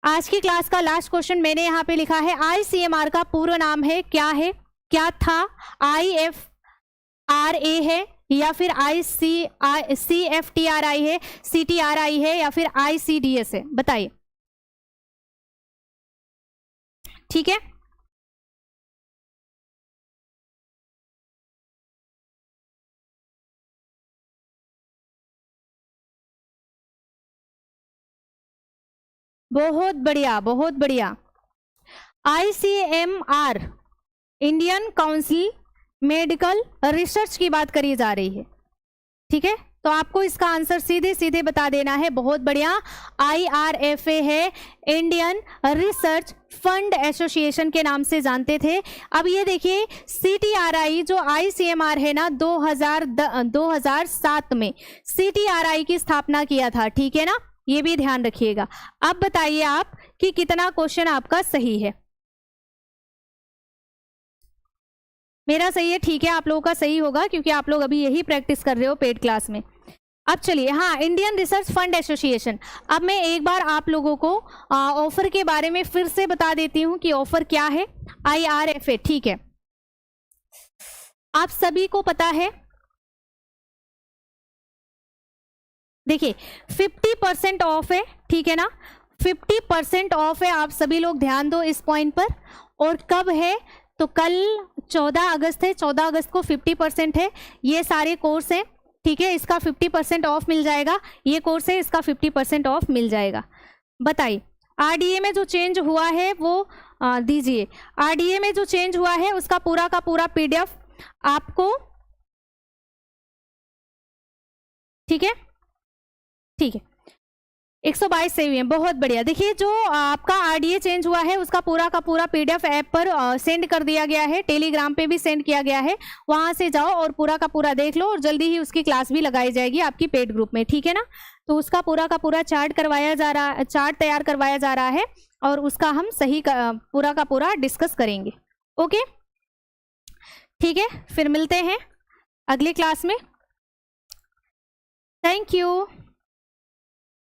आज की क्लास का लास्ट क्वेश्चन मैंने यहाँ पे लिखा है, ICMR का पूर्व नाम है, क्या है, क्या था? IFRA है, या फिर CFTRI है, CTRI है, या फिर ICDS है? बताइए, ठीक है। बहुत बढ़िया, बहुत बढ़िया। ICMR, Indian council medical research की बात करी जा रही है, ठीक है। तो आपको इसका आंसर सीधे सीधे बता देना है। बहुत बढ़िया, IRFA है, इंडियन रिसर्च फंड एसोसिएशन के नाम से जानते थे। अब ये देखिए CTRI जो ICMR है ना, 2007 में CTRI की स्थापना किया था, ठीक है ना, ये भी ध्यान रखिएगा। अब बताइए आप कि कितना क्वेश्चन आपका सही है। मेरा सही है, ठीक है, आप लोगों का सही होगा क्योंकि आप लोग अभी यही प्रैक्टिस कर रहे हो पेड क्लास में। अब चलिए, हाँ, इंडियन रिसर्च फंड एसोसिएशन। अब मैं एक बार आप लोगों को ऑफर के बारे में फिर से बता देती हूँ कि ऑफर क्या है। IRFA, ठीक है, आप सभी को पता है, देखिए 50% ऑफ है, ठीक है ना, 50% ऑफ है। आप सभी लोग ध्यान दो इस पॉइंट पर। और कब है, तो कल 14 अगस्त है, 14 अगस्त को 50% है। ये सारे कोर्स हैं, ठीक है, इसका 50% ऑफ मिल जाएगा। ये कोर्स है, इसका 50% ऑफ मिल जाएगा। बताइए RDA में जो चेंज हुआ है वो दीजिए। RDA में जो चेंज हुआ है उसका पूरा का पूरा PDF आपको, ठीक है, ठीक है, 122 से हुई है, बहुत बढ़िया। देखिए जो आपका RDA चेंज हुआ है उसका पूरा का पूरा PDF ऐप पर सेंड कर दिया गया है, टेलीग्राम पे भी सेंड किया गया है। वहां से जाओ और पूरा का पूरा देख लो, और जल्दी ही उसकी क्लास भी लगाई जाएगी आपकी पेड ग्रुप में, ठीक है ना। तो उसका पूरा का पूरा चार्ट तैयार करवाया जा रहा है और उसका हम सही पूरा का पूरा डिस्कस करेंगे। ओके, ठीक है, फिर मिलते हैं अगली क्लास में। Thank you.